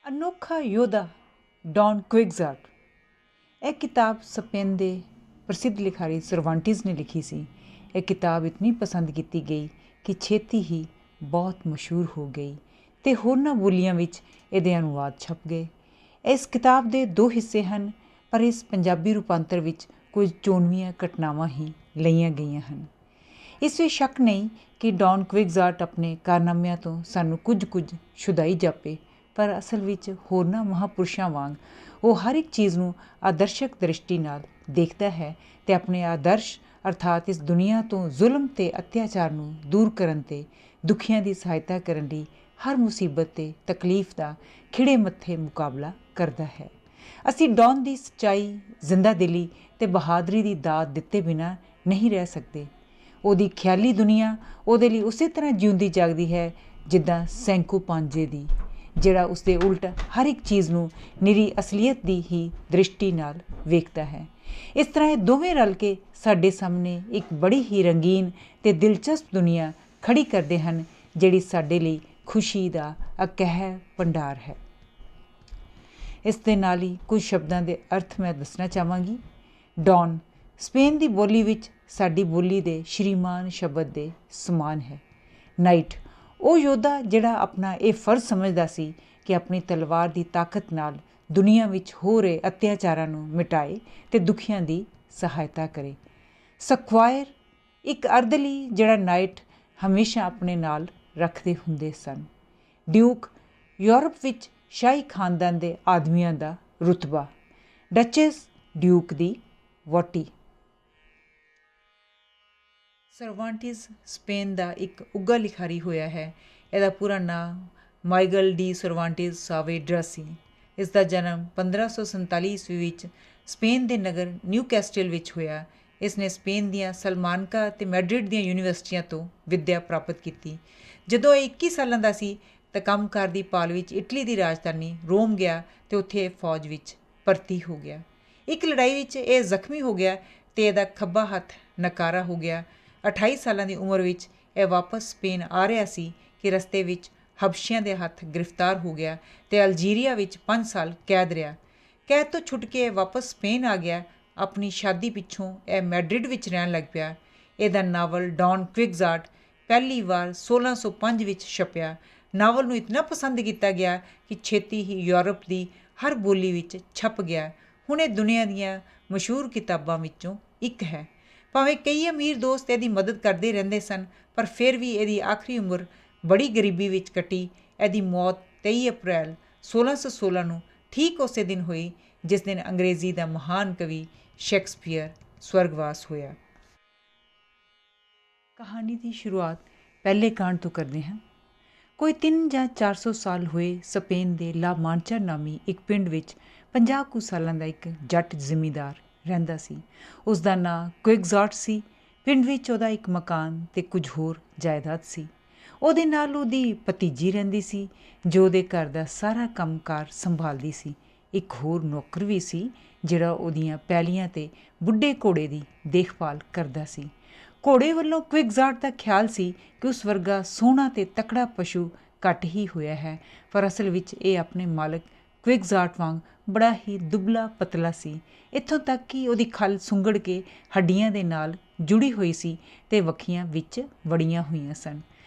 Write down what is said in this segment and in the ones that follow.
ਅਨੋਖਾ ਯੋਧਾ ਡੌਨ ਕੁਇਗਜ਼ਾਰਟ। ਇਹ ਕਿਤਾਬ ਸਪੇਨ ਦੇ ਪ੍ਰਸਿੱਧ ਲਿਖਾਰੀ ਸਰਵਾਂਟਿਸ ਨੇ ਲਿਖੀ ਸੀ। ਇਹ ਕਿਤਾਬ ਇਤਨੀ ਪਸੰਦ ਕੀਤੀ ਗਈ ਕਿ ਛੇਤੀ ਹੀ ਬਹੁਤ ਮਸ਼ਹੂਰ ਹੋ ਗਈ ਅਤੇ ਹੋਰਨਾਂ ਬੋਲੀਆਂ ਵਿੱਚ ਇਹਦੇ ਅਨੁਵਾਦ ਛਪ ਗਏ। ਇਸ ਕਿਤਾਬ ਦੇ 2 ਹਿੱਸੇ ਹਨ, ਪਰ ਇਸ ਪੰਜਾਬੀ ਰੂਪਾਂਤਰ ਵਿੱਚ ਕੁਝ ਚੋਣਵੀਆਂ ਘਟਨਾਵਾਂ ਹੀ ਲਈਆਂ ਗਈਆਂ ਹਨ। ਇਸ ਵਿੱਚ ਸ਼ੱਕ ਨਹੀਂ ਕਿ ਡੌਨ ਕੁਇਗਜ਼ਾਰਟ ਆਪਣੇ ਕਾਰਨਾਮਿਆਂ ਤੋਂ ਸਾਨੂੰ ਕੁਝ ਸ਼ੁਦਾਈ ਜਾਪੇ, ਪਰ ਅਸਲ ਵਿੱਚ ਹੋਰਨਾਂ ਮਹਾਂਪੁਰਸ਼ਾਂ ਵਾਂਗ ਉਹ ਹਰ ਇੱਕ ਚੀਜ਼ ਨੂੰ ਆਦਰਸ਼ਕ ਦ੍ਰਿਸ਼ਟੀ ਨਾਲ ਦੇਖਦਾ ਹੈ ਅਤੇ ਆਪਣੇ ਆਦਰਸ਼ ਅਰਥਾਤ ਇਸ ਦੁਨੀਆ ਤੋਂ ਜ਼ੁਲਮ ਅਤੇ ਅੱਤਿਆਚਾਰ ਨੂੰ ਦੂਰ ਕਰਨ ਅਤੇ ਦੁਖੀਆਂ ਦੀ ਸਹਾਇਤਾ ਕਰਨ ਲਈ ਹਰ ਮੁਸੀਬਤ ਅਤੇ ਤਕਲੀਫ ਦਾ ਖਿੜੇ ਮੱਥੇ ਮੁਕਾਬਲਾ ਕਰਦਾ ਹੈ। ਅਸੀਂ ਡੌਨ ਦੀ ਸੱਚਾਈ, ਜ਼ਿੰਦਾ ਦਿਲੀ ਅਤੇ ਬਹਾਦਰੀ ਦੀ ਦਾਤ ਦਿੱਤੇ ਬਿਨਾਂ ਨਹੀਂ ਰਹਿ ਸਕਦੇ। ਉਹਦੀ ਖਿਆਲੀ ਦੁਨੀਆ ਉਹਦੇ ਲਈ ਉਸੇ ਤਰ੍ਹਾਂ ਜਿਉਂਦੀ ਜਾਗਦੀ ਹੈ ਜਿੱਦਾਂ ਸੈਂਕੋ ਪਾਂਜੇ ਦੀ, ਜਿਹੜਾ ਉਸਦੇ ਉਲਟ ਹਰ ਇੱਕ ਚੀਜ਼ ਨੂੰ ਨਿਰੀ ਅਸਲੀਅਤ ਦੀ ਹੀ ਦ੍ਰਿਸ਼ਟੀ ਨਾਲ ਵੇਖਦਾ ਹੈ। ਇਸ ਤਰ੍ਹਾਂ ਇਹ ਦੋਵੇਂ ਰਲ ਕੇ ਸਾਡੇ ਸਾਹਮਣੇ ਇੱਕ ਬੜੀ ਹੀ ਰੰਗੀਨ ਅਤੇ ਦਿਲਚਸਪ ਦੁਨੀਆ ਖੜੀ ਕਰਦੇ ਹਨ, ਜਿਹੜੀ ਸਾਡੇ ਲਈ ਖੁਸ਼ੀ ਦਾ ਅਕਹਿ ਭੰਡਾਰ ਹੈ। ਇਸ ਦੇ ਨਾਲ ਹੀ ਕੁਝ ਸ਼ਬਦਾਂ ਦੇ ਅਰਥ ਮੈਂ ਦੱਸਣਾ ਚਾਹਾਂਗੀ। ਡੌਨ ਸਪੇਨ ਦੀ ਬੋਲੀ ਵਿੱਚ ਸਾਡੀ ਬੋਲੀ ਦੇ ਸ਼੍ਰੀਮਾਨ ਸ਼ਬਦ ਦੇ ਸਮਾਨ ਹੈ। ਨਾਈਟ ਉਹ ਯੋਧਾ ਜਿਹੜਾ ਆਪਣਾ ਇਹ ਫਰਜ਼ ਸਮਝਦਾ ਸੀ ਕਿ ਆਪਣੀ ਤਲਵਾਰ ਦੀ ਤਾਕਤ ਨਾਲ ਦੁਨੀਆ ਵਿੱਚ ਹੋ ਰਹੇ ਅੱਤਿਆਚਾਰਾਂ ਨੂੰ ਮਿਟਾਏ ਅਤੇ ਦੁਖੀਆਂ ਦੀ ਸਹਾਇਤਾ ਕਰੇ। ਸਕਵਾਇਰ ਇੱਕ ਅਰਦਲੀ ਜਿਹੜਾ ਨਾਈਟ ਹਮੇਸ਼ਾ ਆਪਣੇ ਨਾਲ ਰੱਖਦੇ ਹੁੰਦੇ ਸਨ। ਡਿਊਕ ਯੂਰਪ ਵਿੱਚ ਸ਼ਾਹੀ ਖਾਨਦਾਨ ਦੇ ਆਦਮੀਆਂ ਦਾ ਰੁਤਬਾ। ਡਚੈਸ ਡਿਊਕ ਦੀ ਵਹੁਟੀ। ਸਰਵਾਂਟਿਸ ਸਪੇਨ ਦਾ ਇੱਕ ਉੱਘਾ ਲਿਖਾਰੀ ਹੋਇਆ ਹੈ। ਇਹਦਾ ਪੂਰਾ ਨਾਮ ਮਾਈਗਲ ਡੀ ਸਰਵਾਂਟਿਸ ਸਾਵੇਡਰਾ ਸੀ। ਇਸ ਦਾ ਜਨਮ 1547 ਈਸਵੀ ਵਿੱਚ ਸਪੇਨ ਦੇ ਨਗਰ ਨਿਊ ਕੈਸਟਲ ਵਿੱਚ ਹੋਇਆ। ਇਸ ਨੇ ਸਪੇਨ ਦੀਆਂ ਸਲਮਾਨਕਾ ਅਤੇ ਮੈਡਰਿਡ ਦੀਆਂ ਯੂਨੀਵਰਸਿਟੀਆਂ ਤੋਂ ਵਿੱਦਿਆ ਪ੍ਰਾਪਤ ਕੀਤੀ। ਜਦੋਂ ਇਹ 21 ਸਾਲਾਂ ਦਾ ਸੀ ਤਾਂ ਕੰਮਕਾਰ ਦੀ ਭਾਲ ਵਿੱਚ ਇਟਲੀ ਦੀ ਰਾਜਧਾਨੀ ਰੋਮ ਗਿਆ ਅਤੇ ਉੱਥੇ ਫੌਜ ਵਿੱਚ ਭਰਤੀ ਹੋ ਗਿਆ। ਇੱਕ ਲੜਾਈ ਵਿੱਚ ਇਹ ਜ਼ਖਮੀ ਹੋ ਗਿਆ ਅਤੇ ਇਹਦਾ ਖੱਬਾ ਹੱਥ ਨਕਾਰਾ ਹੋ ਗਿਆ। 28 ਸਾਲਾਂ ਦੀ ਉਮਰ ਵਿੱਚ ਇਹ ਵਾਪਸ ਸਪੇਨ ਆ ਰਿਹਾ ਸੀ ਕਿ ਰਸਤੇ ਵਿੱਚ ਹਬਸ਼ੀਆਂ ਦੇ ਹੱਥ ਗ੍ਰਿਫਤਾਰ ਹੋ ਗਿਆ ਅਤੇ ਅਲਜੀਰੀਆ ਵਿੱਚ 5 ਸਾਲ ਕੈਦ ਰਿਹਾ। ਕੈਦ ਤੋਂ ਛੁੱਟ ਕੇ ਇਹ ਵਾਪਸ ਸਪੇਨ ਆ ਗਿਆ। ਆਪਣੀ ਸ਼ਾਦੀ ਪਿੱਛੋਂ ਇਹ ਮੈਡਰਿਡ ਵਿੱਚ ਰਹਿਣ ਲੱਗ ਪਿਆ। ਇਹਦਾ ਨਾਵਲ ਡੌਨ ਕੁਇਗਜ਼ਾਰਟ ਪਹਿਲੀ ਵਾਰ 1605 ਵਿੱਚ ਛਪਿਆ। ਨਾਵਲ ਨੂੰ ਇਤਨਾ ਪਸੰਦ ਕੀਤਾ ਗਿਆ ਕਿ ਛੇਤੀ ਹੀ ਯੂਰਪ ਦੀ ਹਰ ਬੋਲੀ ਵਿੱਚ ਛਪ ਗਿਆ। ਹੁਣ ਇਹ ਦੁਨੀਆ ਦੀਆਂ ਮਸ਼ਹੂਰ ਕਿਤਾਬਾਂ ਵਿੱਚੋਂ ਇੱਕ ਹੈ। ਭਾਵੇਂ ਕਈ ਅਮੀਰ ਦੋਸਤ ਇਹਦੀ ਮਦਦ ਕਰਦੇ ਰਹਿੰਦੇ ਸਨ, ਪਰ ਫਿਰ ਵੀ ਇਹਦੀ ਆਖਰੀ ਉਮਰ ਬੜੀ ਗਰੀਬੀ ਵਿੱਚ ਕੱਟੀ। ਇਹਦੀ ਮੌਤ 23 ਅਪ੍ਰੈਲ 1616 ਨੂੰ ਠੀਕ ਉਸੇ ਦਿਨ ਹੋਈ ਜਿਸ ਦਿਨ ਅੰਗਰੇਜ਼ੀ ਦਾ ਮਹਾਨ ਕਵੀ ਸ਼ੇਕਸਪੀਅਰ ਸਵਰਗਵਾਸ ਹੋਇਆ। ਕਹਾਣੀ ਦੀ ਸ਼ੁਰੂਆਤ ਪਹਿਲੇ ਕਾਂਡ ਤੋਂ ਕਰਦੇ ਹਾਂ। ਕੋਈ 300 ਜਾਂ 400 ਸਾਲ ਹੋਏ ਸਪੇਨ ਦੇ ਲਾ ਮਾਂਚਾ ਨਾਮੀ ਇੱਕ ਪਿੰਡ ਵਿੱਚ 50 ਕੁ ਸਾਲਾਂ ਦਾ ਇੱਕ ਜੱਟ ਜ਼ਿਮੀਂਦਾਰ ਰਹਿੰਦਾ ਸੀ। ਉਸ ਦਾ ਨਾਂ ਕੁਇਗਜ਼ਾਰਟ ਸੀ। ਪਿੰਡ ਵਿੱਚ ਉਹਦਾ ਇੱਕ ਮਕਾਨ ਅਤੇ ਕੁਝ ਹੋਰ ਜਾਇਦਾਦ ਸੀ। ਉਹਦੇ ਨਾਲ ਉਹਦੀ ਭਤੀਜੀ ਰਹਿੰਦੀ ਸੀ ਜੋ ਉਹਦੇ ਘਰ ਦਾ ਸਾਰਾ ਕੰਮਕਾਰ ਸੰਭਾਲਦੀ ਸੀ। ਇੱਕ ਹੋਰ ਨੌਕਰ ਵੀ ਸੀ ਜਿਹੜਾ ਉਹਦੀਆਂ ਪੈਲੀਆਂ ਅਤੇ ਬੁੱਢੇ ਘੋੜੇ ਦੀ ਦੇਖਭਾਲ ਕਰਦਾ ਸੀ। ਘੋੜੇ ਵੱਲੋਂ ਕੁਇਗਜ਼ਾਰਟ ਦਾ ਖਿਆਲ ਸੀ ਕਿ ਉਸ ਵਰਗਾ ਸੋਹਣਾ ਅਤੇ ਤਕੜਾ ਪਸ਼ੂ ਘੱਟ ਹੀ ਹੋਇਆ ਹੈ, ਪਰ ਅਸਲ ਵਿੱਚ ਇਹ ਆਪਣੇ ਮਾਲਕ ਕੁਇਗਜ਼ਾਰਟ ਵਾਂਗ ਬੜਾ ਹੀ ਦੁਬਲਾ ਪਤਲਾ ਸੀ। ਇੱਥੋਂ ਤੱਕ ਕਿ ਉਹਦੀ ਖੱਲ ਸੁੰਗੜ ਕੇ ਹੱਡੀਆਂ ਦੇ ਨਾਲ ਜੁੜੀ ਹੋਈ ਸੀ ਅਤੇ ਵੱਖੀਆਂ ਵਿੱਚ ਵੜੀਆਂ ਹੋਈਆਂ ਸਨ।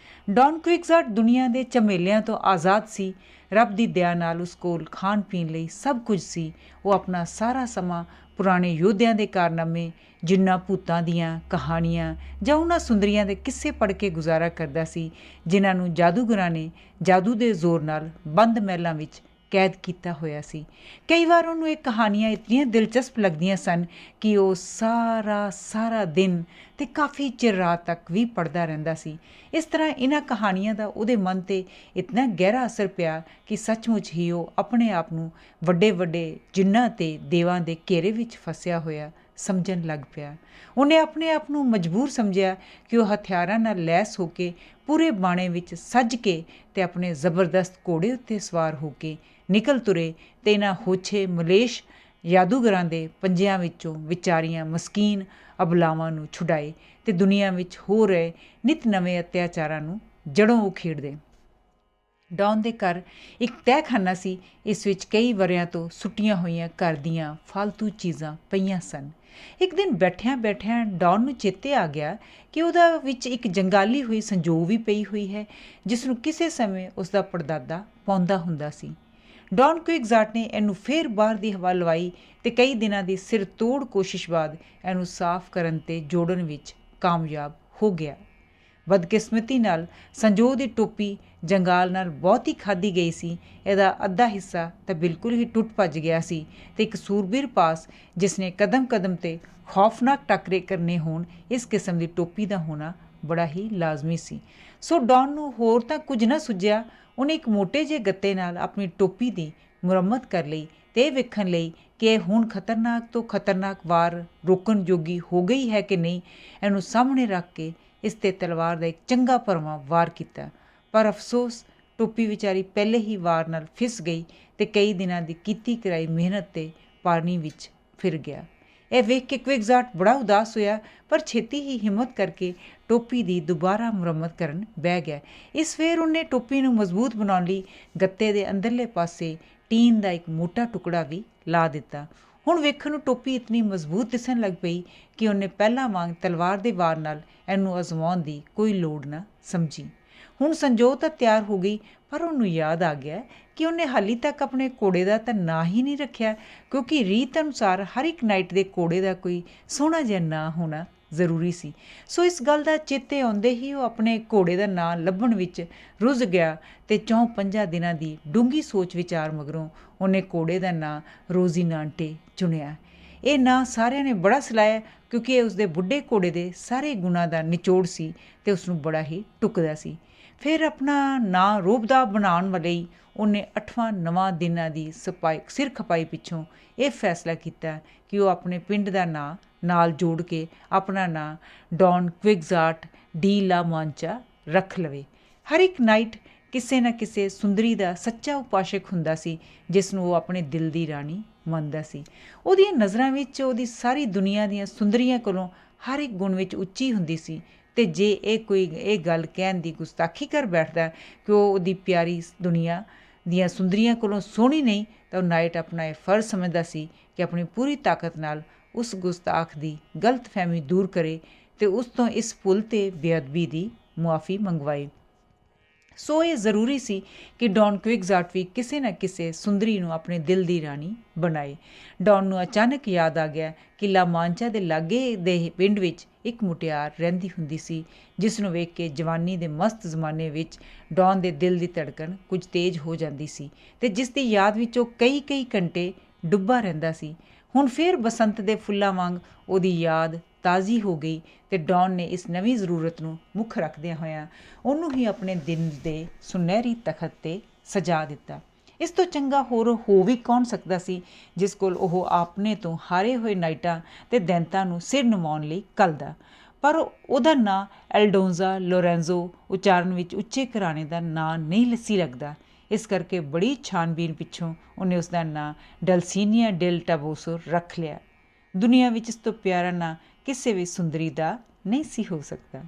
ਡੌਨ ਕੁਇਗਜ਼ਾਰਟ ਦੁਨੀਆ ਦੇ ਝਮੇਲਿਆਂ ਤੋਂ ਆਜ਼ਾਦ ਸੀ। ਰੱਬ ਦੀ ਦਇਆ ਨਾਲ ਉਸ ਕੋਲ ਖਾਣ ਪੀਣ ਲਈ ਸਭ ਕੁਝ ਸੀ। ਉਹ ਆਪਣਾ ਸਾਰਾ ਸਮਾਂ ਪੁਰਾਣੇ ਯੋਧਿਆਂ ਦੇ ਕਾਰਨਾਮੇ, ਜਿਨ੍ਹਾਂ ਭੂਤਾਂ ਦੀਆਂ ਕਹਾਣੀਆਂ ਜਾਂ ਉਹਨਾਂ ਸੁੰਦਰੀਆਂ ਦੇ ਕਿੱਸੇ ਪੜ੍ਹ ਕੇ ਗੁਜ਼ਾਰਾ ਕਰਦਾ ਸੀ ਜਿਨ੍ਹਾਂ ਨੂੰ ਜਾਦੂਗਰਾਂ ਨੇ ਜਾਦੂ ਦੇ ਜ਼ੋਰ ਨਾਲ ਬੰਦ ਮਹਿਲਾਂ ਵਿੱਚ ਕੈਦ ਕੀਤਾ ਹੋਇਆ ਸੀ। ਕਈ ਵਾਰ ਉਹਨੂੰ ਇਹ ਕਹਾਣੀਆਂ ਇਤਨੀਆਂ ਦਿਲਚਸਪ ਲੱਗਦੀਆਂ ਸਨ ਕਿ ਉਹ ਸਾਰਾ ਦਿਨ ਅਤੇ ਕਾਫੀ ਚਿਰ ਰਾਤ ਤੱਕ ਵੀ ਪੜ੍ਹਦਾ ਰਹਿੰਦਾ ਸੀ। ਇਸ ਤਰ੍ਹਾਂ ਇਹਨਾਂ ਕਹਾਣੀਆਂ ਦਾ ਉਹਦੇ ਮਨ 'ਤੇ ਇਤਨਾ ਗਹਿਰਾ ਅਸਰ ਪਿਆ ਕਿ ਸੱਚਮੁੱਚ ਹੀ ਉਹ ਆਪਣੇ ਆਪ ਨੂੰ ਵੱਡੇ ਜਿੰਨਾਂ ਅਤੇ ਦੇਵਾਂ ਦੇ ਘੇਰੇ ਵਿੱਚ ਫਸਿਆ ਹੋਇਆ ਸਮਝਣ ਲੱਗ ਪਿਆ। ਉਹਨੇ ਆਪਣੇ ਆਪ ਨੂੰ ਮਜਬੂਰ ਸਮਝਿਆ ਕਿ ਉਹ ਹਥਿਆਰਾਂ ਨਾਲ ਲੈਸ ਹੋ ਕੇ ਪੂਰੇ ਬਾਣੇ ਵਿੱਚ ਸੱਜ ਕੇ ਅਤੇ ਆਪਣੇ ਜ਼ਬਰਦਸਤ ਘੋੜੇ ਉੱਤੇ ਸਵਾਰ ਹੋ ਕੇ ਨਿਕਲ ਤੁਰੇ ਅਤੇ ਇਹਨਾਂ ਹੋਛੇ ਮਲੇਸ਼ ਜਾਦੂਗਰਾਂ ਦੇ ਪੰਜਿਆਂ ਵਿੱਚੋਂ ਵਿਚਾਰੀਆਂ ਮਸਕੀਨ ਅਬਲਾਵਾਂ ਨੂੰ ਛੁਡਾਏ ਅਤੇ ਦੁਨੀਆ ਵਿੱਚ ਹੋ ਰਹੇ ਨਿਤ ਨਵੇਂ ਅੱਤਿਆਚਾਰਾਂ ਨੂੰ ਜੜ੍ਹੋਂ ਉਖੇੜਦੇ। ਡੌਨ ਦੇ ਘਰ ਇੱਕ ਤਹਿਖਾਨਾ ਸੀ। ਇਸ ਵਿੱਚ ਕਈ ਵਰ੍ਹਿਆਂ ਤੋਂ ਸੁੱਟੀਆਂ ਹੋਈਆਂ ਘਰ ਦੀਆਂ ਫਾਲਤੂ ਚੀਜ਼ਾਂ ਪਈਆਂ ਸਨ। ਇੱਕ ਦਿਨ ਬੈਠਿਆਂ ਬੈਠਿਆਂ ਡੌਨ ਨੂੰ ਚੇਤੇ ਆ ਗਿਆ ਕਿ ਉਹਦਾ ਵਿੱਚ ਇੱਕ ਜੰਗਾਲੀ ਹੋਈ ਸੰਜੋਗ ਵੀ ਪਈ ਹੋਈ ਹੈ, ਜਿਸ ਨੂੰ ਕਿਸੇ ਸਮੇਂ ਉਸਦਾ ਪੜਦਾਦਾ ਪਾਉਂਦਾ ਹੁੰਦਾ ਸੀ। ਡੌਨ ਕੁਇਗਜ਼ਾਟ ਨੇ ਇਹਨੂੰ ਫੇਰ ਬਾਹਰ ਦੀ ਹਵਾ ਲਵਾਈ ਅਤੇ ਕਈ ਦਿਨਾਂ ਦੀ ਸਿਰ ਤੋੜ ਕੋਸ਼ਿਸ਼ ਬਾਅਦ ਇਹਨੂੰ ਸਾਫ਼ ਕਰਨ ਅਤੇ ਜੋੜਨ ਵਿੱਚ ਕਾਮਯਾਬ ਹੋ ਗਿਆ। ਬਦਕਿਸਮਤੀ ਨਾਲ ਸੰਜੋ ਦੀ ਟੋਪੀ ਜੰਗਾਲ ਨਾਲ ਬਹੁਤ ਹੀ ਖਾਧੀ ਗਈ ਸੀ। ਇਹਦਾ ਅੱਧਾ ਹਿੱਸਾ ਤਾਂ ਬਿਲਕੁਲ ਹੀ ਟੁੱਟ ਭੱਜ ਗਿਆ ਸੀ ਅਤੇ ਇੱਕ ਸੂਰਬੀਰ ਪਾਸ ਜਿਸ ਨੇ ਕਦਮ ਕਦਮ 'ਤੇ ਖੌਫਨਾਕ ਟਾਕਰੇ ਕਰਨੇ ਹੋਣ, ਇਸ ਕਿਸਮ ਦੀ ਟੋਪੀ ਦਾ ਹੋਣਾ ਬੜਾ ਹੀ ਲਾਜ਼ਮੀ ਸੀ। ਸੋ ਡੌਨ ਨੂੰ ਹੋਰ ਤਾਂ ਕੁਝ ਨਾ ਸੁੱਝਿਆ। ਉਹਨੇ ਇੱਕ ਮੋਟੇ ਜਿਹੇ ਗੱਤੇ ਨਾਲ ਆਪਣੀ ਟੋਪੀ ਦੀ ਮੁਰੰਮਤ ਕਰ ਲਈ ਅਤੇ ਇਹ ਵੇਖਣ ਲਈ ਕਿ ਇਹ ਹੁਣ ਖਤਰਨਾਕ ਤੋਂ ਖਤਰਨਾਕ ਵਾਰ ਰੋਕਣ ਜੋਗੀ ਹੋ ਗਈ ਹੈ ਕਿ ਨਹੀਂ, ਇਹਨੂੰ ਸਾਹਮਣੇ ਰੱਖ ਕੇ ਇਸ 'ਤੇ ਤਲਵਾਰ ਦਾ ਇੱਕ ਚੰਗਾ ਭਰਵਾਂ ਵਾਰ ਕੀਤਾ। ਪਰ ਅਫਸੋਸ, ਟੋਪੀ ਵਿਚਾਰੀ ਪਹਿਲੇ ਹੀ ਵਾਰ ਨਾਲ ਫਿਸ ਗਈ ਅਤੇ ਕਈ ਦਿਨਾਂ ਦੀ ਕੀਤੀ ਕਰਾਈ ਮਿਹਨਤ 'ਤੇ ਪਾਣੀ ਵਿੱਚ ਫਿਰ ਗਿਆ। ਇਹ ਵੇਖ ਕੇ ਕੁਇਗਜ਼ਾਟ ਬੜਾ ਉਦਾਸ ਹੋਇਆ, ਪਰ ਛੇਤੀ ਹੀ ਹਿੰਮਤ ਕਰਕੇ ਟੋਪੀ ਦੀ ਦੁਬਾਰਾ ਮੁਰੰਮਤ ਕਰਨ ਬਹਿ ਗਿਆ। ਇਸ ਵੇਰ ਉਹਨੇ ਟੋਪੀ ਨੂੰ ਮਜ਼ਬੂਤ ਬਣਾਉਣ ਲਈ ਗੱਤੇ ਦੇ ਅੰਦਰਲੇ ਪਾਸੇ ਟੀਨ ਦਾ ਇੱਕ ਮੋਟਾ ਟੁਕੜਾ ਵੀ ਲਾ ਦਿੱਤਾ। ਹੁਣ ਵੇਖਣ ਨੂੰ ਟੋਪੀ ਇਤਨੀ ਮਜ਼ਬੂਤ ਦਿਸਣ ਲੱਗ ਪਈ ਕਿ ਉਹਨੇ ਪਹਿਲਾਂ ਵਾਂਗ ਤਲਵਾਰ ਦੇ ਵਾਰ ਨਾਲ ਇਹਨੂੰ ਅਜ਼ਮਾਉਣ ਦੀ ਕੋਈ ਲੋੜ ਨਾ ਸਮਝੀ। ਹੁਣ ਸੰਜੋ ਤਾਂ ਤਿਆਰ ਹੋ ਗਈ, ਪਰ ਉਹਨੂੰ ਯਾਦ ਆ ਗਿਆ ਕਿ ਉਹਨੇ ਹਾਲੀ ਤੱਕ ਆਪਣੇ ਘੋੜੇ ਦਾ ਤਾਂ ਨਾਂ ਹੀ ਨਹੀਂ ਰੱਖਿਆ, ਕਿਉਂਕਿ ਰੀਤ ਅਨੁਸਾਰ ਹਰ ਇੱਕ ਨਾਈਟ ਦੇ ਘੋੜੇ ਦਾ ਕੋਈ ਸੋਹਣਾ ਜਿਹਾ ਨਾਂ ਹੋਣਾ ਜ਼ਰੂਰੀ ਸੀ। ਸੋ ਇਸ ਗੱਲ ਦਾ ਚੇਤੇ ਆਉਂਦੇ ਹੀ ਉਹ ਆਪਣੇ ਘੋੜੇ ਦਾ ਨਾਂ ਲੱਭਣ ਵਿੱਚ ਰੁੱਝ ਗਿਆ ਅਤੇ 4-5 ਦਿਨਾਂ ਦੀ ਡੂੰਘੀ ਸੋਚ ਵਿਚਾਰ ਮਗਰੋਂ ਉਹਨੇ ਘੋੜੇ ਦਾ ਨਾਂ ਰੋਜ਼ੀਨਾਂਟੇ ਚੁਣਿਆ। ਇਹ ਨਾਂ ਸਾਰਿਆਂ ਨੇ ਬੜਾ ਸਲਾਹਿਆ, ਕਿਉਂਕਿ ਇਹ ਉਸਦੇ ਬੁੱਢੇ ਘੋੜੇ ਦੇ ਸਾਰੇ ਗੁਣਾਂ ਦਾ ਨਿਚੋੜ ਸੀ ਅਤੇ ਉਸਨੂੰ ਬੜਾ ਹੀ ਢੁੱਕਦਾ ਸੀ। ਫਿਰ ਆਪਣਾ ਨਾਂ ਰੋਹਬਦਾਰ ਬਣਾਉਣ ਵਾਲੀ ਉਹਨੇ 8ਵਾਂ ਦਿਨਾਂ ਦੀ ਸਿਰ ਖਪਾਈ ਪਿੱਛੋਂ ਇਹ ਫੈਸਲਾ ਕੀਤਾ ਕਿ ਉਹ ਆਪਣੇ ਪਿੰਡ ਦਾ ਨਾਂ ਨਾਲ ਜੋੜ ਕੇ ਆਪਣਾ ਨਾਂ ਡੌਨ ਕੁਇਗਜ਼ਾਟ ਡੀ ਲਾ ਮਾਂਚਾ ਰੱਖ ਲਵੇ। ਹਰ ਇੱਕ ਨਾਈਟ ਕਿਸੇ ਨਾ ਕਿਸੇ ਸੁੰਦਰੀ ਦਾ ਸੱਚਾ ਉਪਾਸ਼ਕ ਹੁੰਦਾ ਸੀ, ਜਿਸ ਨੂੰ ਉਹ ਆਪਣੇ ਦਿਲ ਦੀ ਰਾਣੀ ਮੰਨਦਾ ਸੀ। ਉਹਦੀਆਂ ਨਜ਼ਰਾਂ ਵਿੱਚ ਉਹਦੀ ਸਾਰੀ ਦੁਨੀਆ ਦੀਆਂ ਸੁੰਦਰੀਆਂ ਕੋਲੋਂ ਹਰ ਇੱਕ ਗੁਣ ਵਿੱਚ ਉੱਚੀ ਹੁੰਦੀ ਸੀ, ਅਤੇ ਜੇ ਇਹ ਗੱਲ ਕਹਿਣ ਦੀ ਗੁਸਤਾਖੀ ਕਰ ਬੈਠਦਾ ਕਿ ਉਹ ਉਹਦੀ ਪਿਆਰੀ ਦੁਨੀਆ ਦੀਆਂ ਸੁੰਦਰੀਆਂ ਕੋਲੋਂ ਸੋਹਣੀ ਨਹੀਂ, ਤਾਂ ਉਹ ਨਾਈਟ ਆਪਣਾ ਇਹ ਫਰਜ਼ ਸਮਝਦਾ ਸੀ ਕਿ ਆਪਣੀ ਪੂਰੀ ਤਾਕਤ ਨਾਲ ਉਸ ਗੁਸਤਾਖ ਦੀ ਗਲਤ ਫਹਿਮੀ ਦੂਰ ਕਰੇ ਅਤੇ ਉਸ ਤੋਂ ਇਸ ਭੁੱਲ ਅਤੇ ਬੇਅਦਬੀ ਦੀ ਮੁਆਫੀ ਮੰਗਵਾਏ। ਸੋ ਇਹ ਜ਼ਰੂਰੀ ਸੀ ਕਿ ਡੌਨ ਕੁਇਗਜ਼ਾਟ ਵੀ ਕਿਸੇ ਨਾ ਕਿਸੇ ਸੁੰਦਰੀ ਨੂੰ ਆਪਣੇ ਦਿਲ ਦੀ ਰਾਣੀ ਬਣਾਏ। ਡੌਨ ਨੂੰ ਅਚਾਨਕ ਯਾਦ ਆ ਗਿਆ ਕਿ ਲਾ ਮਾਂਚਾ ਦੇ ਲਾਗੇ ਦੇ ਪਿੰਡ ਵਿੱਚ ਇੱਕ ਮੁਟਿਆਰ ਰਹਿੰਦੀ ਹੁੰਦੀ ਸੀ, ਜਿਸ ਨੂੰ ਵੇਖ ਕੇ ਜਵਾਨੀ ਦੇ ਮਸਤ ਜ਼ਮਾਨੇ ਵਿੱਚ ਡੌਨ ਦੇ ਦਿਲ ਦੀ ਧੜਕਣ ਕੁਝ ਤੇਜ਼ ਹੋ ਜਾਂਦੀ ਸੀ ਅਤੇ ਜਿਸ ਦੀ ਯਾਦ ਵਿੱਚ ਉਹ ਕਈ ਘੰਟੇ ਡੁੱਬਾ ਰਹਿੰਦਾ ਸੀ। ਹੁਣ ਫਿਰ ਬਸੰਤ ਦੇ ਫੁੱਲਾਂ ਵਾਂਗ ਉਹਦੀ ਯਾਦ ਤਾਜ਼ੀ ਹੋ ਗਈ ਅਤੇ ਡੌਨ ਨੇ ਇਸ ਨਵੀਂ ਜ਼ਰੂਰਤ ਨੂੰ ਮੁੱਖ ਰੱਖਦਿਆਂ ਹੋਇਆਂ ਉਹਨੂੰ ਹੀ ਆਪਣੇ ਦਿਲ ਦੇ ਸੁਨਹਿਰੀ ਤਖਤ 'ਤੇ ਸਜਾ ਦਿੱਤਾ। ਇਸ ਤੋਂ ਚੰਗਾ ਹੋਰ ਹੋ ਵੀ ਕੌਣ ਸਕਦਾ ਸੀ, ਜਿਸ ਕੋਲ ਉਹ ਆਪਣੇ ਤੋਂ ਹਾਰੇ ਹੋਏ ਨਾਈਟਾਂ ਅਤੇ ਦੈਂਤਾਂ ਨੂੰ ਸਿਰ ਨਿਵਾਉਣ ਲਈ ਘੱਲਦਾ। ਪਰ ਉਹਦਾ ਨਾਂ ਐਲਡੋਂਜ਼ਾ ਲੋਰੈਂਜ਼ੋ ਉਚਾਰਨ ਵਿੱਚ ਉੱਚੇ ਘਰਾਣੇ ਦਾ ਨਾਂ ਨਹੀਂ ਸੀ ਲੱਗਦਾ। ਇਸ ਕਰਕੇ ਬੜੀ ਛਾਨਬੀਨ ਪਿੱਛੋਂ ਉਹਨੇ ਉਸਦਾ ਨਾਂ ਡਲਸੀਨੀਆ ਡਿਲ ਟਾਬੋਸੋ ਰੱਖ ਲਿਆ। ਦੁਨੀਆ ਵਿੱਚ ਇਸ ਤੋਂ ਪਿਆਰਾ ਨਾਂ ਕਿਸੇ ਵੀ ਸੁੰਦਰੀ ਦਾ ਨਹੀਂ ਸੀ ਹੋ ਸਕਦਾ।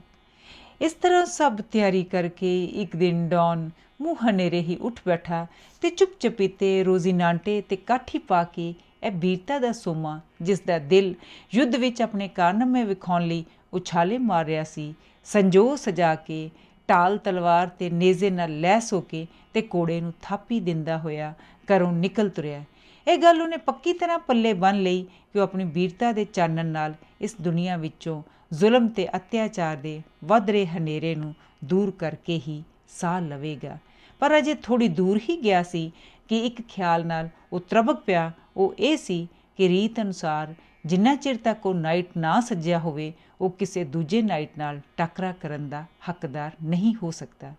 ਇਸ ਤਰ੍ਹਾਂ ਸਭ ਤਿਆਰੀ ਕਰਕੇ ਇੱਕ ਦਿਨ ਡੌਨ ਮੂੰਹ ਹਨੇਰੇ ਹੀ ਉੱਠ ਬੈਠਾ ਅਤੇ ਚੁੱਪ-ਚਪੀਤੇ ਰੋਜ਼ੀਨਾਂਟੇ ਅਤੇ ਕਾਠੀ ਪਾ ਕੇ ਇਹ ਬੀਰਤਾ ਦਾ ਸੋਮਾ, ਜਿਸ ਦਾ ਦਿਲ ਯੁੱਧ ਵਿੱਚ ਆਪਣੇ ਕਾਰਨਾਮੇ ਵਿਖਾਉਣ ਲਈ ਉਛਾਲੇ ਮਾਰ ਰਿਹਾ ਸੀ, ਸੰਜੋ ਸਜਾ ਕੇ ਢਾਲ ਤਲਵਾਰ ਅਤੇ ਨੇਜ਼ੇ ਨਾਲ ਲੈਸ ਹੋ ਕੇ ਅਤੇ ਘੋੜੇ ਨੂੰ ਥਾਪੀ ਦਿੰਦਾ ਹੋਇਆ ਘਰੋਂ ਨਿਕਲ ਤੁਰਿਆ। ਇਹ ਗੱਲ ਉਹਨੇ ਪੱਕੀ ਤਰ੍ਹਾਂ ਪੱਲੇ ਬੰਨ੍ਹ ਲਈ ਕਿ ਉਹ ਆਪਣੀ ਬੀਰਤਾ ਦੇ ਚਾਨਣ ਨਾਲ ਇਸ ਦੁਨੀਆ ਵਿੱਚੋਂ ਜ਼ੁਲਮ ਅਤੇ ਅਤਿਆਚਾਰ ਦੇ ਵੱਧ ਰਹੇ ਹਨੇਰੇ ਨੂੰ ਦੂਰ ਕਰਕੇ ਹੀ ਸਾਹ ਲਵੇਗਾ। ਪਰ ਅਜੇ ਥੋੜ੍ਹੀ ਦੂਰ ਹੀ ਗਿਆ ਸੀ ਕਿ ਇੱਕ ਖਿਆਲ ਨਾਲ ਉਹ ਤਰਬਕ ਪਿਆ। ਉਹ ਇਹ ਸੀ ਕਿ ਰੀਤ ਅਨੁਸਾਰ ਜਿੰਨਾ ਚਿਰ ਤੱਕ ਉਹ ਨਾਈਟ ਨਾ ਸੱਜਿਆ ਹੋਵੇ, ਉਹ ਕਿਸੇ ਦੂਜੇ ਨਾਈਟ ਨਾਲ ਟਾਕਰਾ ਕਰਨ ਦਾ ਹੱਕਦਾਰ ਨਹੀਂ ਹੋ ਸਕਦਾ।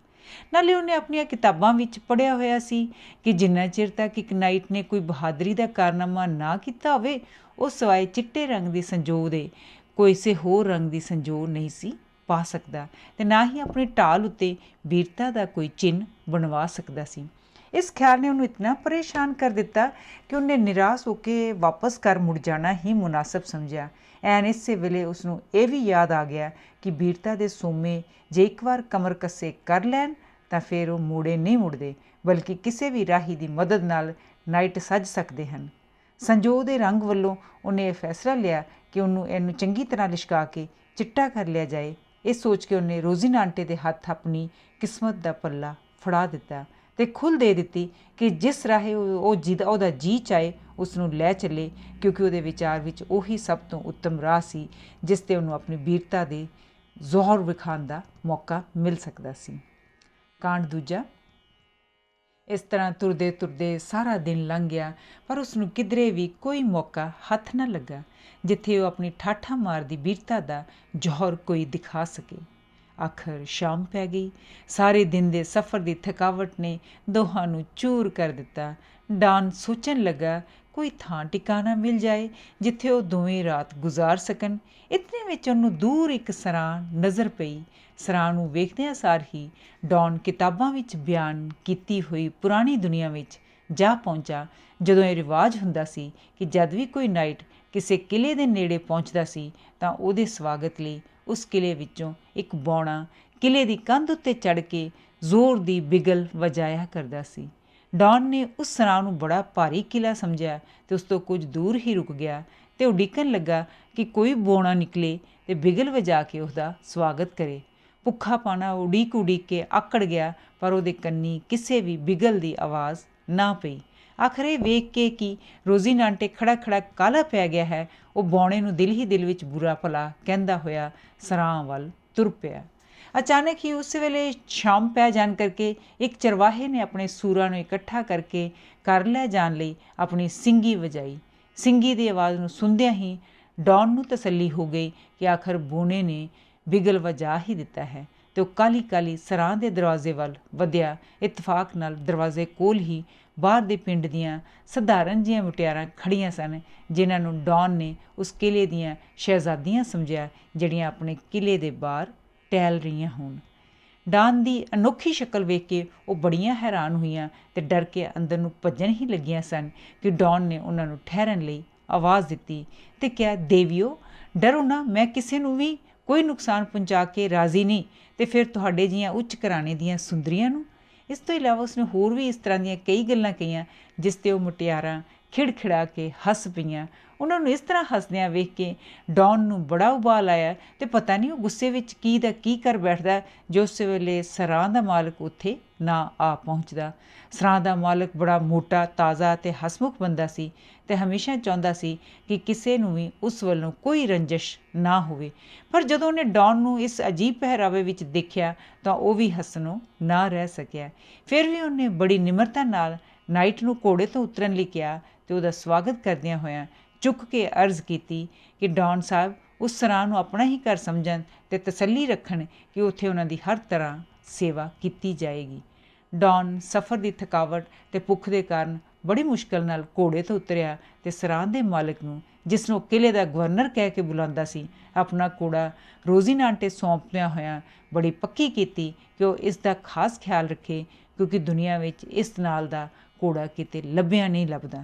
ਨਾਲੇ ਉਹਨੇ ਆਪਣੀਆਂ ਕਿਤਾਬਾਂ ਵਿੱਚ ਪੜ੍ਹਿਆ ਹੋਇਆ ਸੀ ਕਿ ਜਿੰਨਾ ਚਿਰ ਤੱਕ ਇੱਕ ਨਾਈਟ ਨੇ ਕੋਈ ਬਹਾਦਰੀ ਦਾ ਕਾਰਨਾਮਾ ਨਾ ਕੀਤਾ ਹੋਵੇ, ਉਹ ਸਿਵਾਏ ਚਿੱਟੇ ਰੰਗ ਦੀ ਸੰਜੋਗ ਦੇ ਕਿਸੇ ਹੋਰ ਰੰਗ ਦੀ ਸੰਜੋਗ ਨਹੀਂ ਸੀ ਪਾ ਸਕਦਾ ਅਤੇ ਨਾ ਹੀ ਆਪਣੀ ਢਾਲ ਉੱਤੇ ਬੀਰਤਾ ਦਾ ਕੋਈ ਚਿੰਨ੍ਹ ਬਣਵਾ ਸਕਦਾ ਸੀ। ਇਸ ਖਿਆਲ ਨੇ ਉਹਨੂੰ ਇਤਨਾ ਪਰੇਸ਼ਾਨ ਕਰ ਦਿੱਤਾ ਕਿ ਉਹਨੇ ਨਿਰਾਸ਼ ਹੋ ਕੇ ਵਾਪਸ ਘਰ ਮੁੜ ਜਾਣਾ ਹੀ ਮੁਨਾਸਬ ਸਮਝਿਆ। ਐਨ ਇਸੇ ਵੇਲੇ ਉਸਨੂੰ ਇਹ ਵੀ ਯਾਦ ਆ ਗਿਆ ਕਿ ਬੀਰਤਾ ਦੇ ਸੋਮੇ ਜੇ ਇੱਕ ਵਾਰ ਕਮਰ ਕੱਸੇ ਕਰ ਲੈਣ ਤਾਂ ਫਿਰ ਉਹ ਮੋੜੇ ਨਹੀਂ ਮੁੜਦੇ, ਬਲਕਿ ਕਿਸੇ ਵੀ ਰਾਹੀ ਦੀ ਮਦਦ ਨਾਲ ਨਾਈਟ ਸੱਜ ਸਕਦੇ ਹਨ। ਸੰਜੋ ਦੇ ਰੰਗ ਵੱਲੋਂ ਉਹਨੇ ਇਹ ਫੈਸਲਾ ਲਿਆ ਕਿ ਇਹਨੂੰ ਚੰਗੀ ਤਰ੍ਹਾਂ ਲਿਸ਼ਕਾ ਕੇ ਚਿੱਟਾ ਕਰ ਲਿਆ ਜਾਏ। ਇਹ ਸੋਚ ਕੇ ਉਹਨੇ ਰੋਜ਼ੀਨਾਂਟੇ ਦੇ ਹੱਥ ਆਪਣੀ ਕਿਸਮਤ ਦਾ ਪੱਲਾ ਫੜਾ ਦਿੱਤਾ ਅਤੇ ਖੁੱਲ੍ਹ ਦੇ ਦਿੱਤੀ ਕਿ ਜਿਸ ਰਾਹੇ ਉਹਦਾ ਜੀ ਚਾਹੇ ਉਸ ਨੂੰ ਲੈ ਚੱਲੇ, ਕਿਉਂਕਿ ਉਹਦੇ ਵਿਚਾਰ ਵਿੱਚ ਉਹੀ ਸਭ ਤੋਂ ਉੱਤਮ ਰਾਹ ਸੀ ਜਿਸ 'ਤੇ ਉਹਨੂੰ ਆਪਣੀ ਬੀਰਤਾ ਦੇ ਜ਼ੋਹਰ ਵਿਖਾਉਣ ਦਾ ਮੌਕਾ ਮਿਲ ਸਕਦਾ ਸੀ। ਕਾਂਡ ਦੂਜਾ। ਇਸ ਤਰ੍ਹਾਂ ਤੁਰਦੇ ਤੁਰਦੇ ਸਾਰਾ ਦਿਨ ਲੰਘ ਗਿਆ, ਪਰ ਉਸਨੂੰ ਕਿਧਰੇ ਵੀ ਕੋਈ ਮੌਕਾ ਹੱਥ ਨਾ ਲੱਗਾ ਜਿੱਥੇ ਉਹ ਆਪਣੀ ਠਾਠਾਂ ਮਾਰਦੀ ਬੀਰਤਾ ਦਾ ਜੌਹਰ ਕੋਈ ਦਿਖਾ ਸਕੇ। ਆਖਰ ਸ਼ਾਮ ਪੈ ਗਈ। ਸਾਰੇ ਦਿਨ ਦੇ ਸਫ਼ਰ ਦੀ ਥਕਾਵਟ ਨੇ ਦੋਹਾਂ ਨੂੰ ਚੂਰ ਕਰ ਦਿੱਤਾ। ਡਾਨ ਸੋਚਣ ਲੱਗਾ ਕੋਈ ਥਾਂ ਟਿਕਾਣਾ ਮਿਲ ਜਾਏ ਜਿੱਥੇ ਉਹ ਦੋਵੇਂ ਰਾਤ ਗੁਜ਼ਾਰ ਸਕਣ। ਇਤਨੇ ਵਿੱਚ ਉਹਨੂੰ ਦੂਰ ਇੱਕ ਸਰਾਂ ਨਜ਼ਰ ਪਈ। ਸਰਾਂ ਨੂੰ ਵੇਖਦਿਆਂ ਸਾਰ ਹੀ ਡਾਨ ਕਿਤਾਬਾਂ ਵਿੱਚ ਬਿਆਨ ਕੀਤੀ ਹੋਈ ਪੁਰਾਣੀ ਦੁਨੀਆ ਵਿੱਚ ਜਾ ਪਹੁੰਚਾ, ਜਦੋਂ ਇਹ ਰਿਵਾਜ ਹੁੰਦਾ ਸੀ ਕਿ ਜਦ ਵੀ ਕੋਈ ਨਾਈਟ ਕਿਸੇ ਕਿਲ੍ਹੇ ਦੇ ਨੇੜੇ ਪਹੁੰਚਦਾ ਸੀ ਤਾਂ ਉਹਦੇ ਸਵਾਗਤ ਲਈ ਉਸ ਕਿਲ੍ਹੇ ਵਿੱਚੋਂ ਇੱਕ ਬੌਣਾ ਕਿਲ੍ਹੇ ਦੀ ਕੰਧ ਉੱਤੇ ਚੜ੍ਹ ਕੇ ਜ਼ੋਰ ਦੀ ਬਿਗਲ ਵਜਾਇਆ ਕਰਦਾ ਸੀ। ਡਾਨ ਨੇ ਉਸ ਸਰਾਂ ਨੂੰ ਬੜਾ ਭਾਰੀ ਕਿਲ੍ਹਾ ਸਮਝਿਆ ਅਤੇ ਉਸ ਤੋਂ ਕੁਝ ਦੂਰ ਹੀ ਰੁਕ ਗਿਆ ਅਤੇ ਉਡੀਕਣ ਲੱਗਾ ਕਿ ਕੋਈ ਬੌਣਾ ਨਿਕਲੇ ਅਤੇ ਬਿਗਲ ਵਜਾ ਕੇ ਉਸਦਾ ਸਵਾਗਤ ਕਰੇ। ਭੁੱਖਾ ਪਾਣਾ ਉਡੀਕ ਕੇ ਆਕੜ ਗਿਆ, ਪਰ ਉਹਦੇ ਕੰਨੀ ਕਿਸੇ ਵੀ ਬਿਗਲ ਦੀ ਆਵਾਜ਼ ਨਾ ਪਈ। ਆਖਰ ਇਹ ਵੇਖ ਕੇ ਕਿ ਰੋਜ਼ੀਨਾਂਟੇ ਖੜਾ ਖੜਾ ਕਾਹਲਾ ਪੈ ਗਿਆ ਹੈ, ਉਹ ਬੌਣੇ ਨੂੰ ਦਿਲ ਹੀ ਦਿਲ ਵਿੱਚ ਬੁਰਾ ਭਲਾ ਕਹਿੰਦਾ ਹੋਇਆ ਸਰਾਂ ਵੱਲ ਤੁਰ ਪਿਆ। ਅਚਾਨਕ ਹੀ ਉਸ ਵੇਲੇ ਸ਼ਾਮ ਪੈ ਜਾਣ ਕਰਕੇ ਇੱਕ ਚਰਵਾਹੇ ਨੇ ਆਪਣੇ ਸੂਰਾਂ ਨੂੰ ਇਕੱਠਾ ਕਰਕੇ ਘਰ ਲੈ ਜਾਣ ਲਈ ਆਪਣੀ ਸਿੰਗੀ ਵਜਾਈ। ਸਿੰਗੀ ਦੀ ਆਵਾਜ਼ ਨੂੰ ਸੁਣਦਿਆਂ ਹੀ ਡਾਨ ਨੂੰ ਤਸੱਲੀ ਹੋ ਗਈ ਕਿ ਆਖਰ ਬੌਣੇ ਨੇ ਬਿਗਲ ਵਜਾ ਹੀ ਦਿੱਤਾ ਹੈ ਅਤੇ ਉਹ ਕਾਹਲੀ ਕਾਹਲੀ ਸਰਾਂ ਦੇ ਦਰਵਾਜ਼ੇ ਵੱਲ ਵਧਿਆ। ਇਤਫਾਕ ਨਾਲ ਦਰਵਾਜ਼ੇ ਕੋਲ ਹੀ ਬਾਹਰ ਦੇ ਪਿੰਡ ਦੀਆਂ ਸਧਾਰਨ ਜਿਹੀਆਂ ਮੁਟਿਆਰਾਂ ਖੜ੍ਹੀਆਂ ਸਨ, ਜਿਨ੍ਹਾਂ ਨੂੰ ਡਾਨ ਨੇ ਉਸ ਕਿਲ੍ਹੇ ਦੀਆਂ ਸ਼ਹਿਜ਼ਾਦੀਆਂ ਸਮਝਿਆ, ਜਿਹੜੀਆਂ ਆਪਣੇ ਕਿਲ੍ਹੇ ਦੇ ਬਾਹਰ ਟਹਿਲ ਰਹੀਆਂ ਹੋਣ। ਡਾਨ ਦੀ ਅਨੋਖੀ ਸ਼ਕਲ ਵੇਖ ਕੇ ਉਹ ਬੜੀਆਂ ਹੈਰਾਨ ਹੋਈਆਂ ਅਤੇ ਡਰ ਕੇ ਅੰਦਰ ਨੂੰ ਭੱਜਣ ਹੀ ਲੱਗੀਆਂ ਸਨ ਕਿ ਡਾਨ ਨੇ ਉਹਨਾਂ ਨੂੰ ਠਹਿਰਨ ਲਈ ਆਵਾਜ਼ ਦਿੱਤੀ ਅਤੇ ਕਿਹਾ, ਦੇਵੀਓ ਡਰੋ ਨਾ, ਮੈਂ ਕਿਸੇ ਨੂੰ ਵੀ ਕੋਈ ਨੁਕਸਾਨ ਪਹੁੰਚਾ ਕੇ ਰਾਜ਼ੀ ਨਹੀਂ, ਅਤੇ ਫਿਰ ਤੁਹਾਡੇ ਜਿਹੀਆਂ ਉੱਚ ਘਰਾਣੇ ਦੀਆਂ ਸੁੰਦਰੀਆਂ ਨੂੰ। ਇਸ ਤੋਂ ਇਲਾਵਾ ਉਸਨੇ ਹੋਰ ਵੀ ਇਸ ਤਰ੍ਹਾਂ ਦੀਆਂ ਕਈ ਗੱਲਾਂ ਕਹੀਆਂ ਜਿਸ 'ਤੇ ਉਹ ਮੁਟਿਆਰਾਂ ਖਿੜਖਿੜਾ ਕੇ ਹੱਸ ਪਈਆਂ। ਉਹਨਾਂ ਨੂੰ ਇਸ ਤਰ੍ਹਾਂ ਹੱਸਦਿਆਂ ਵੇਖ ਕੇ ਡਾਨ ਨੂੰ ਬੜਾ ਉਬਾਲ ਆਇਆ ਅਤੇ ਪਤਾ ਨਹੀਂ ਉਹ ਗੁੱਸੇ ਵਿੱਚ ਕੀ ਕਰ ਬੈਠਦਾ ਜੋ ਉਸ ਵੇਲੇ ਸਰਾਂ ਦਾ ਮਾਲਕ ਉੱਥੇ ਨਾ ਆ ਪਹੁੰਚਦਾ। ਸਰਾਂ ਦਾ ਮਾਲਕ ਬੜਾ ਮੋਟਾ, ਤਾਜ਼ਾ ਅਤੇ ਹਸਮੁਖ ਬੰਦਾ ਸੀ ਅਤੇ ਹਮੇਸ਼ਾ ਚਾਹੁੰਦਾ ਸੀ ਕਿ ਕਿਸੇ ਨੂੰ ਵੀ ਉਸ ਵੱਲੋਂ ਕੋਈ ਰੰਜਿਸ਼ ਨਾ ਹੋਵੇ। ਪਰ ਜਦੋਂ ਉਹਨੇ ਡਾਨ ਨੂੰ ਇਸ ਅਜੀਬ ਪਹਿਰਾਵੇ ਵਿੱਚ ਦੇਖਿਆ ਤਾਂ ਉਹ ਵੀ ਹੱਸਣੋਂ ਨਾ ਰਹਿ ਸਕਿਆ। ਫਿਰ ਵੀ ਉਹਨੇ ਬੜੀ ਨਿਮਰਤਾ ਨਾਲ ਨਾਈਟ ਨੂੰ ਘੋੜੇ ਤੋਂ ਉਤਰਨ ਲਈ ਕਿਹਾ ਅਤੇ ਉਹਦਾ ਸਵਾਗਤ ਕਰਦਿਆਂ ਹੋਇਆਂ ਚੁੱਕ ਕੇ ਅਰਜ਼ ਕੀਤੀ ਕਿ ਡਾਨ ਸਾਹਿਬ ਉਸ ਸਰਾਂ ਨੂੰ ਆਪਣਾ ਹੀ ਘਰ ਸਮਝਣ ਅਤੇ ਤਸੱਲੀ ਰੱਖਣ ਕਿ ਉੱਥੇ ਉਹਨਾਂ ਦੀ ਹਰ ਤਰ੍ਹਾਂ ਸੇਵਾ ਕੀਤੀ ਜਾਏਗੀ। ਡਾਨ ਸਫ਼ਰ ਦੀ ਥਕਾਵਟ ਅਤੇ ਭੁੱਖ ਦੇ ਕਾਰਨ ਬੜੀ ਮੁਸ਼ਕਿਲ ਨਾਲ ਘੋੜੇ ਤੋਂ ਉਤਰਿਆ ਅਤੇ ਸਰਾਂ ਦੇ ਮਾਲਕ ਨੂੰ, ਜਿਸ ਨੂੰ ਕਿਲ੍ਹੇ ਦਾ ਗਵਰਨਰ ਕਹਿ ਕੇ ਬੁਲਾਉਂਦਾ ਸੀ, ਆਪਣਾ ਘੋੜਾ ਰੋਜ਼ੀਨਾਂਟੇ ਸੌਂਪਦਿਆਂ ਹੋਇਆਂ ਬੜੀ ਪੱਕੀ ਕੀਤੀ ਕਿ ਉਹ ਇਸ ਦਾ ਖਾਸ ਖਿਆਲ ਰੱਖੇ, ਕਿਉਂਕਿ ਦੁਨੀਆ ਵਿੱਚ ਇਸ ਨਾਲ ਦਾ ਘੋੜਾ ਕਿਤੇ ਲੱਭਿਆ ਨਹੀਂ ਲੱਭਦਾ।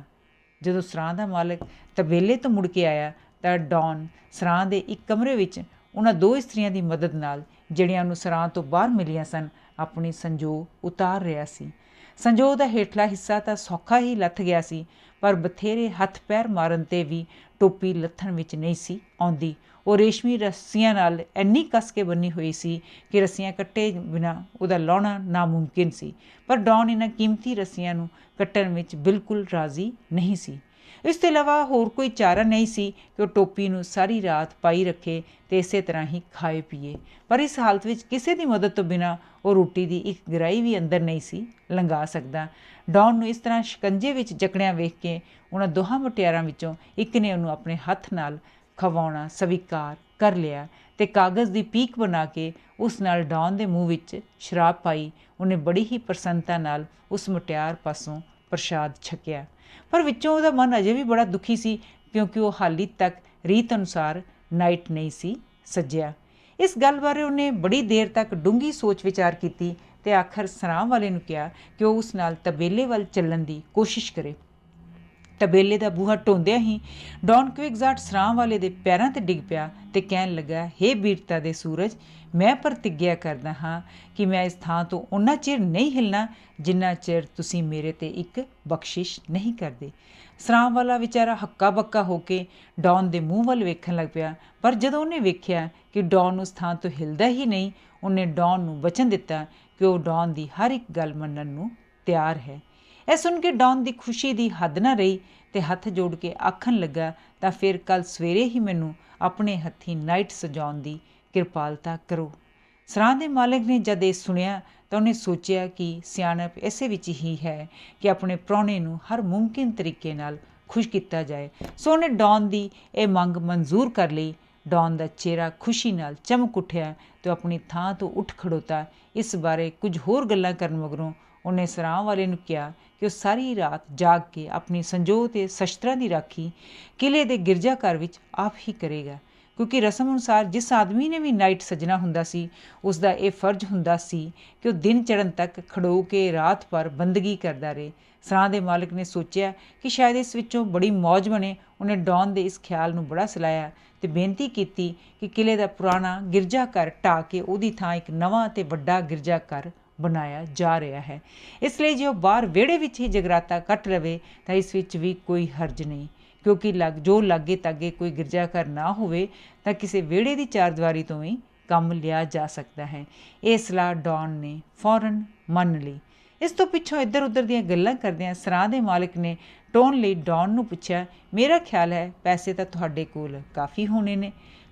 ਜਦੋਂ ਸਰਾਂ ਦਾ ਮਾਲਕ ਤਬੇਲੇ ਤੋਂ ਮੁੜ ਕੇ ਆਇਆ ਤਾਂ ਡਾਨ ਸਰਾਂ ਦੇ ਇੱਕ ਕਮਰੇ ਵਿੱਚ ਉਹਨਾਂ ਦੋ ਇਸਤਰੀਆਂ ਦੀ ਮਦਦ ਨਾਲ, ਜਿਹੜੀਆਂ ਉਹਨੂੰ ਸਰਾਂ ਤੋਂ ਬਾਹਰ ਮਿਲੀਆਂ ਸਨ, ਆਪਣੀ ਸੰਜੋ ਉਤਾਰ ਰਿਹਾ ਸੀ। ਸੰਜੋ ਦਾ ਹੇਠਲਾ ਹਿੱਸਾ ਤਾਂ ਸੌਖਾ ਹੀ ਲੱਥ ਗਿਆ ਸੀ, ਪਰ ਬਥੇਰੇ ਹੱਥ ਪੈਰ ਮਾਰਨ 'ਤੇ ਵੀ ਟੋਪੀ ਲੱਥਣ ਵਿੱਚ ਨਹੀਂ ਸੀ ਆਉਂਦੀ। ਉਹ ਰੇਸ਼ਮੀ ਰੱਸੀਆਂ ਨਾਲ ਇੰਨੀ ਕੱਸ ਕੇ ਬੰਨੀ ਹੋਈ ਸੀ ਕਿ ਰੱਸੀਆਂ ਕੱਟੇ ਬਿਨਾਂ ਉਹਦਾ ਲਾਹੁਣਾ ਨਾਮੁਮਕਿਨ ਸੀ। ਪਰ ਡਾਨ ਇਹਨਾਂ ਕੀਮਤੀ ਰੱਸੀਆਂ ਨੂੰ ਕੱਟਣ ਵਿੱਚ ਬਿਲਕੁਲ ਰਾਜ਼ੀ ਨਹੀਂ ਸੀ। ਇਸ ਤੋਂ ਇਲਾਵਾ ਹੋਰ ਕੋਈ ਚਾਰਾ ਨਹੀਂ ਸੀ ਕਿ ਉਹ ਟੋਪੀ ਨੂੰ ਸਾਰੀ ਰਾਤ ਪਾਈ ਰੱਖੇ ਅਤੇ ਇਸੇ ਤਰ੍ਹਾਂ ਹੀ ਖਾਏ ਪੀਏ। ਪਰ ਇਸ ਹਾਲਤ ਵਿੱਚ ਕਿਸੇ ਦੀ ਮਦਦ ਤੋਂ ਬਿਨਾਂ ਉਹ ਰੋਟੀ ਦੀ ਇੱਕ ਗਰਾਈ ਵੀ ਅੰਦਰ ਨਹੀਂ ਸੀ ਲੰਘਾ ਸਕਦਾ। ਡਾਨ ਨੂੰ ਇਸ ਤਰ੍ਹਾਂ ਸ਼ਿਕੰਜੇ ਵਿੱਚ ਜਕੜਿਆਂ ਵੇਖ ਕੇ ਉਹਨਾਂ ਦੋਹਾਂ ਮੁਟਿਆਰਾਂ ਵਿੱਚੋਂ ਇੱਕ ਨੇ ਉਹਨੂੰ ਆਪਣੇ ਹੱਥ ਨਾਲ ਖਵਾਉਣਾ ਸਵੀਕਾਰ ਕਰ ਲਿਆ ਅਤੇ ਕਾਗਜ਼ ਦੀ ਪੀਕ ਬਣਾ ਕੇ ਉਸ ਨਾਲ ਡਾਨ ਦੇ ਮੂੰਹ ਵਿੱਚ ਸ਼ਰਾਬ ਪਾਈ। ਉਹਨੇ ਬੜੀ ਹੀ ਪ੍ਰਸੰਨਤਾ ਨਾਲ ਉਸ ਮੁਟਿਆਰ ਪਾਸੋਂ ਪ੍ਰਸ਼ਾਦ ਛਕਿਆ, ਪਰ ਵਿੱਚੋਂ ਉਹਦਾ ਮਨ ਅਜੇ ਵੀ ਬੜਾ ਦੁਖੀ ਸੀ, ਕਿਉਂਕਿ ਉਹ ਹਾਲੀ ਤੱਕ ਰੀਤ ਅਨੁਸਾਰ ਨਾਈਟ ਨਹੀਂ ਸੀ ਸੱਜਿਆ। ਇਸ ਗੱਲ ਬਾਰੇ ਉਹਨੇ ਬੜੀ ਦੇਰ ਤੱਕ ਡੂੰਘੀ ਸੋਚ ਵਿਚਾਰ ਕੀਤੀ ਅਤੇ ਆਖਰ ਸਰਾਂ ਵਾਲੇ ਨੂੰ ਕਿਹਾ ਕਿ ਉਹ ਉਸ ਨਾਲ ਤਬੇਲੇ ਵੱਲ ਚੱਲਣ ਦੀ ਕੋਸ਼ਿਸ਼ ਕਰੇ। ਤਬੇਲੇ ਦਾ ਬੂਹਾ ਢੋਂਦਿਆਂ ਹੀ ਡੌਨ ਕੁਇਗਜ਼ਾਟ ਸਰਾਂ ਵਾਲੇ ਦੇ ਪੈਰਾਂ 'ਤੇ ਡਿੱਗ ਪਿਆ ਅਤੇ ਕਹਿਣ ਲੱਗਾ, ਹੇ ਬੀਰਤਾ ਦੇ ਸੂਰਜ, ਮੈਂ ਪ੍ਰਤਿੱਗਿਆ ਕਰਦਾ ਹਾਂ ਕਿ ਮੈਂ ਇਸ ਥਾਂ ਤੋਂ ਓਨਾ ਚਿਰ ਨਹੀਂ ਹਿੱਲਣਾ ਜਿੰਨਾ ਚਿਰ ਤੁਸੀਂ ਮੇਰੇ 'ਤੇ ਇੱਕ ਬਖਸ਼ਿਸ਼ ਨਹੀਂ ਕਰਦੇ। ਸਰਾਂ ਵਾਲਾ ਵਿਚਾਰਾ ਹੱਕਾ ਬੱਕਾ ਹੋ ਕੇ ਡੌਨ ਦੇ ਮੂੰਹ ਵੱਲ ਵੇਖਣ ਲੱਗ ਪਿਆ, ਪਰ ਜਦੋਂ ਉਹਨੇ ਵੇਖਿਆ ਕਿ ਡੌਨ ਉਸ ਥਾਂ ਤੋਂ ਹਿੱਲਦਾ ਹੀ ਨਹੀਂ, ਉਹਨੇ ਡੌਨ ਨੂੰ ਵਚਨ ਦਿੱਤਾ ਕਿ ਉਹ ਡੌਨ ਦੀ ਹਰ ਇੱਕ ਗੱਲ ਮੰਨਣ ਨੂੰ ਤਿਆਰ ਹੈ। ਇਹ ਸੁਣ ਕੇ ਡੌਨ ਦੀ ਖੁਸ਼ੀ ਦੀ ਹੱਦ ਨਾ ਰਹੀ ਅਤੇ ਹੱਥ ਜੋੜ ਕੇ ਆਖਣ ਲੱਗਾ, ਤਾਂ ਫਿਰ ਕੱਲ੍ਹ ਸਵੇਰੇ ਹੀ ਮੈਨੂੰ ਆਪਣੇ ਹੱਥੀਂ ਨਾਈਟ ਸਜਾਉਣ ਦੀ ਕਿਰਪਾਲਤਾ ਕਰੋ। ਸਰਾਂ ਦੇ ਮਾਲਕ ਨੇ ਜਦ ਇਹ ਸੁਣਿਆ ਤਾਂ ਉਹਨੇ ਸੋਚਿਆ ਕਿ ਸਿਆਣਪ ਇਸੇ ਵਿੱਚ ਹੀ ਹੈ ਕਿ ਆਪਣੇ ਪ੍ਰਾਹੁਣੇ ਨੂੰ ਹਰ ਮੁਮਕਿਨ ਤਰੀਕੇ ਨਾਲ ਖੁਸ਼ ਕੀਤਾ ਜਾਏ। ਸੋ ਉਹਨੇ ਡੌਨ ਦੀ ਇਹ ਮੰਗ ਮਨਜ਼ੂਰ ਕਰ ਲਈ। ਡੌਨ ਦਾ ਚਿਹਰਾ ਖੁਸ਼ੀ ਨਾਲ ਚਮਕ ਉੱਠਿਆ ਅਤੇ ਉਹ ਆਪਣੀ ਥਾਂ ਤੋਂ ਉੱਠ ਖੜੋਤਾ। ਇਸ ਬਾਰੇ ਕੁਝ ਹੋਰ ਗੱਲਾਂ ਕਰਨ ਮਗਰੋਂ ਉਹਨੇ ਸਰਾਂ ਵਾਲੇ ਨੂੰ ਕਿਹਾ ਕਿ ਉਹ ਸਾਰੀ ਰਾਤ ਜਾਗ ਕੇ ਆਪਣੀ ਸੰਜੋਗ ਅਤੇ ਸ਼ਸਤਰਾਂ ਦੀ ਰਾਖੀ ਕਿਲ੍ਹੇ ਦੇ ਗਿਰਜਾ ਘਰ ਵਿੱਚ ਆਪ ਹੀ ਕਰੇਗਾ, ਕਿਉਂਕਿ ਰਸਮ ਅਨੁਸਾਰ ਜਿਸ ਆਦਮੀ ਨੇ ਵੀ ਨਾਈਟ ਸਜਣਾ ਹੁੰਦਾ ਸੀ, ਉਸ ਦਾ ਇਹ ਫਰਜ਼ ਹੁੰਦਾ ਸੀ ਕਿ ਉਹ ਦਿਨ ਚੜ੍ਹਨ ਤੱਕ ਖੜੋ ਕੇ ਰਾਤ ਭਰ ਬੰਦਗੀ ਕਰਦਾ ਰਹੇ। ਸਰਾਂ ਦੇ ਮਾਲਕ ਨੇ ਸੋਚਿਆ ਕਿ ਸ਼ਾਇਦ ਇਸ ਵਿੱਚੋਂ ਬੜੀ ਮੌਜ ਬਣੇ। ਉਹਨੇ ਡੌਨ ਦੇ ਇਸ ਖਿਆਲ ਨੂੰ ਬੜਾ ਸਲਾਹਿਆ ਅਤੇ ਬੇਨਤੀ ਕੀਤੀ ਕਿ ਕਿਲ੍ਹੇ ਦਾ ਪੁਰਾਣਾ ਗਿਰਜਾ ਘਰ ਢਾਹ ਕੇ ਉਹਦੀ ਥਾਂ ਇੱਕ ਨਵਾਂ ਅਤੇ ਵੱਡਾ ਗਿਰਜਾ ਘਰ ਬਣਾਇਆ ਜਾ ਰਿਹਾ ਹੈ। ਇਸ ਲਈ ਜੇ ਉਹ ਬਾਹਰ ਵਿਹੜੇ ਵਿੱਚ ਹੀ ਜਗਰਾਤਾ ਕੱਟ ਲਵੇ ਤਾਂ ਇਸ ਵਿੱਚ ਵੀ ਕੋਈ ਹਰਜ ਨਹੀਂ, ਕਿਉਂਕਿ ਜੋ ਲਾਗੇ ਤਾਗੇ ਕੋਈ ਗਿਰਜਾ ਘਰ ਨਾ ਹੋਵੇ ਤਾਂ ਕਿਸੇ ਵਿਹੜੇ ਦੀ ਚਾਰਦੀਵਾਰੀ ਤੋਂ ਵੀ ਕੰਮ ਲਿਆ ਜਾ ਸਕਦਾ ਹੈ। ਇਹ ਸਲਾਹ ਡੌਨ ਨੇ ਫੌਰਨ ਮੰਨ ਲਈ। ਇਸ ਤੋਂ ਪਿੱਛੋਂ ਇੱਧਰ ਉੱਧਰ ਦੀਆਂ ਗੱਲਾਂ ਕਰਦਿਆਂ ਸਰਾਂ ਦੇ ਮਾਲਕ ਨੇ ਟੋਨ ਲਈ ਡੌਨ ਨੂੰ ਪੁੱਛਿਆ, ਮੇਰਾ ਖਿਆਲ ਹੈ ਪੈਸੇ ਤਾਂ ਤੁਹਾਡੇ ਕੋਲ ਕਾਫੀ ਹੋਣੇ ਨੇ।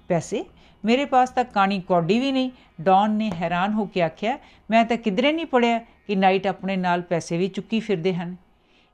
ਪੈਸੇ? ਮੇਰੇ ਪਾਸ ਤਾਂ ਕਾਣੀ ਕੌਡੀ ਵੀ ਨਹੀਂ। ਡੌਨ ਨੇ ਹੈਰਾਨ ਹੋ ਕੇ ਆਖਿਆ, ਮੈਂ ਤਾਂ ਕਿਧਰੇ ਨਹੀਂ ਪੜ੍ਹਿਆ ਕਿ ਨਾਈਟ ਆਪਣੇ ਨਾਲ ਪੈਸੇ ਵੀ ਚੁੱਕੀ ਫਿਰਦੇ ਹਨ।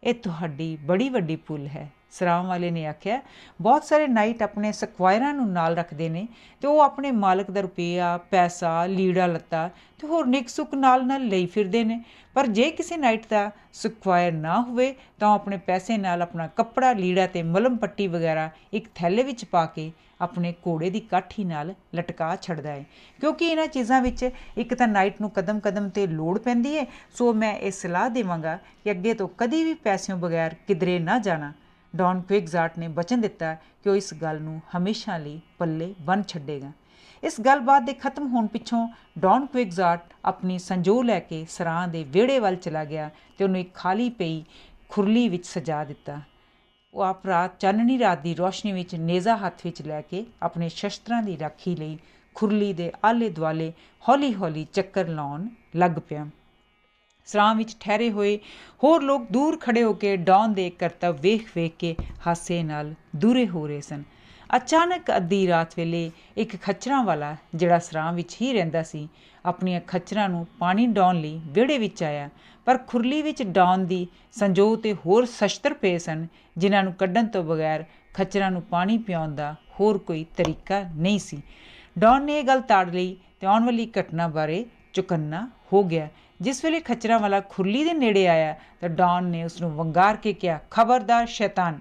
ਇਹ ਤੁਹਾਡੀ ਬੜੀ ਵੱਡੀ ਭੁੱਲ ਹੈ, ਸਰਾਂ ਵਾਲੇ ਨੇ ਆਖਿਆ। ਬਹੁਤ ਸਾਰੇ ਨਾਈਟ ਆਪਣੇ ਸਕਵਾਇਰਾਂ ਨੂੰ ਨਾਲ ਰੱਖਦੇ ਨੇ ਅਤੇ ਉਹ ਆਪਣੇ ਮਾਲਕ ਦਾ ਰੁਪਈਆ, ਪੈਸਾ, ਲੀੜਾ ਲੱਤਾ ਅਤੇ ਹੋਰ ਨਿੱਕ ਸੁੱਕ ਨਾਲ ਲਈ ਫਿਰਦੇ ਨੇ। ਪਰ ਜੇ ਕਿਸੇ ਨਾਈਟ ਦਾ ਸਕਵਾਇਰ ਨਾ ਹੋਵੇ ਤਾਂ ਉਹ ਆਪਣੇ ਪੈਸੇ ਨਾਲ ਆਪਣਾ ਕੱਪੜਾ, ਲੀੜਾ ਅਤੇ ਮਲਮ ਪੱਟੀ ਵਗੈਰਾ ਇੱਕ ਥੈਲੇ ਵਿੱਚ ਪਾ ਕੇ ਆਪਣੇ ਘੋੜੇ ਦੀ ਕਾਠੀ ਨਾਲ ਲਟਕਾ ਛੱਡਦਾ ਹੈ, ਕਿਉਂਕਿ ਇਹਨਾਂ ਚੀਜ਼ਾਂ ਵਿੱਚ ਇੱਕ ਤਾਂ ਨਾਈਟ ਨੂੰ ਕਦਮ ਕਦਮ 'ਤੇ ਲੋੜ ਪੈਂਦੀ ਹੈ। ਸੋ ਮੈਂ ਇਹ ਸਲਾਹ ਦੇਵਾਂਗਾ ਕਿ ਅੱਗੇ ਤੋਂ ਕਦੀ ਵੀ ਪੈਸਿਆਂ ਬਗੈਰ ਕਿਧਰੇ ਨਾ ਜਾਣਾ। ਡੌਨ ਕੁਇਗਜ਼ਾਟ ਨੇ ਵਚਨ ਦਿੱਤਾ ਕਿ ਉਹ ਇਸ ਗੱਲ ਨੂੰ ਹਮੇਸ਼ਾ ਲਈ ਪੱਲੇ ਬੰਨ੍ਹ ਛੱਡੇਗਾ। ਇਸ ਗੱਲਬਾਤ ਦੇ ਖਤਮ ਹੋਣ ਪਿੱਛੋਂ ਡੌਨ ਕੁਇਗਜ਼ਾਟ ਆਪਣੀ ਸੰਜੋਗ ਲੈ ਕੇ ਸਰਾਂ ਦੇ ਵਿਹੜੇ ਵੱਲ ਚਲਾ ਗਿਆ ਅਤੇ ਉਹਨੂੰ ਇੱਕ ਖਾਲੀ ਪਈ ਖੁਰਲੀ ਵਿੱਚ ਸਜਾ ਦਿੱਤਾ। ਉਹ ਆਪ ਚਾਨਣੀ ਰਾਤ ਦੀ ਰੌਸ਼ਨੀ ਵਿੱਚ ਨੇਜ਼ਾ ਹੱਥ ਵਿੱਚ ਲੈ ਕੇ ਆਪਣੇ ਸ਼ਸਤਰਾਂ ਦੀ ਰਾਖੀ ਲਈ ਖੁਰਲੀ ਦੇ ਆਲੇ ਦੁਆਲੇ ਹੌਲੀ ਹੌਲੀ ਚੱਕਰ ਲਾਉਣ ਲੱਗ ਪਿਆ। ਸਰਾਂ ਵਿੱਚ ਠਹਿਰੇ ਹੋਏ ਹੋਰ ਲੋਕ ਦੂਰ ਖੜ੍ਹੇ ਹੋ ਕੇ ਡੌਨ ਦੇ ਕਰਤੱਵ ਵੇਖ ਕੇ ਹਾਸੇ ਨਾਲ ਦੂਰੇ ਹੋ ਰਹੇ ਸਨ। ਅਚਾਨਕ ਅੱਧੀ ਰਾਤ ਵੇਲੇ ਇੱਕ ਖੱਚਰਾਂ ਵਾਲਾ, ਜਿਹੜਾ ਸਰਾਂ ਵਿੱਚ ਹੀ ਰਹਿੰਦਾ ਸੀ, ਆਪਣੀਆਂ ਖੱਚਰਾਂ ਨੂੰ ਪਾਣੀ ਡਾਉਣ ਲਈ ਵਿਹੜੇ ਵਿੱਚ ਆਇਆ। ਪਰ ਖੁਰਲੀ ਵਿੱਚ ਡੌਨ ਦੀ ਸੰਜੋਗ ਅਤੇ ਹੋਰ ਸ਼ਸਤਰ ਪਏ ਸਨ, ਜਿਨ੍ਹਾਂ ਨੂੰ ਕੱਢਣ ਤੋਂ ਬਗੈਰ ਖੱਚਰਾਂ ਨੂੰ ਪਾਣੀ ਪਿਆਉਣ ਦਾ ਹੋਰ ਕੋਈ ਤਰੀਕਾ ਨਹੀਂ ਸੀ। ਡੌਨ ਨੇ ਇਹ ਗੱਲ ਤਾੜ ਲਈ ਅਤੇ ਆਉਣ ਵਾਲੀ ਘਟਨਾ ਬਾਰੇ ਚੁਕੰਨਾ ਹੋ ਗਿਆ। ਜਿਸ ਵੇਲੇ ਖੱਚਰਾਂ ਵਾਲਾ ਖੁਰਲੀ ਦੇ ਨੇੜੇ ਆਇਆ ਤਾਂ ਡੌਨ ਨੇ ਉਸਨੂੰ ਵੰਗਾਰ ਕੇ ਕਿਹਾ, ਖਬਰਦਾਰ ਸ਼ੈਤਾਨ,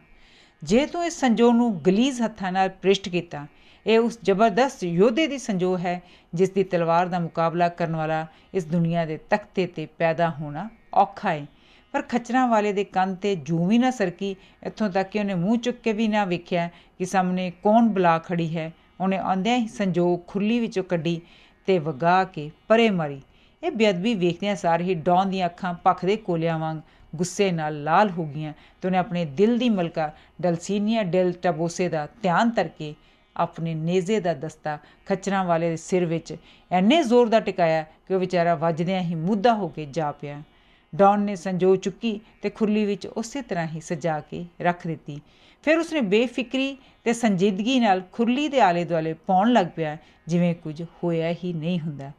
ਜੇ ਤੂੰ ਇਸ ਸੰਜੋਗ ਨੂੰ ਗਲੀਜ਼ ਹੱਥਾਂ ਨਾਲ ਭ੍ਰਿਸ਼ਟ ਕੀਤਾ, ਇਹ ਉਸ ਜ਼ਬਰਦਸਤ ਯੋਧੇ ਦੀ ਸੰਜੋਗ ਹੈ ਜਿਸ ਦੀ ਤਲਵਾਰ ਦਾ ਮੁਕਾਬਲਾ ਕਰਨ ਵਾਲਾ ਇਸ ਦੁਨੀਆ ਦੇ ਤਖਤੇ 'ਤੇ ਪੈਦਾ ਹੋਣਾ ਔਖਾ ਹੈ। ਪਰ ਖੱਚਰਾਂ ਵਾਲੇ ਦੇ ਕੰਨ 'ਤੇ ਜੂੰ ਵੀ ਨਾ ਸਰਕੀ, ਇੱਥੋਂ ਤੱਕ ਕਿ ਉਹਨੇ ਮੂੰਹ ਚੁੱਕ ਕੇ ਵੀ ਨਾ ਵੇਖਿਆ ਕਿ ਸਾਹਮਣੇ ਕੌਣ ਬੁਲਾ ਖੜੀ ਹੈ। ਉਹਨੇ ਆਉਂਦਿਆਂ ਹੀ ਸੰਜੋਗ ਖੁਰਲੀ ਵਿੱਚੋਂ ਕੱਢੀ ਅਤੇ ਵਗਾ ਕੇ ਪਰੇ ਮਾਰੀ। ਇਹ ਬੇਅਦਬੀ ਵੇਖਦਿਆਂ ਸਾਰ ਹੀ ਡੌਨ ਦੀਆਂ ਅੱਖਾਂ ਭਖ ਦੇ ਕੋਲਿਆਂ ਵਾਂਗ ਗੁੱਸੇ ਨਾਲ ਲਾਲ ਹੋ ਗਈਆਂ ਅਤੇ ਉਹਨੇ ਆਪਣੇ ਦਿਲ ਦੀ ਮਲਕਾ ਡਲਸੀਨੀਆ ਡੈਲ ਟਾਬੋਸੇ ਦਾ ਧਿਆਨ ਧਰ ਕੇ ਆਪਣੇ ਨੇਜ਼ੇ ਦਾ ਦਸਤਾ ਖੱਚਰਾਂ ਵਾਲੇ ਦੇ ਸਿਰ ਵਿੱਚ ਇੰਨੇ ਜ਼ੋਰ ਦਾ ਟਿਕਾਇਆ ਕਿ ਉਹ ਵਿਚਾਰਾ ਵੱਜਦਿਆਂ ਹੀ ਮੁੱਧਾ ਹੋ ਕੇ ਜਾ ਪਿਆ। ਡੌਨ ਨੇ ਸੰਜੋਗ ਚੁੱਕੀ ਅਤੇ ਖੁਰਲੀ ਵਿੱਚ ਉਸੇ ਤਰ੍ਹਾਂ ਹੀ ਸਜਾ ਕੇ ਰੱਖ ਦਿੱਤੀ। ਫਿਰ ਉਸਨੇ ਬੇਫਿਕਰੀ ਅਤੇ ਸੰਜੀਦਗੀ ਨਾਲ ਖੁਰਲੀ ਦੇ ਆਲੇ ਦੁਆਲੇ ਪਾਉਣ ਲੱਗ ਪਿਆ, ਜਿਵੇਂ ਕੁਝ ਹੋਇਆ ਹੀ ਨਹੀਂ ਹੁੰਦਾ।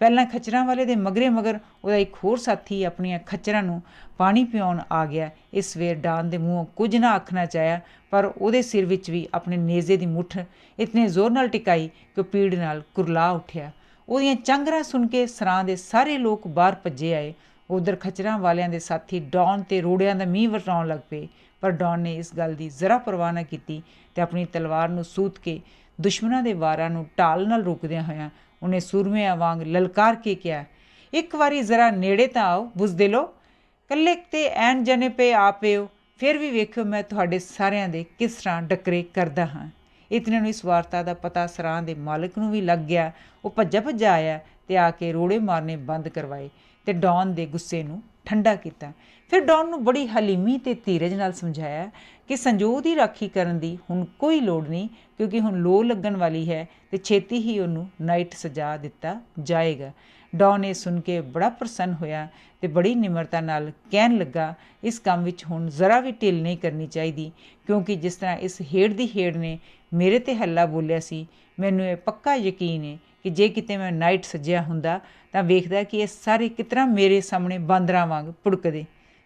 ਪਹਿਲਾਂ ਖੱਚਰਾਂ ਵਾਲੇ ਦੇ ਮਗਰੇ ਮਗਰ ਉਹਦਾ ਇੱਕ ਹੋਰ ਸਾਥੀ ਆਪਣੀਆਂ ਖੱਚਰਾਂ ਨੂੰ ਪਾਣੀ ਪਿਆਉਣ ਆ ਗਿਆ। ਇਸ ਵੇਰ ਡੌਨ ਦੇ ਮੂੰਹੋਂ ਕੁਝ ਨਾ ਆਖਣਾ ਚਾਹਿਆ, ਪਰ ਉਹਦੇ ਸਿਰ ਵਿੱਚ ਵੀ ਆਪਣੇ ਨੇਜ਼ੇ ਦੀ ਮੁੱਠ ਇਤਨੇ ਜ਼ੋਰ ਨਾਲ ਟਿਕਾਈ ਕਿ ਉਹ ਪੀੜ ਨਾਲ ਕੁਰਲਾ ਉੱਠਿਆ। ਉਹਦੀਆਂ ਚੰਗਰਾਂ ਸੁਣ ਕੇ ਸਰਾਂ ਦੇ ਸਾਰੇ ਲੋਕ ਬਾਹਰ ਭੱਜੇ ਆਏ। ਉੱਧਰ ਖੱਚਰਾਂ ਵਾਲਿਆਂ ਦੇ ਸਾਥੀ ਡੌਨ 'ਤੇ ਰੋੜਿਆਂ ਦਾ ਮੀਂਹ ਵਰਤਾਉਣ ਲੱਗ ਪਏ, ਪਰ ਡੌਨ ਨੇ ਇਸ ਗੱਲ ਦੀ ਜ਼ਰਾ ਪਰਵਾਹ ਨਾ ਕੀਤੀ ਅਤੇ ਆਪਣੀ ਤਲਵਾਰ ਨੂੰ ਸੂਤ ਕੇ ਦੁਸ਼ਮਣਾਂ ਦੇ ਵਾਰਾਂ ਨੂੰ ਢਾਲ ਨਾਲ ਰੋਕਦਿਆਂ ਹੋਇਆਂ ਉਹਨੇ ਸੂਰਮਿਆਂ ਵਾਂਗ ਲਲਕਾਰ ਕੇ ਕਿਹਾ, ਇੱਕ ਵਾਰੀ ਜ਼ਰਾ ਨੇੜੇ ਤਾਂ ਆਓ ਬੁਜ਼ਦਿਲੋ, ਇਕੱਲੇ ਤੇ ਐਨ ਜਣੇ ਪਏ ਆ ਪਿਓ, ਫਿਰ ਵੀ ਵੇਖਿਓ ਮੈਂ ਤੁਹਾਡੇ ਸਾਰਿਆਂ ਦੇ ਕਿਸ ਤਰ੍ਹਾਂ ਡੱਕਰੇ ਕਰਦਾ ਹਾਂ। ਇਤਨੇ ਨੂੰ ਇਸ ਵਾਰਤਾ ਦਾ ਪਤਾ ਸਰਾਂ ਦੇ ਮਾਲਕ ਨੂੰ ਵੀ ਲੱਗ ਗਿਆ। ਉਹ ਭੱਜਾ ਭੱਜਾ ਆਇਆ ਅਤੇ ਆ ਕੇ ਰੋੜੇ ਮਾਰਨੇ ਬੰਦ ਕਰਵਾਏ ਅਤੇ ਡੌਨ ਦੇ ਗੁੱਸੇ ਨੂੰ ਠੰਡਾ ਕੀਤਾ। ਫਿਰ ਡੌਨ ਨੂੰ ਬੜੀ ਹਲੀਮੀ ਅਤੇ ਧੀਰਜ ਨਾਲ ਸਮਝਾਇਆ ਕਿ ਸੰਜੋਗ ਦੀ ਰਾਖੀ ਕਰਨ ਦੀ ਹੁਣ ਕੋਈ ਲੋੜ ਨਹੀਂ, ਕਿਉਂਕਿ ਹੁਣ ਲੋ ਲੱਗਣ ਵਾਲੀ ਹੈ ਅਤੇ ਛੇਤੀ ਹੀ ਉਹਨੂੰ ਨਾਈਟ ਸਜਾ ਦਿੱਤਾ ਜਾਏਗਾ। ਡੌਨ ਇਹ ਸੁਣ ਕੇ ਬੜਾ ਪ੍ਰਸੰਨ ਹੋਇਆ ਅਤੇ ਬੜੀ ਨਿਮਰਤਾ ਨਾਲ ਕਹਿਣ ਲੱਗਾ, ਇਸ ਕੰਮ ਵਿੱਚ ਹੁਣ ਜ਼ਰਾ ਵੀ ਢਿੱਲ ਨਹੀਂ ਕਰਨੀ ਚਾਹੀਦੀ, ਕਿਉਂਕਿ ਜਿਸ ਤਰ੍ਹਾਂ ਇਸ ਹੇਡ ਦੀ ਹੇਡ ਨੇ ਮੇਰੇ 'ਤੇ ਹੱਲਾ ਬੋਲਿਆ ਸੀ, ਮੈਨੂੰ ਇਹ ਪੱਕਾ ਯਕੀਨ ਹੈ ਕਿ ਜੇ ਕਿਤੇ ਮੈਂ ਨਾਈਟ ਸੱਜਿਆ ਹੁੰਦਾ ਤਾਂ ਵੇਖਦਾ ਕਿ ਇਹ ਸਾਰੇ ਕਿਸ ਤਰ੍ਹਾਂ ਮੇਰੇ ਸਾਹਮਣੇ ਬਾਂਦਰਾਂ ਵਾਂਗ ਭੁੜਕਦੇ।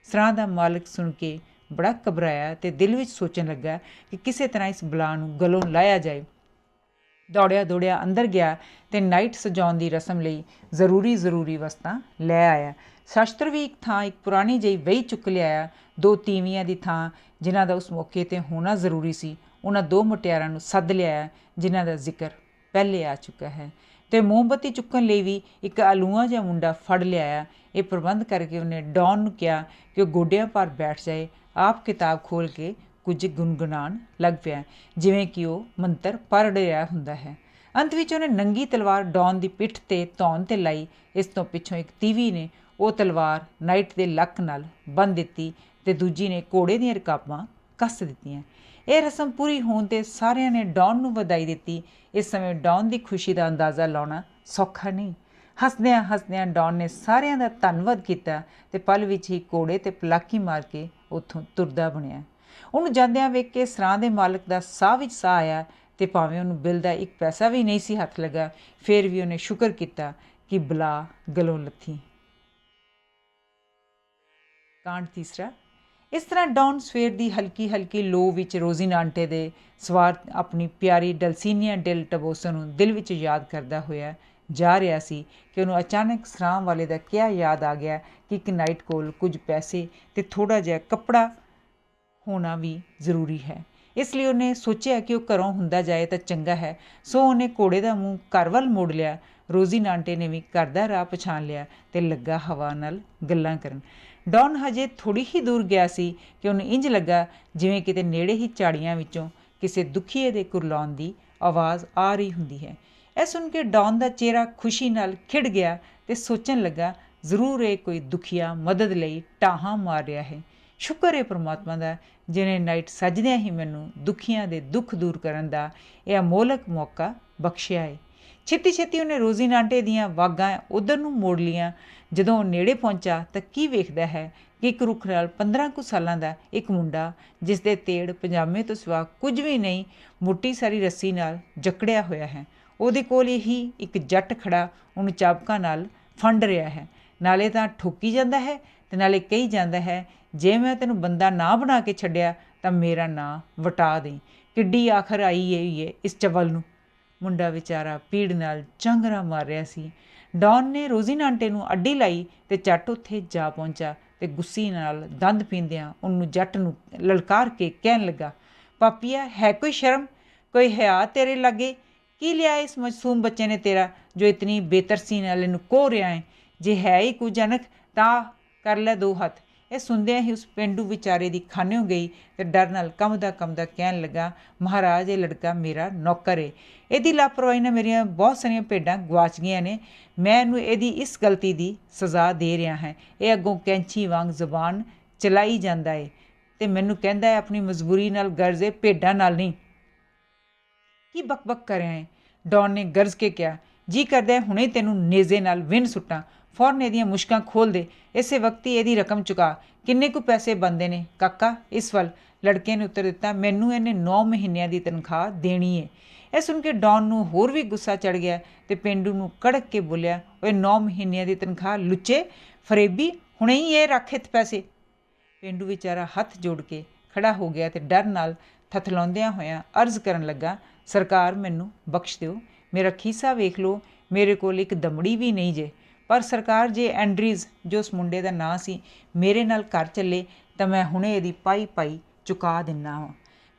ਸਰਾਂ ਦਾ ਮਾਲਕ ਸੁਣ ਕੇ ਬੜਾ ਘਬਰਾਇਆ ਅਤੇ ਦਿਲ ਵਿੱਚ ਸੋਚਣ ਲੱਗਾ ਕਿ ਕਿਸੇ ਤਰ੍ਹਾਂ ਇਸ ਬਲਾ ਨੂੰ ਗਲੋਂ ਲਾਹਿਆ ਜਾਏ। ਦੌੜਿਆ ਦੌੜਿਆ ਅੰਦਰ ਗਿਆ ਅਤੇ ਨਾਈਟ ਸਜਾਉਣ ਦੀ ਰਸਮ ਲਈ ਜ਼ਰੂਰੀ ਵਸਤਾਂ ਲੈ ਆਇਆ। ਸ਼ਸਤਰ ਵੀ ਇੱਕ ਥਾਂ ਇੱਕ ਪੁਰਾਣੀ ਜਿਹੀ ਵਹੀ ਚੁੱਕ ਲਿਆਇਆ। 2 ਤੀਵੀਆਂ ਦੀ ਥਾਂ ਜਿਨ੍ਹਾਂ ਦਾ ਉਸ ਮੌਕੇ 'ਤੇ ਹੋਣਾ ਜ਼ਰੂਰੀ ਸੀ, ਉਹਨਾਂ 2 ਮੁਟਿਆਰਾਂ ਨੂੰ ਸੱਦ ਲਿਆਇਆ ਜਿਨ੍ਹਾਂ ਦਾ ਜ਼ਿਕਰ ਪਹਿਲੇ ਆ ਚੁੱਕਾ ਹੈ, ਅਤੇ ਮੋਮਬੱਤੀ ਚੁੱਕਣ ਲਈ ਵੀ ਇੱਕ ਆਲੂਆਂ ਜਿਹਾ ਮੁੰਡਾ ਫੜ ਲਿਆਇਆ। ਇਹ ਪ੍ਰਬੰਧ ਕਰਕੇ ਉਹਨੇ ਡੌਨ ਨੂੰ ਕਿਹਾ ਕਿ ਉਹ ਗੋਡਿਆਂ ਭਾਰ ਬੈਠ ਜਾਏ। ਆਪ ਕਿਤਾਬ ਖੋਲ੍ਹ ਕੇ ਕੁਝ ਗੁਣਗੁਣਾਉਣ ਲੱਗ ਪਿਆ, ਜਿਵੇਂ ਕਿ ਉਹ ਮੰਤਰ ਪੜ੍ਹ ਰਿਹਾ ਹੁੰਦਾ ਹੈ। ਅੰਤ ਵਿੱਚ ਉਹਨੇ ਨੰਗੀ ਤਲਵਾਰ ਡੌਨ ਦੀ ਪਿੱਠ 'ਤੇ ਧੌਣ 'ਤੇ ਲਾਈ। ਇਸ ਤੋਂ ਪਿੱਛੋਂ ਇੱਕ ਤੀਵੀ ਨੇ ਉਹ ਤਲਵਾਰ ਨਾਈਟ ਦੇ ਲੱਕ ਨਾਲ ਬੰਨ੍ਹ ਦਿੱਤੀ ਅਤੇ ਦੂਜੀ ਨੇ ਘੋੜੇ ਦੀਆਂ ਰਕਾਬਾਂ ਕੱਸ ਦਿੱਤੀਆਂ। ਇਹ ਰਸਮ ਪੂਰੀ ਹੋਣ 'ਤੇ ਸਾਰਿਆਂ ਨੇ ਡੌਨ ਨੂੰ ਵਧਾਈ ਦਿੱਤੀ। ਇਸ ਸਮੇਂ ਡੌਨ ਦੀ ਖੁਸ਼ੀ ਦਾ ਅੰਦਾਜ਼ਾ ਲਾਉਣਾ ਸੌਖਾ ਨਹੀਂ। ਹੱਸਦਿਆਂ ਹੱਸਦਿਆਂ ਡੌਨ ਨੇ ਸਾਰਿਆਂ ਦਾ ਧੰਨਵਾਦ ਕੀਤਾ ਅਤੇ ਪਲ ਵਿੱਚ ਹੀ ਘੋੜੇ 'ਤੇ ਪਲਾਕੀ ਮਾਰ ਕੇ ਉੱਥੋਂ ਤੁਰਦਾ ਬਣਿਆ। ਉਹਨੂੰ ਜਾਂਦਿਆਂ ਵੇਖ ਕੇ ਸਰਾਂ ਦੇ ਮਾਲਕ ਦਾ ਸਾਹ ਵਿੱਚ ਸਾਹ ਆਇਆ, ਅਤੇ ਭਾਵੇਂ ਉਹਨੂੰ ਬਿੱਲ ਦਾ 1 ਪੈਸਾ ਵੀ ਨਹੀਂ ਸੀ ਹੱਥ ਲੱਗਾ, ਫਿਰ ਵੀ ਉਹਨੇ ਸ਼ੁਕਰ ਕੀਤਾ ਕਿ ਬਲਾ ਗਲੋਂ ਲੱਥੀ। ਕਾਂਡ ਤੀਸਰਾ। ਇਸ ਤਰ੍ਹਾਂ ਡੌਨ ਸਵੇਰ ਦੀ ਹਲਕੀ ਲੋ ਵਿੱਚ ਰੋਜ਼ੀਨਾਂਟੇ ਦੇ ਸਵਾਰ ਆਪਣੀ ਪਿਆਰੀ ਡਲਸੀਨੀਆ ਡਿਲ ਟਬੋਸੋ ਨੂੰ ਦਿਲ ਵਿੱਚ ਯਾਦ ਕਰਦਾ ਹੋਇਆ ਜਾ ਰਿਹਾ ਸੀ ਕਿ ਉਹਨੂੰ ਅਚਾਨਕ ਸਰਾਂ ਵਾਲੇ ਦਾ ਕਿਹਾ ਯਾਦ ਆ ਗਿਆ ਕਿ ਇੱਕ ਨਾਈਟ ਕੋਲ ਕੁਝ ਪੈਸੇ ਅਤੇ ਥੋੜ੍ਹਾ ਜਿਹਾ ਕੱਪੜਾ ਹੋਣਾ ਵੀ ਜ਼ਰੂਰੀ ਹੈ। ਇਸ ਲਈ ਉਹਨੇ ਸੋਚਿਆ ਕਿ ਉਹ ਘਰੋਂ ਹੁੰਦਾ ਜਾਏ ਤਾਂ ਚੰਗਾ ਹੈ। ਸੋ ਉਹਨੇ ਘੋੜੇ ਦਾ ਮੂੰਹ ਘਰ ਵੱਲ ਮੋੜ ਲਿਆ। ਰੋਜ਼ੀਨਾਂਟੇ ਨੇ ਵੀ ਘਰ ਦਾ ਰਾਹ ਪਛਾਣ ਲਿਆ ਅਤੇ ਲੱਗਾ ਹਵਾ ਨਾਲ ਗੱਲਾਂ ਕਰਨ। ਡੌਨ ਹਜੇ ਥੋੜ੍ਹੀ ਹੀ ਦੂਰ ਗਿਆ ਸੀ ਕਿ ਉਹਨੂੰ ਇੰਝ ਲੱਗਾ ਜਿਵੇਂ ਕਿਤੇ ਨੇੜੇ ਹੀ ਝਾੜੀਆਂ ਵਿੱਚੋਂ ਕਿਸੇ ਦੁਖੀਏ ਦੇ ਕੁਰਲਾਉਣ ਦੀ ਆਵਾਜ਼ ਆ ਰਹੀ ਹੁੰਦੀ ਹੈ। ਇਹ ਸੁਣ ਕੇ ਡੌਨ ਦਾ ਚਿਹਰਾ ਖੁਸ਼ੀ ਨਾਲ ਖਿੜ ਗਿਆ ਅਤੇ ਸੋਚਣ ਲੱਗਾ, ਜ਼ਰੂਰ ਇਹ ਕੋਈ ਦੁਖੀਆ ਮਦਦ ਲਈ ਟਾਹਾਂ ਮਾਰ ਰਿਹਾ ਹੈ। ਸ਼ੁਕਰ ਹੈ ਪਰਮਾਤਮਾ ਦਾ, ਜਿਹਨੇ ਨਾਈਟ ਸੱਜਦਿਆਂ ਹੀ ਮੈਨੂੰ ਦੁਖੀਆਂ ਦੇ ਦੁੱਖ ਦੂਰ ਕਰਨ ਦਾ ਇਹ ਅਮੋਲਕ ਮੌਕਾ ਬਖਸ਼ਿਆ ਹੈ। ਛੇਤੀ ਛੇਤੀ ਉਹਨੇ ਰੋਜ਼ੀਨਾਂਟੇ ਦੀਆਂ ਵਾਗਾਂ ਉੱਧਰ ਨੂੰ ਮੋੜ ਲੀਆਂ। ਜਦੋਂ ਉਹ ਨੇੜੇ ਪਹੁੰਚਾ ਤਾਂ ਕੀ ਵੇਖਦਾ ਹੈ ਕਿ ਇੱਕ ਰੁੱਖ ਨਾਲ 15 ਕੁ ਸਾਲਾਂ ਦਾ ਇੱਕ ਮੁੰਡਾ, ਜਿਸ ਦੇ ਤੇੜ ਪਜਾਮੇ ਤੋਂ ਸਿਵਾ ਕੁਝ ਵੀ ਨਹੀਂ, ਮੋਟੀ ਸਾਰੀ ਰੱਸੀ ਨਾਲ ਜਕੜਿਆ ਹੋਇਆ ਹੈ। ਉਹਦੇ ਕੋਲ ਹੀ ਇੱਕ ਜੱਟ ਖੜਾ ਉਹਨੂੰ ਚਾਬਕਾਂ ਨਾਲ ਫੰਡ ਰਿਹਾ ਹੈ। ਨਾਲੇ ਤਾਂ ਠੋਕੀ ਜਾਂਦਾ ਹੈ ਅਤੇ ਨਾਲੇ ਕਹੀ ਜਾਂਦਾ ਹੈ, ਜੇ ਮੈਂ ਤੈਨੂੰ ਬੰਦਾ ਨਾ ਬਣਾ ਕੇ ਛੱਡਿਆ ਤਾਂ ਮੇਰਾ ਨਾਂ ਵਟਾ ਦੇਂ। ਕਿੱਡੀ ਆਖਰ ਆਈ ਏ ਇਸ ਚਵਲ ਨੂੰ। ਮੁੰਡਾ ਵਿਚਾਰਾ ਪੀੜ ਨਾਲ ਝੰਗਰਾ ਮਾਰ ਰਿਹਾ ਸੀ। ਡੌਨ ਨੇ ਰੋਜ਼ੀਨਾਂਟੇ ਨੂੰ ਅੱਡੀ ਲਾਈ ਅਤੇ ਝੱਟ ਉੱਥੇ ਜਾ ਪਹੁੰਚਾ ਅਤੇ ਗੁੱਸੇ ਨਾਲ ਦੰਦ ਪੀਂਦਿਆਂ ਉਹਨੂੰ ਜੱਟ ਨੂੰ ਲਲਕਾਰ ਕੇ ਕਹਿਣ ਲੱਗਾ, ਪਾਪੀਆ, ਹੈ ਕੋਈ ਸ਼ਰਮ, ਕੋਈ ਹਿਆ ਤੇਰੇ ਲਾਗੇ? ਕੀ ਲਿਆ ਇਸ ਮਾਸੂਮ ਬੱਚੇ ਨੇ ਤੇਰਾ, ਜੋ ਇਤਨੀ ਬੇਤਰਸੀ ਨਾਲ ਇਹਨੂੰ ਕੋਹ ਰਿਹਾ ਹੈ? ਜੇ ਹੈ ਹੀ ਕੁਝ ਅਣਖ ਤਾਂ ਕਰ ਲੈ 2 ਹੱਥ। ਇਹ ਸੁਣਦਿਆਂ ਹੀ ਉਸ ਪੇਂਡੂ ਵਿਚਾਰੇ ਦੀ ਖਾਨਿਓ ਗਈ ਅਤੇ ਡਰ ਨਾਲ ਕੰਬਦਾ ਕਹਿਣ ਲੱਗਾ, ਮਹਾਰਾਜ, ਇਹ ਲੜਕਾ ਮੇਰਾ ਨੌਕਰ ਏ। ਇਹਦੀ ਲਾਪਰਵਾਹੀ ਨਾਲ ਮੇਰੀਆਂ ਬਹੁਤ ਸਾਰੀਆਂ ਭੇਡਾਂ ਗੁਆਚ ਗਈਆਂ ਨੇ। ਮੈਂ ਇਹਨੂੰ ਇਹਦੀ ਇਸ ਗਲਤੀ ਦੀ ਸਜ਼ਾ ਦੇ ਰਿਹਾ ਹਾਂ। ਇਹ ਅੱਗੋਂ ਕੈਂਚੀ ਵਾਂਗ ਜ਼ੁਬਾਨ ਚਲਾਈ ਜਾਂਦਾ ਏ ਅਤੇ ਮੈਨੂੰ ਕਹਿੰਦਾ ਹੈ ਆਪਣੀ ਮਜਬੂਰੀ ਨਾਲ ਗਰਜ਼ ਏ, ਭੇਡਾਂ ਨਾਲ ਨਹੀਂ। ਕੀ ਬਕ ਕਰ ਰਿਹਾ ਹੈ? ਡੌਨ ਨੇ ਗਰਜ ਕੇ ਕਿਹਾ, ਜੀ ਕਰਦਾ ਹੁਣੇ ਤੈਨੂੰ ਨੇਜ਼ੇ ਨਾਲ ਵਿੰਨ ਸੁੱਟਾਂ। ਫੌਰਨ ਇਹਦੀਆਂ ਮੁਸ਼ਕਾਂ ਖੋਲ੍ਹ ਦੇ, ਇਸੇ ਵਕਤ ਹੀ ਇਹਦੀ ਰਕਮ ਚੁਕਾ। ਕਿੰਨੇ ਕੁ ਪੈਸੇ ਬਣਦੇ ਨੇ ਕਾਕਾ? ਇਸ ਵੱਲ ਲੜਕੇ ਨੇ ਉੱਤਰ ਦਿੱਤਾ, ਮੈਨੂੰ ਇਹਨੇ 9 ਮਹੀਨਿਆਂ ਦੀ ਤਨਖਾਹ ਦੇਣੀ ਹੈ। ਇਹ ਸੁਣ ਕੇ ਡੌਨ ਨੂੰ ਹੋਰ ਵੀ ਗੁੱਸਾ ਚੜ੍ਹ ਗਿਆ ਅਤੇ ਪੇਂਡੂ ਨੂੰ ਕੜਕ ਕੇ ਬੋਲਿਆ, ਓਏ 9 ਮਹੀਨਿਆਂ ਦੀ ਤਨਖਾਹ ਲੁੱਚੇ, ਫਰੇਬੀ, ਹੁਣੇ ਹੀ ਇਹ ਰੱਖ ਇੱਥੇ ਪੈਸੇ। ਪੇਂਡੂ ਵਿਚਾਰਾ ਹੱਥ ਜੋੜ ਕੇ ਖੜਾ ਹੋ ਗਿਆ ਅਤੇ ਡਰ ਨਾਲ ਥਥਲਾਉਂਦਿਆਂ ਹੋਇਆਂ ਅਰਜ਼ ਕਰਨ ਲੱਗਾ, ਸਰਕਾਰ ਮੈਨੂੰ ਬਖਸ਼ ਦਿਓ, ਮੇਰਾ ਖੀਸਾ ਵੇਖ ਲਓ, ਮੇਰੇ ਕੋਲ ਇੱਕ ਦਮੜੀ ਵੀ ਨਹੀਂ ਜੇ। ਪਰ ਸਰਕਾਰ, ਜੇ ਐਂਡਰੀਜ਼, ਜੋ ਉਸ ਮੁੰਡੇ ਦਾ ਨਾਂ ਸੀ, ਮੇਰੇ ਨਾਲ ਘਰ ਚੱਲੇ ਤਾਂ ਮੈਂ ਹੁਣੇ ਇਹਦੀ ਪਾਈ ਚੁਕਾ ਦਿੰਦਾ ਹਾਂ।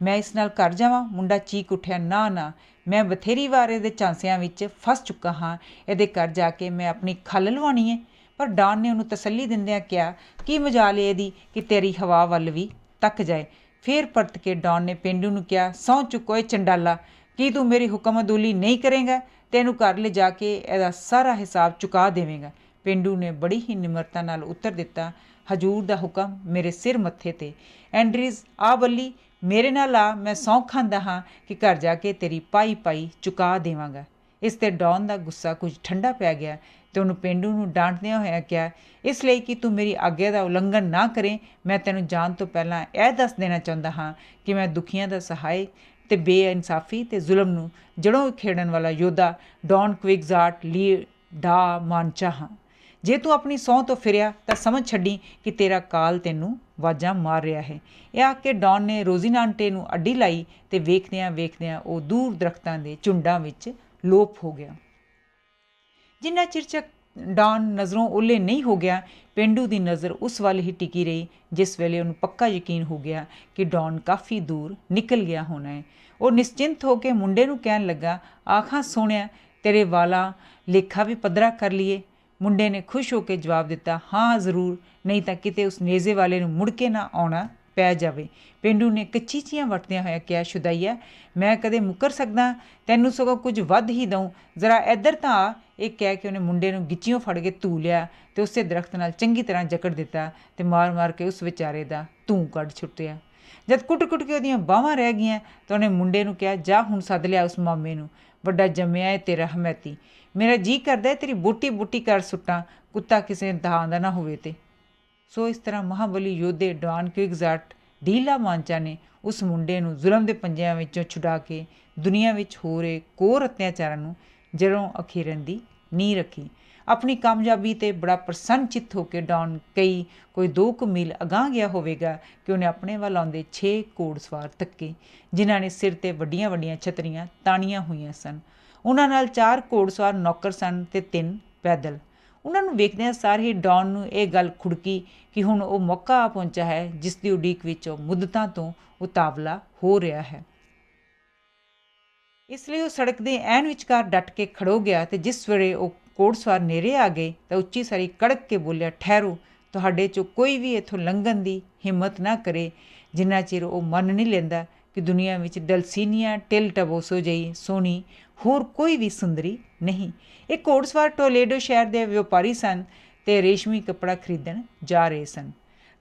ਮੈਂ ਇਸ ਨਾਲ ਘਰ ਜਾਵਾਂ? ਮੁੰਡਾ ਚੀਕ ਉੱਠਿਆ, ਨਾ, ਮੈਂ ਬਥੇਰੀ ਵਾਰ ਇਹਦੇ ਝਾਂਸਿਆਂ ਵਿੱਚ ਫਸ ਚੁੱਕਾ ਹਾਂ। ਇਹਦੇ ਘਰ ਜਾ ਕੇ ਮੈਂ ਆਪਣੀ ਖੱਲ ਲਵਾਉਣੀ ਹੈ। ਪਰ ਡੌਨ ਨੇ ਉਹਨੂੰ ਤਸੱਲੀ ਦਿੰਦਿਆਂ ਕਿਹਾ, ਕੀ ਮਜਾਲ ਇਹਦੀ ਕਿ ਤੇਰੀ ਹਵਾ ਵੱਲ ਵੀ ਤੱਕ ਜਾਏ। ਫਿਰ ਪਰਤ ਕੇ ਡੌਨ ਨੇ ਪੇਂਡੂ ਨੂੰ ਕਿਹਾ, ਸਹੁੰ ਚੁੱਕੋ ਏ ਚੰਡਾਲਾ, ਕੀ ਤੂੰ ਮੇਰੀ ਹੁਕਮ ਅਦੂਲੀ ਨਹੀਂ ਕਰੇਂਗਾ? ਤੈਨੂੰ ਘਰ ਲਿਜਾ ਕੇ ਇਹਦਾ ਸਾਰਾ ਹਿਸਾਬ ਚੁਕਾ ਦੇਵੇਂਗਾ। ਪੇਂਡੂ ਨੇ ਬੜੀ ਹੀ ਨਿਮਰਤਾ ਨਾਲ ਉੱਤਰ ਦਿੱਤਾ, ਹਜੂਰ ਦਾ ਹੁਕਮ ਮੇਰੇ ਸਿਰ ਮੱਥੇ 'ਤੇ। ਐਂਡਰੀਜ਼ ਆ ਬੱਲੀ, ਮੇਰੇ ਨਾਲ ਆ, ਮੈਂ ਸਹੁੰ ਖਾਂਦਾ ਹਾਂ ਕਿ ਘਰ ਜਾ ਕੇ ਤੇਰੀ ਪਾਈ ਪਾਈ ਚੁਕਾ ਦੇਵਾਂਗਾ। ਇਸ 'ਤੇ ਡੌਨ ਦਾ ਗੁੱਸਾ ਕੁਝ ਠੰਡਾ ਪੈ ਗਿਆ ਅਤੇ ਉਹਨੂੰ ਪੇਂਡੂ ਨੂੰ ਡਾਂਟਦਿਆਂ ਹੋਇਆਂ ਕਿਹਾ, ਇਸ ਲਈ ਕਿ ਤੂੰ ਮੇਰੀ ਆਗਿਆ ਦਾ ਉਲੰਘਣ ਨਾ ਕਰੇ, ਮੈਂ ਤੈਨੂੰ ਜਾਣ ਤੋਂ ਪਹਿਲਾਂ ਇਹ ਦੱਸ ਦੇਣਾ ਚਾਹੁੰਦਾ ਹਾਂ ਕਿ ਮੈਂ ਦੁਖੀਆਂ ਦਾ ਸਹਾਇਕ ਅਤੇ ਬੇਇਨਸਾਫੀ ਅਤੇ ਜ਼ੁਲਮ ਨੂੰ ਜੜ੍ਹੋਂ ਉਖੇੜਨ ਵਾਲਾ ਯੋਧਾ ਡੌਨ ਕੁਇਗਜ਼ਾਟ ਲੀ ਡਾ ਮਾਂਚਾ ਹਾਂ। ਜੇ ਤੂੰ ਆਪਣੀ ਸਹੁੰ ਤੋਂ ਫਿਰਿਆ ਤਾਂ ਸਮਝ ਛੱਡੀ ਕਿ ਤੇਰਾ ਕਾਲ ਤੈਨੂੰ ਵਾਜਾਂ ਮਾਰ ਰਿਹਾ ਹੈ। ਇਹ ਆਖ ਕੇ ਡੌਨ ਨੇ ਰੋਜ਼ੀਨਾਂਟੇ ਨੂੰ ਅੱਡੀ ਲਾਈ ਅਤੇ ਵੇਖਦਿਆਂ ਵੇਖਦਿਆਂ ਉਹ ਦੂਰ ਦਰਖਤਾਂ ਦੇ ਝੁੰਡਾਂ ਵਿੱਚ ਲੋਪ ਹੋ ਗਿਆ। ਜਿੰਨਾ ਚਿਰ ਤੱਕ ਡੌਨ ਨਜ਼ਰੋਂ ਓਹਲੇ ਨਹੀਂ ਹੋ ਗਿਆ, ਪੇਂਡੂ ਦੀ ਨਜ਼ਰ ਉਸ ਵੱਲ ਹੀ ਟਿਕੀ ਰਹੀ। ਜਿਸ ਵੇਲੇ ਉਹਨੂੰ ਪੱਕਾ ਯਕੀਨ ਹੋ ਗਿਆ ਕਿ ਡੌਨ ਕਾਫੀ ਦੂਰ ਨਿਕਲ ਗਿਆ ਹੋਣਾ ਹੈ, ਉਹ ਨਿਸ਼ਚਿੰਤ ਹੋ ਕੇ ਮੁੰਡੇ ਨੂੰ ਕਹਿਣ ਲੱਗਾ, ਆਖਾਂ ਸੋਹਣਿਆ, ਤੇਰੇ ਵਾਲਾ ਲੇਖਾ ਵੀ ਪੱਧਰਾ ਕਰ ਲਈਏ। ਮੁੰਡੇ ਨੇ ਖੁਸ਼ ਹੋ ਕੇ ਜਵਾਬ ਦਿੱਤਾ, ਹਾਂ ਜ਼ਰੂਰ, ਨਹੀਂ ਤਾਂ ਕਿਤੇ ਉਸ ਨੇਜ਼ੇ ਵਾਲੇ ਨੂੰ ਮੁੜ ਕੇ ਨਾ ਆਉਣਾ ਪੈ ਜਾਵੇ। ਪੇਂਡੂ ਨੇ ਕਚੀਚੀਆਂ ਵਰਤਦਿਆਂ ਹੋਇਆ ਕਿਹਾ, ਸ਼ੁਦਾਈਆ, ਮੈਂ ਕਦੇ ਮੁੱਕਰ ਸਕਦਾ? ਤੈਨੂੰ ਸਗੋਂ ਕੁਝ ਵੱਧ ਹੀ ਦਊਂ, ਜ਼ਰਾ ਇੱਧਰ ਤਾਂ ਆ। ਇਹ ਕਹਿ ਕੇ ਉਹਨੇ ਮੁੰਡੇ ਨੂੰ ਗਿੱਚੀਓਂ ਫੜ ਕੇ ਧੂ ਲਿਆ ਅਤੇ ਉਸੇ ਦਰਖਤ ਨਾਲ ਚੰਗੀ ਤਰ੍ਹਾਂ ਜਕੜ ਦਿੱਤਾ ਅਤੇ ਮਾਰ ਮਾਰ ਕੇ ਉਸ ਵਿਚਾਰੇ ਦਾ ਧੂੰ ਕੱਢ ਛੁੱਟਿਆ। ਜਦ ਕੁੱਟ ਕੁੱਟ ਕੇ ਉਹਦੀਆਂ ਬਾਹਾਂ ਰਹਿ ਗਈਆਂ ਤਾਂ ਉਹਨੇ ਮੁੰਡੇ ਨੂੰ ਕਿਹਾ, ਜਾ ਹੁਣ ਸੱਦ ਲਿਆ ਉਸ ਮਾਮੇ ਨੂੰ, ਵੱਡਾ ਜੰਮਿਆ ਹੈ ਤੇਰਾ ਹਮੈਤੀ। ਮੇਰਾ ਜੀਅ ਕਰਦਾ ਤੇਰੀ ਬੂਟੀ ਬੂਟੀ ਕਰ ਸੁੱਟਾਂ, ਕੁੱਤਾ ਕਿਸੇ ਥਾਂ ਦਾ ਨਾ ਹੋਵੇ ਤੇ। ਸੋ ਇਸ ਤਰ੍ਹਾਂ ਮਹਾਬਲੀ ਯੋਧੇ ਡੌਨ ਕੁਇਗਜ਼ਾਟ ਡੀ ਲਾ ਮਾਂਚਾ ਨੇ ਉਸ ਮੁੰਡੇ ਨੂੰ ਜ਼ੁਲਮ ਦੇ ਪੰਜਿਆਂ ਵਿੱਚੋਂ ਛੁਡਾ ਕੇ ਦੁਨੀਆ ਵਿੱਚ ਹੋ ਰਹੇ ਕੋਰ ਅਤਿਆਚਾਰਾਂ ਨੂੰ ਜੜ੍ਹੋਂ ਅਖੀਰਨ ਦੀ ਨੀਂਹ ਰੱਖੀ। ਆਪਣੀ ਕਾਮਯਾਬੀ 'ਤੇ ਬੜਾ ਪ੍ਰਸੰਨ ਚਿੱਤ ਹੋ ਕੇ ਡੌਨ ਕੋਈ 2 ਕੁ ਮੀਲ ਅਗਾਂਹ ਗਿਆ ਹੋਵੇਗਾ ਕਿ ਉਹਨੇ ਆਪਣੇ ਵੱਲ ਆਉਂਦੇ 6 ਘੋੜਸਵਾਰ ਤੱਕੇ, ਜਿਨ੍ਹਾਂ ਨੇ ਸਿਰ 'ਤੇ ਵੱਡੀਆਂ ਵੱਡੀਆਂ ਛਤਰੀਆਂ ਤਾਣੀਆਂ ਹੋਈਆਂ ਸਨ। ਉਹਨਾਂ ਨਾਲ 4 ਘੋੜਸਵਾਰ ਨੌਕਰ ਸਨ ਅਤੇ 3 ਪੈਦਲ। ਉਹਨਾਂ ਨੂੰ ਵੇਖਦਿਆਂ ਸਾਰ ਹੀ ਡੌਨ ਨੂੰ ਇਹ ਗੱਲ ਖੁੜਕੀ ਕਿ ਹੁਣ ਉਹ ਮੌਕਾ ਆ ਪਹੁੰਚਾ ਹੈ ਜਿਸ ਦੀ ਉਡੀਕ ਵਿੱਚ ਉਹ ਮੁੱਦਤਾਂ ਤੋਂ ਉਤਾਵਲਾ ਹੋ ਰਿਹਾ ਹੈ। ਇਸ ਲਈ ਉਹ ਸੜਕ ਦੇ ਐਨ ਵਿਚਕਾਰ ਡਟ ਕੇ ਖੜੋ ਗਿਆ ਅਤੇ ਜਿਸ ਵੇਲੇ ਉਹ ਘੋੜਸਵਾਰ ਨੇੜੇ ਆ ਗਏ ਤਾਂ ਉੱਚੀ ਸਾਰੀ ਕੜਕ ਕੇ ਬੋਲਿਆ, ਠਹਿਰੋ, ਤੁਹਾਡੇ 'ਚੋਂ ਕੋਈ ਵੀ ਇੱਥੋਂ ਲੰਘਣ ਦੀ ਹਿੰਮਤ ਨਾ ਕਰੇ ਜਿੰਨਾ ਚਿਰ ਉਹ ਮੰਨ ਨਹੀਂ ਲੈਂਦਾ ਕਿ ਦੁਨੀਆ ਵਿੱਚ ਡਲਸੀਨੀਆ ਟਿਲ ਟਬੋਸੋ ਜਿਹੀ ਸੋਹਣੀ ਹੋਰ ਕੋਈ ਵੀ ਸੁੰਦਰੀ ਨਹੀਂ। ਇਹ ਘੋੜਸਵਾਰ ਟੋਲੇਡੋ ਸ਼ਹਿਰ ਦੇ ਵਪਾਰੀ ਸਨ ਅਤੇ ਰੇਸ਼ਮੀ ਕੱਪੜਾ ਖਰੀਦਣ ਜਾ ਰਹੇ ਸਨ।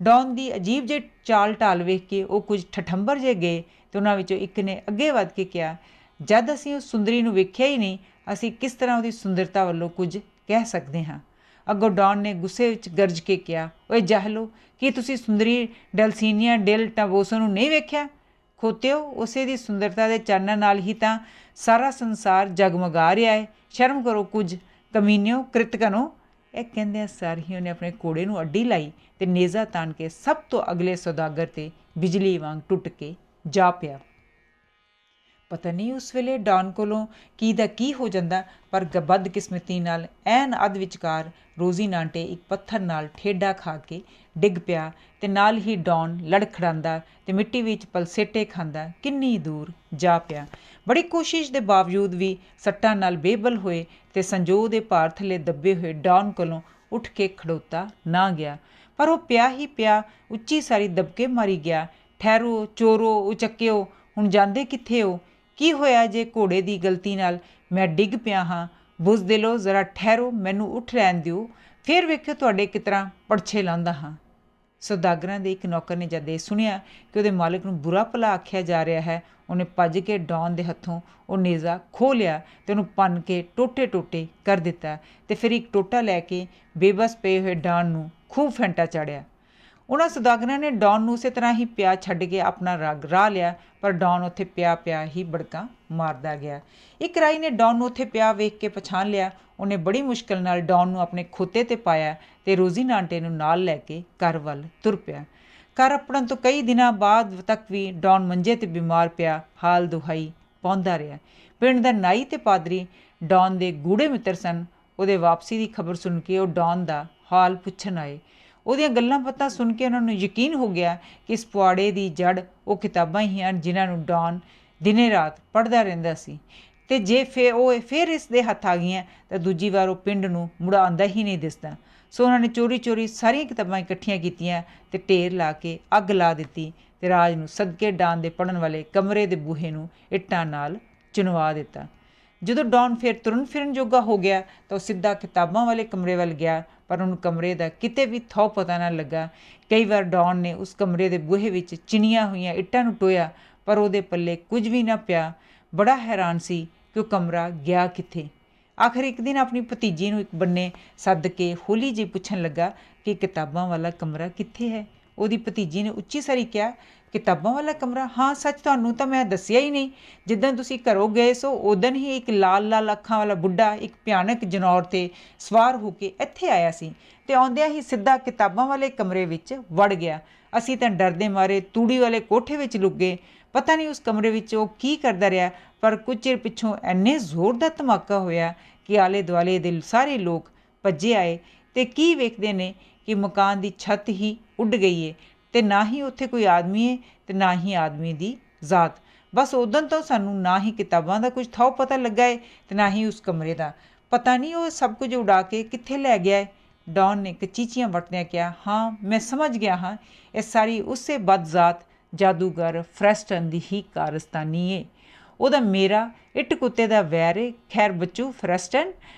ਡੌਨ ਦੀ ਅਜੀਬ ਜਿਹੀ ਚਾਲ ਢਾਲ ਵੇਖ ਕੇ ਉਹ ਕੁਝ ਠਠੰਬਰ ਜਿਹੇ ਗਏ ਅਤੇ ਉਹਨਾਂ ਵਿੱਚੋਂ ਇੱਕ ਨੇ ਅੱਗੇ ਵੱਧ ਕੇ ਕਿਹਾ, ਜਦ ਅਸੀਂ ਉਸ ਸੁੰਦਰੀ ਨੂੰ ਵੇਖਿਆ ਹੀ ਨਹੀਂ, ਅਸੀਂ ਕਿਸ ਤਰ੍ਹਾਂ ਉਹਦੀ ਸੁੰਦਰਤਾ ਵੱਲੋਂ ਕੁਝ ਕਹਿ ਸਕਦੇ ਹਾਂ। ਅੱਗੋਂ ਡੌਨ ਨੇ ਗੁੱਸੇ ਵਿੱਚ ਗਰਜ ਕੇ ਕਿਹਾ, ਓਏ ਜਾਹਲੋ, ਕੀ ਤੁਸੀਂ ਸੁੰਦਰੀ ਡਲਸੀਨੀਆ ਡਿਲ ਟਬੋਸੋ ਨੂੰ ਨਹੀਂ ਵੇਖਿਆ? ਖੋਤਿਓ, ਉਸੇ ਦੀ ਸੁੰਦਰਤਾ ਦੇ ਚਾਨਣ ਨਾਲ ਹੀ ਤਾਂ ਸਾਰਾ ਸੰਸਾਰ ਜਗਮਗਾ ਰਿਹਾ ਹੈ। ਸ਼ਰਮ ਕਰੋ ਕੁਝ, ਕਮੀਨਿਓ, ਕ੍ਰਿਤਕਨੋ। ਇਹ ਕਹਿੰਦਿਆਂ ਸਾਰ ਹੀ ਉਹਨੇ ਆਪਣੇ ਘੋੜੇ ਨੂੰ ਅੱਡੀ ਲਾਈ ਅਤੇ ਨੇਜ਼ਾ ਤਾਣ ਕੇ ਸਭ ਤੋਂ ਅਗਲੇ ਸੌਦਾਗਰ 'ਤੇ ਬਿਜਲੀ ਵਾਂਗ ਟੁੱਟ ਕੇ ਜਾ ਪਿਆ। ਪਤਾ ਨਹੀਂ ਉਸ ਵੇਲੇ ਡੌਨ ਕੋਲੋਂ ਕੀ ਦਾ ਕੀ ਹੋ ਜਾਂਦਾ, ਪਰ ਬਦਕਿਸਮਤੀ ਨਾਲ ਐਨ ਅੱਧ ਵਿਚਕਾਰ ਰੋਜ਼ੀਨਾਂਟੇ ਇੱਕ ਪੱਥਰ ਨਾਲ ਠੇਡਾ ਖਾ ਕੇ ਡਿੱਗ ਪਿਆ ਅਤੇ ਨਾਲ ਹੀ ਡੌਨ ਲੜਖੜਾਉਂਦਾ ਅਤੇ ਮਿੱਟੀ ਵਿੱਚ ਪਲਸੇਟੇ ਖਾਂਦਾ ਕਿੰਨੀ ਦੂਰ ਜਾ ਪਿਆ। ਬੜੀ ਕੋਸ਼ਿਸ਼ ਦੇ ਬਾਵਜੂਦ ਵੀ ਸੱਟਾਂ ਨਾਲ ਬੇਬਲ ਹੋਏ ਅਤੇ ਸੰਜੋਗ ਦੇ ਭਾਰ ਥੱਲੇ ਦੱਬੇ ਹੋਏ ਡੌਨ ਕੋਲੋਂ ਉੱਠ ਕੇ ਖੜੋਤਾ ਨਾ ਗਿਆ, ਪਰ ਉਹ ਪਿਆ ਹੀ ਪਿਆ ਉੱਚੀ ਸਾਰੀ ਦਬਕੇ ਮਾਰੀ ਗਿਆ, ਠਹਿਰੋ, ਚੋਰੋ, ਉਚੱਕਿਓ, ਹੁਣ ਜਾਂਦੇ ਕਿੱਥੇ ਹੋ? ਕੀ ਹੋਇਆ ਜੇ ਘੋੜੇ ਦੀ ਗਲਤੀ ਨਾਲ ਮੈਂ ਡਿੱਗ ਪਿਆ ਹਾਂ? ਬੁਜ਼ਦਿਲੋ, ਜ਼ਰਾ ਠਹਿਰੋ, ਮੈਨੂੰ ਉੱਠ ਰਹਿਣ ਦਿਓ, ਫਿਰ ਵੇਖਿਓ ਤੁਹਾਡੇ ਕਿਸ ਤਰ੍ਹਾਂ ਪੜਛੇ ਲਾਉਂਦਾ ਹਾਂ। ਸੌਦਾਗਰਾਂ ਦੇ ਇੱਕ ਨੌਕਰ ਨੇ ਜਦ ਇਹ ਸੁਣਿਆ ਕਿ ਉਹਦੇ ਮਾਲਕ ਨੂੰ ਬੁਰਾ ਭਲਾ ਆਖਿਆ ਜਾ ਰਿਹਾ ਹੈ, ਉਹਨੇ ਭੱਜ ਕੇ ਡੌਨ ਦੇ ਹੱਥੋਂ ਉਹ ਨੇਜ਼ਾ ਖੋਹ ਲਿਆ ਅਤੇ ਉਹਨੂੰ ਭੰਨ ਕੇ ਟੋਟੇ ਟੋਟੇ ਕਰ ਦਿੱਤਾ ਅਤੇ ਫਿਰ ਇੱਕ ਟੋਟਾ ਲੈ ਕੇ ਬੇਬਸ ਪਏ ਹੋਏ ਡੌਨ ਨੂੰ ਖੂਬ ਫੈਂਟਾ ਚਾੜਿਆ। ਉਹਨਾਂ ਸੌਦਾਗਰਾਂ ਨੇ ਡੌਨ ਨੂੰ ਉਸੇ ਤਰ੍ਹਾਂ ਹੀ ਪਿਆ ਛੱਡ ਕੇ ਆਪਣਾ ਰਾਹ ਲਿਆ, ਪਰ ਡੌਨ ਉੱਥੇ ਪਿਆ ਹੀ ਬੜਕਾਂ ਮਾਰਦਾ ਗਿਆ। ਇੱਕ ਰਾਈ ਨੇ ਡੌਨ ਨੂੰ ਉੱਥੇ ਪਿਆ ਵੇਖ ਕੇ ਪਛਾਣ ਲਿਆ। ਉਹਨੇ ਬੜੀ ਮੁਸ਼ਕਿਲ ਨਾਲ ਡੌਨ ਨੂੰ ਆਪਣੇ ਖੋਤੇ 'ਤੇ ਪਾਇਆ ਅਤੇ ਰੋਜ਼ੀਨਾਂਟੇ ਨੂੰ ਨਾਲ ਲੈ ਕੇ ਘਰ ਵੱਲ ਤੁਰ ਪਿਆ। ਘਰ ਅੱਪੜਨ ਤੋਂ ਕਈ ਦਿਨਾਂ ਬਾਅਦ ਤੱਕ ਵੀ ਡੌਨ ਮੰਜੇ 'ਤੇ ਬਿਮਾਰ ਪਿਆ ਹਾਲ ਦੁਹਾਈ ਪਾਉਂਦਾ ਰਿਹਾ। ਪਿੰਡ ਦਾ ਨਾਈ ਅਤੇ ਪਾਦਰੀ ਡੌਨ ਦੇ ਗੂੜੇ ਮਿੱਤਰ ਸਨ। ਉਹਦੇ ਵਾਪਸੀ ਦੀ ਖਬਰ ਸੁਣ ਕੇ ਉਹ ਡੌਨ ਦਾ ਹਾਲ ਪੁੱਛਣ ਆਏ। ਉਹਦੀਆਂ ਗੱਲਾਂ ਬਾਤਾਂ ਸੁਣ ਕੇ ਉਹਨਾਂ ਨੂੰ ਯਕੀਨ ਹੋ ਗਿਆ ਕਿ ਇਸ ਪੁਆੜੇ ਦੀ ਜੜ੍ਹ ਉਹ ਕਿਤਾਬਾਂ ਹੀ ਹਨ ਜਿਨ੍ਹਾਂ ਨੂੰ ਡੌਨ ਦਿਨੇ ਰਾਤ ਪੜ੍ਹਦਾ ਰਹਿੰਦਾ ਸੀ, ਅਤੇ ਜੇ ਫਿਰ ਇਸ ਦੇ ਹੱਥ ਆ ਗਈਆਂ ਤਾਂ ਦੂਜੀ ਵਾਰ ਉਹ ਪਿੰਡ ਨੂੰ ਮੁੜ ਆਉਂਦਾ ਹੀ ਨਹੀਂ ਦਿਸਦਾ। ਸੋ ਉਹਨਾਂ ਨੇ ਚੋਰੀ ਚੋਰੀ ਸਾਰੀਆਂ ਕਿਤਾਬਾਂ ਇਕੱਠੀਆਂ ਕੀਤੀਆਂ ਅਤੇ ਢੇਰ ਲਾ ਕੇ ਅੱਗ ਲਾ ਦਿੱਤੀ ਅਤੇ ਰਾਜ ਨੂੰ ਸਦਕੇ ਡਾਨ ਦੇ ਪੜ੍ਹਨ ਵਾਲੇ ਕਮਰੇ ਦੇ ਬੂਹੇ ਨੂੰ ਇੱਟਾਂ ਨਾਲ ਚੁਣਵਾ ਦਿੱਤਾ। ਜਦੋਂ ਡੌਨ ਫਿਰ ਤੁਰਨ ਫਿਰਨ ਜੋਗਾ ਹੋ ਗਿਆ ਤਾਂ ਉਹ ਸਿੱਧਾ ਕਿਤਾਬਾਂ ਵਾਲੇ ਕਮਰੇ ਵੱਲ ਗਿਆ, ਪਰ ਉਹਨੂੰ ਕਮਰੇ ਦਾ ਕਿਤੇ ਵੀ ਥਹੁ ਪਤਾ ਨਾ ਲੱਗਾ। ਕਈ ਵਾਰ ਡੌਨ ਨੇ ਉਸ ਕਮਰੇ ਦੇ ਬੂਹੇ ਵਿੱਚ ਚਿਣੀਆਂ ਹੋਈਆਂ ਇੱਟਾਂ ਨੂੰ ਟੋਇਆ, ਪਰ ਉਹਦੇ ਪੱਲੇ ਕੁਝ ਵੀ ਨਾ ਪਿਆ। ਬੜਾ ਹੈਰਾਨ ਸੀ ਕਿ ਉਹ ਕਮਰਾ ਗਿਆ ਕਿੱਥੇ। ਆਖਰ ਇੱਕ ਦਿਨ ਆਪਣੀ ਭਤੀਜੀ ਨੂੰ ਇੱਕ ਬੰਨੇ ਸੱਦ ਕੇ ਹੌਲੀ ਜਿਹੀ ਪੁੱਛਣ ਲੱਗਾ ਕਿ ਕਿਤਾਬਾਂ ਵਾਲਾ ਕਮਰਾ ਕਿੱਥੇ ਹੈ। ਉਹਦੀ ਭਤੀਜੀ ਨੇ ਉੱਚੀ ਸਾਰੀ ਕਿਹਾ, ਕਿਤਾਬਾਂ ਵਾਲਾ ਕਮਰਾ? ਹਾਂ ਸੱਚ, ਤੁਹਾਨੂੰ ਤਾਂ ਮੈਂ ਦੱਸਿਆ ਹੀ ਨਹੀਂ। ਜਿੱਦਣ ਤੁਸੀਂ ਘਰੋਂ ਗਏ ਸੋ ਉਦਣ ਹੀ ਇੱਕ ਲਾਲ ਲਾਲ ਅੱਖਾਂ ਵਾਲਾ ਬੁੱਢਾ ਇੱਕ ਭਿਆਨਕ ਜਨੌਰ 'ਤੇ ਸਵਾਰ ਹੋ ਕੇ ਇੱਥੇ ਆਇਆ ਸੀ ਅਤੇ ਆਉਂਦਿਆਂ ਹੀ ਸਿੱਧਾ ਕਿਤਾਬਾਂ ਵਾਲੇ ਕਮਰੇ ਵਿੱਚ ਵੜ ਗਿਆ। ਅਸੀਂ ਤਾਂ ਡਰਦੇ ਮਾਰੇ ਤੂੜੀ ਵਾਲੇ ਕੋਠੇ ਵਿੱਚ ਲੁਕ ਗਏ। ਪਤਾ ਨਹੀਂ ਉਸ ਕਮਰੇ ਵਿੱਚ ਉਹ ਕੀ ਕਰਦਾ ਰਿਹਾ, ਪਰ ਕੁਝ ਚਿਰ ਪਿੱਛੋਂ ਇੰਨੇ ਜ਼ੋਰ ਦਾ ਧਮਾਕਾ ਹੋਇਆ ਕਿ ਆਲੇ ਦੁਆਲੇ ਦੇ ਸਾਰੇ ਲੋਕ ਭੱਜੇ ਆਏ ਅਤੇ ਕੀ ਵੇਖਦੇ ਨੇ ਕਿ ਮਕਾਨ ਦੀ ਛੱਤ ਹੀ ਉੱਡ ਗਈ ਏ ਅਤੇ ਨਾ ਹੀ ਉੱਥੇ ਕੋਈ ਆਦਮੀ ਹੈ ਅਤੇ ਨਾ ਹੀ ਆਦਮੀ ਦੀ ਜ਼ਾਤ। ਬਸ ਉਦੋਂ ਤੋਂ ਸਾਨੂੰ ਨਾ ਹੀ ਕਿਤਾਬਾਂ ਦਾ ਕੁਝ ਥਹੁ ਪਤਾ ਲੱਗਾ ਏ ਅਤੇ ਨਾ ਹੀ ਉਸ ਕਮਰੇ ਦਾ। ਪਤਾ ਨਹੀਂ ਉਹ ਸਭ ਕੁਝ ਉਡਾ ਕੇ ਕਿੱਥੇ ਲੈ ਗਿਆ ਏ। ਡੌਨ ਨੇ ਕਚੀਚੀਆਂ ਵੱਟਦਿਆਂ ਕਿਹਾ, ਹਾਂ ਮੈਂ ਸਮਝ ਗਿਆ ਹਾਂ, ਇਹ ਸਾਰੀ ਉਸੇ ਬਦਜ਼ਾਤ ਜਾਦੂਗਰ ਫਰੈਸਟਨ ਦੀ ਹੀ ਕਾਰਸਤਾਨੀ ਏ। ਉਹਦਾ ਮੇਰਾ ਇੱਟ ਕੁੱਤੇ ਦਾ ਵੈਰ ਏ। ਖੈਰ ਬੱਚੂ ਫਰੈਸਟਨ,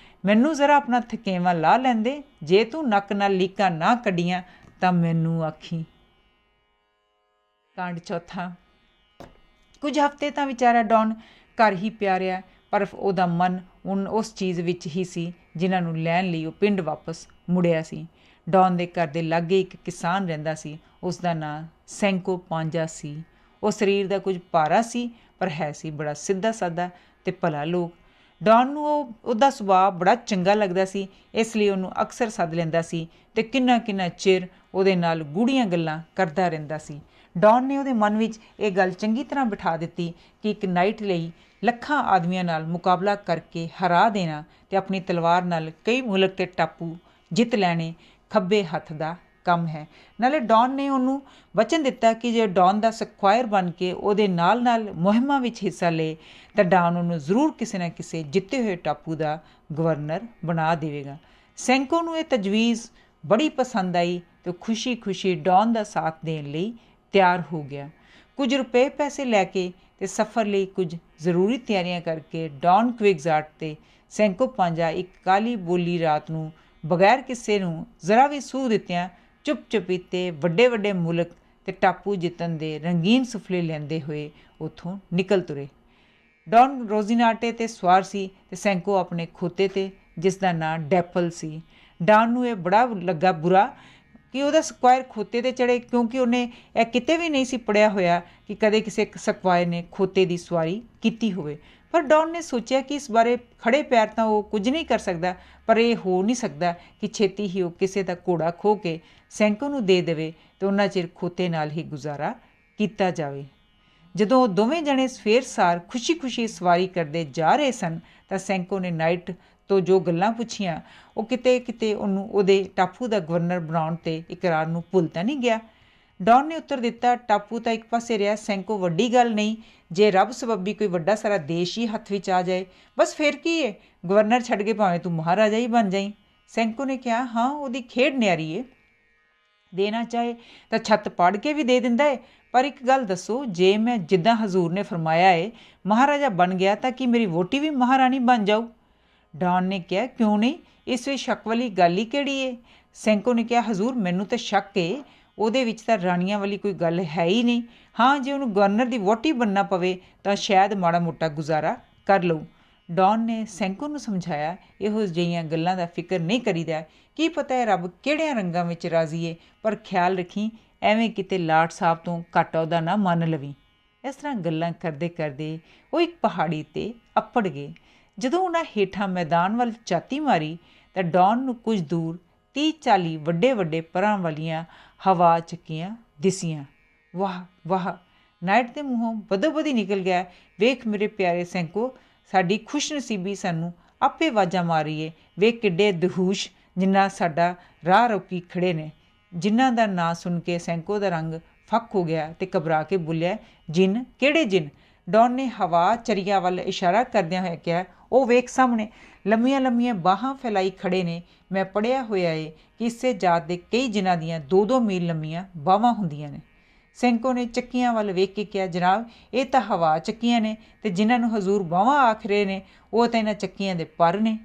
ਮੈਨੂੰ ਜ਼ਰਾ ਆਪਣਾ ਥਕੇਵਾਂ ਲਾ ਲੈਂਦੇ। ਜੇ ਤੂੰ ਨੱਕ ਨਾਲ ਲੀਕਾਂ ਨਾ ਕੱਢੀਆਂ ਤਾਂ ਮੈਨੂੰ ਆਖੀ। ਕਾਂਡ ਚੌਥਾ। ਕੁਝ ਹਫ਼ਤੇ ਤਾਂ ਵਿਚਾਰਾ ਡੌਨ ਘਰ ਹੀ ਪਿਆ ਰਿਹਾ, ਪਰ ਉਹਦਾ ਮਨ ਹੁਣ ਉਸ ਚੀਜ਼ ਵਿੱਚ ਹੀ ਸੀ ਜਿਨ੍ਹਾਂ ਨੂੰ ਲੈਣ ਲਈ ਉਹ ਪਿੰਡ ਵਾਪਸ ਮੁੜਿਆ ਸੀ। ਡੌਨ ਦੇ ਘਰ ਦੇ ਲਾਗੇ ਇੱਕ ਕਿਸਾਨ ਰਹਿੰਦਾ ਸੀ। ਉਸ ਦਾ ਨਾਂ ਸੈਂਕੋ ਪਾਂਜਾ ਸੀ। ਉਹ ਸਰੀਰ ਦਾ ਕੁਝ ਭਾਰਾ ਸੀ, ਪਰ ਹੈ ਸੀ ਬੜਾ ਸਿੱਧਾ ਸਾਦਾ ਅਤੇ ਭਲਾ ਲੋਕ। ਡੌਨ ਨੂੰ ਉਹਦਾ ਸੁਭਾਅ ਬੜਾ ਚੰਗਾ ਲੱਗਦਾ ਸੀ, ਇਸ ਲਈ ਉਹਨੂੰ ਅਕਸਰ ਸੱਦ ਲੈਂਦਾ ਸੀ ਅਤੇ ਕਿੰਨਾ ਕਿੰਨਾ ਚਿਰ ਉਹਦੇ ਨਾਲ ਗੂੜ੍ਹੀਆਂ ਗੱਲਾਂ ਕਰਦਾ ਰਹਿੰਦਾ ਸੀ। ਡੌਨ ਨੇ ਉਹਦੇ ਮਨ ਵਿੱਚ ਇਹ ਗੱਲ ਚੰਗੀ ਤਰ੍ਹਾਂ ਬਿਠਾ ਦਿੱਤੀ ਕਿ ਇੱਕ ਨਾਈਟ ਲਈ ਲੱਖਾਂ ਆਦਮੀਆਂ ਨਾਲ ਮੁਕਾਬਲਾ ਕਰਕੇ ਹਰਾ ਦੇਣਾ ਅਤੇ ਆਪਣੀ ਤਲਵਾਰ ਨਾਲ ਕਈ ਮੁਲਕ ਅਤੇ ਟਾਪੂ ਜਿੱਤ ਲੈਣੇ ਖੱਬੇ ਹੱਥ ਦਾ ਕੰਮ ਹੈ। ਨਾਲੇ ਡੌਨ ਨੇ ਉਹਨੂੰ ਵਚਨ ਦਿੱਤਾ ਕਿ ਜੇ ਡੌਨ ਦਾ ਸਕੁਆਇਰ ਬਣ ਕੇ ਉਹਦੇ ਨਾਲ ਨਾਲ ਮੁਹਿੰਮਾਂ ਵਿੱਚ ਹਿੱਸਾ ਲਏ ਤਾਂ ਡੌਨ ਉਹਨੂੰ ਜ਼ਰੂਰ ਕਿਸੇ ਨਾ ਕਿਸੇ ਜਿੱਤੇ ਹੋਏ ਟਾਪੂ ਦਾ ਗਵਰਨਰ ਬਣਾ ਦੇਵੇਗਾ। ਸੈਂਕੋ ਨੂੰ ਇਹ ਤਜਵੀਜ਼ ਬੜੀ ਪਸੰਦ ਆਈ ਅਤੇ ਖੁਸ਼ੀ ਖੁਸ਼ੀ ਡੌਨ ਦਾ ਸਾਥ ਦੇਣ ਲਈ ਤਿਆਰ ਹੋ ਗਿਆ। ਕੁਝ ਰੁਪਏ ਪੈਸੇ ਲੈ ਕੇ ਅਤੇ ਸਫ਼ਰ ਲਈ ਕੁਝ ਜ਼ਰੂਰੀ ਤਿਆਰੀਆਂ ਕਰਕੇ ਡੌਨ ਕੁਇਗਜ਼ਾਰਟ ਅਤੇ ਸੈਂਕੋ ਪਾਂਜਾ ਇੱਕ ਕਾਲੀ ਬੋਲੀ ਰਾਤ ਨੂੰ ਬਗੈਰ ਕਿਸੇ ਨੂੰ ਜ਼ਰਾ ਵੀ ਸੂਹ ਦਿੱਤਿਆਂ ਚੁੱਪ ਚੁਪੀਤੇ ਵੱਡੇ ਵੱਡੇ ਮੁਲਕ ਅਤੇ ਟਾਪੂ ਜਿੱਤਣ ਦੇ ਰੰਗੀਨ ਸੁਫਲੇ ਲੈਂਦੇ ਹੋਏ ਉੱਥੋਂ ਨਿਕਲ ਤੁਰੇ। ਡੌਨ ਰੋਜ਼ੀਨਾਟੇ 'ਤੇ ਸਵਾਰ ਸੀ ਅਤੇ ਸੈਂਕੋ ਆਪਣੇ ਖੋਤੇ 'ਤੇ, ਜਿਸ ਦਾ ਨਾਂ ਡੈਪਲ ਸੀ। ਡੌਨ ਨੂੰ ਇਹ ਬੜਾ ਲੱਗਾ ਬੁਰਾ ਕਿ ਉਹਦਾ ਸਕੁਆਇਰ ਖੋਤੇ 'ਤੇ ਚੜ੍ਹੇ, ਕਿਉਂਕਿ ਉਹਨੇ ਇਹ ਕਿਤੇ ਵੀ ਨਹੀਂ ਸੀ ਪੜ੍ਹਿਆ ਹੋਇਆ ਕਿ ਕਦੇ ਕਿਸੇ ਸਕੁਆਇਰ ਨੇ ਖੋਤੇ ਦੀ ਸਵਾਰੀ ਕੀਤੀ ਹੋਵੇ। ਪਰ ਡੌਨ ਨੇ ਸੋਚਿਆ ਕਿ ਇਸ ਬਾਰੇ ਖੜ੍ਹੇ ਪੈਰ ਤਾਂ ਉਹ ਕੁਝ ਨਹੀਂ ਕਰ ਸਕਦਾ, ਪਰ ਇਹ ਹੋ ਨਹੀਂ ਸਕਦਾ ਕਿ ਛੇਤੀ ਹੀ ਉਹ ਕਿਸੇ ਦਾ ਘੋੜਾ ਖੋਹ ਕੇ ਸੈਂਕੋ ਨੂੰ ਦੇ ਦੇਵੇ ਅਤੇ ਉਹਨਾਂ ਚਿਰ ਖੋਤੇ ਨਾਲ ਹੀ ਗੁਜ਼ਾਰਾ ਕੀਤਾ ਜਾਵੇ। ਜਦੋਂ ਉਹ ਦੋਵੇਂ ਜਣੇ ਸਵੇਰ ਸਾਰ ਖੁਸ਼ੀ ਖੁਸ਼ੀ ਸਵਾਰੀ ਕਰਦੇ ਜਾ ਰਹੇ ਸਨ ਤਾਂ ਸੈਂਕੋ ਨੇ ਨਾਈਟ ਤੋਂ ਜੋ ਗੱਲਾਂ ਪੁੱਛੀਆਂ ਉਹ ਕਿਤੇ ਕਿਤੇ ਉਹਨੂੰ ਉਹਦੇ ਟਾਪੂ ਦਾ ਗਵਰਨਰ ਬਣਾਉਣ 'ਤੇ ਇਕਰਾਰ ਨੂੰ ਭੁੱਲ ਤਾਂ ਨਹੀਂ ਗਿਆ। ਡੌਨ ਨੇ ਉੱਤਰ ਦਿੱਤਾ, ਟਾਪੂ ਤਾਂ ਇੱਕ ਪਾਸੇ ਰਿਹਾ ਸੈਂਕੋ, ਵੱਡੀ ਗੱਲ ਨਹੀਂ। ਜੇ ਰੱਬ ਸਬੱਬੀ ਕੋਈ ਵੱਡਾ ਸਾਰਾ ਦੇਸ਼ ਹੀ ਹੱਥ ਵਿੱਚ ਆ ਜਾਏ, ਬਸ ਫਿਰ ਕੀ ਏ, ਗਵਰਨਰ ਛੱਡ ਕੇ ਭਾਵੇਂ ਤੂੰ ਮਹਾਰਾਜਾ ਹੀ ਬਣ ਜਾਈਂ। ਸੈਂਕੋ ਨੇ ਕਿਹਾ, ਹਾਂ ਉਹਦੀ ਖੇਡ ਨਿਆਰੀ ਏ, ਦੇਣਾ ਚਾਹੇ ਤਾਂ ਛੱਤ ਪਾੜ ਕੇ ਵੀ ਦੇ ਦਿੰਦਾ ਏ। ਪਰ ਇੱਕ ਗੱਲ ਦੱਸੋ, ਜੇ ਮੈਂ ਜਿੱਦਾਂ ਹਜ਼ੂਰ ਨੇ ਫਰਮਾਇਆ ਏ ਮਹਾਰਾਜਾ ਬਣ ਗਿਆ ਤਾਂ ਕੀ ਮੇਰੀ ਵਹੁਟੀ ਵੀ ਮਹਾਰਾਣੀ ਬਣ ਜਾਊ? ਡੌਨ ਨੇ ਕਿਹਾ, ਕਿਉਂ ਨਹੀਂ, ਇਸ ਵਿੱਚ ਸ਼ੱਕ ਵਾਲੀ ਗੱਲ ਹੀ ਕਿਹੜੀ ਏ? ਸੈਂਕੋ ਨੇ ਕਿਹਾ, ਹਜ਼ੂਰ ਮੈਨੂੰ ਤਾਂ ਸ਼ੱਕ ਏ, ਉਹਦੇ ਵਿੱਚ ਤਾਂ ਰਾਣੀਆਂ ਵਾਲੀ ਕੋਈ ਗੱਲ ਹੈ ਹੀ ਨਹੀਂ। ਹਾਂ ਜੇ ਉਹਨੂੰ ਗਵਰਨਰ ਦੀ ਵਹੁਟੀ ਬਣਨਾ ਪਵੇ ਤਾਂ ਸ਼ਾਇਦ ਮਾੜਾ ਮੋਟਾ ਗੁਜ਼ਾਰਾ ਕਰ ਲਊ। ਡੌਨ ਨੇ ਸੈਂਕੋ ਨੂੰ ਸਮਝਾਇਆ, ਇਹੋ ਜਿਹੀਆਂ ਗੱਲਾਂ ਦਾ ਫਿਕਰ ਨਹੀਂ ਕਰੀਦਾ, ਕੀ ਪਤਾ ਹੈ ਰੱਬ ਕਿਹੜਿਆਂ ਰੰਗਾਂ ਵਿੱਚ ਰਾਜ਼ੀ ਏ, ਪਰ ਖਿਆਲ ਰੱਖੀ ਐਵੇਂ ਕਿਤੇ ਲਾਟ ਸਾਹਿਬ ਤੋਂ ਘੱਟ ਉਹਦਾ ਨਾ ਮੰਨ ਲਵੀਂ। ਇਸ ਤਰ੍ਹਾਂ ਗੱਲਾਂ ਕਰਦੇ ਕਰਦੇ ਉਹ ਇੱਕ ਪਹਾੜੀ 'ਤੇ ਅੱਪੜ ਗਏ। ਜਦੋਂ ਉਹਨਾਂ ਹੇਠਾਂ ਮੈਦਾਨ ਵੱਲ ਝਾਤੀ ਮਾਰੀ ਤਾਂ ਡੌਨ ਨੂੰ ਕੁਝ ਦੂਰ 30-40 ਵੱਡੇ ਵੱਡੇ ਪਰਾਂ ਵਾਲੀਆਂ ਹਵਾ ਚੱਕੀਆਂ ਦਿਸੀਆਂ। ਵਾਹ ਵਾਹ, ਨਾਈਟ ਦੇ ਮੂੰਹੋਂ ਬਦੋ ਬਦੀ ਨਿਕਲ ਗਿਆ, ਵੇਖ ਮੇਰੇ ਪਿਆਰੇ ਸੈਂਕੋ, ਸਾਡੀ ਖੁਸ਼ਨਸੀਬੀ ਸਾਨੂੰ ਆਪੇ ਆਵਾਜ਼ਾਂ ਮਾਰੀ ਏ। ਵੇਖ ਕਿੱਡੇ ਦਹੂਸ਼ ਜਿੰਨਾ ਸਾਡਾ ਰਾਹ ਰੋਕੀ ਖੜ੍ਹੇ ਨੇ। ਜਿਨ੍ਹਾਂ ਦਾ ਨਾਂ ਸੁਣ ਕੇ ਸੈਂਕੋ ਦਾ ਰੰਗ ਫੱਕ ਹੋ ਗਿਆ ਅਤੇ ਘਬਰਾ ਕੇ ਬੋਲਿਆ, ਜਿੰਨ? ਕਿਹੜੇ ਜਿੰਨ? ਡੌਨ ਨੇ ਹਵਾ ਚਰੀਆਂ ਵੱਲ ਇਸ਼ਾਰਾ ਕਰਦਿਆਂ ਹੋਇਆ ਕਿਹਾ, ਉਹ ਵੇਖ ਸਾਹਮਣੇ ਲੰਮੀਆਂ ਲੰਮੀਆਂ ਬਾਹਾਂ ਫੈਲਾਈ ਖੜੇ ਨੇ। ਮੈਂ ਪੜ੍ਹਿਆ ਹੋਇਆ ਏ ਕਿ ਇਸੇ ਜਾਤ ਦੇ ਕਈ ਜਿਨ੍ਹਾਂ ਦੀਆਂ 2-2 ਮੀਲ ਲੰਮੀਆਂ ਬਾਹਾਂ ਹੁੰਦੀਆਂ ਨੇ। ਸੈਂਕੋ ਨੇ ਚੱਕੀਆਂ ਵੱਲ ਵੇਖ ਕੇ ਕਿਹਾ, ਜਨਾਬ ਇਹ ਤਾਂ ਹਵਾ ਚੱਕੀਆਂ ਨੇ, ਅਤੇ ਜਿਨ੍ਹਾਂ ਨੂੰ ਹਜ਼ੂਰ ਬਾਹਾਂ ਆਖ ਰਹੇ ਨੇ ਉਹ ਤਾਂ ਇਹਨਾਂ ਚੱਕੀਆਂ ਦੇ ਪਰ ਨੇ।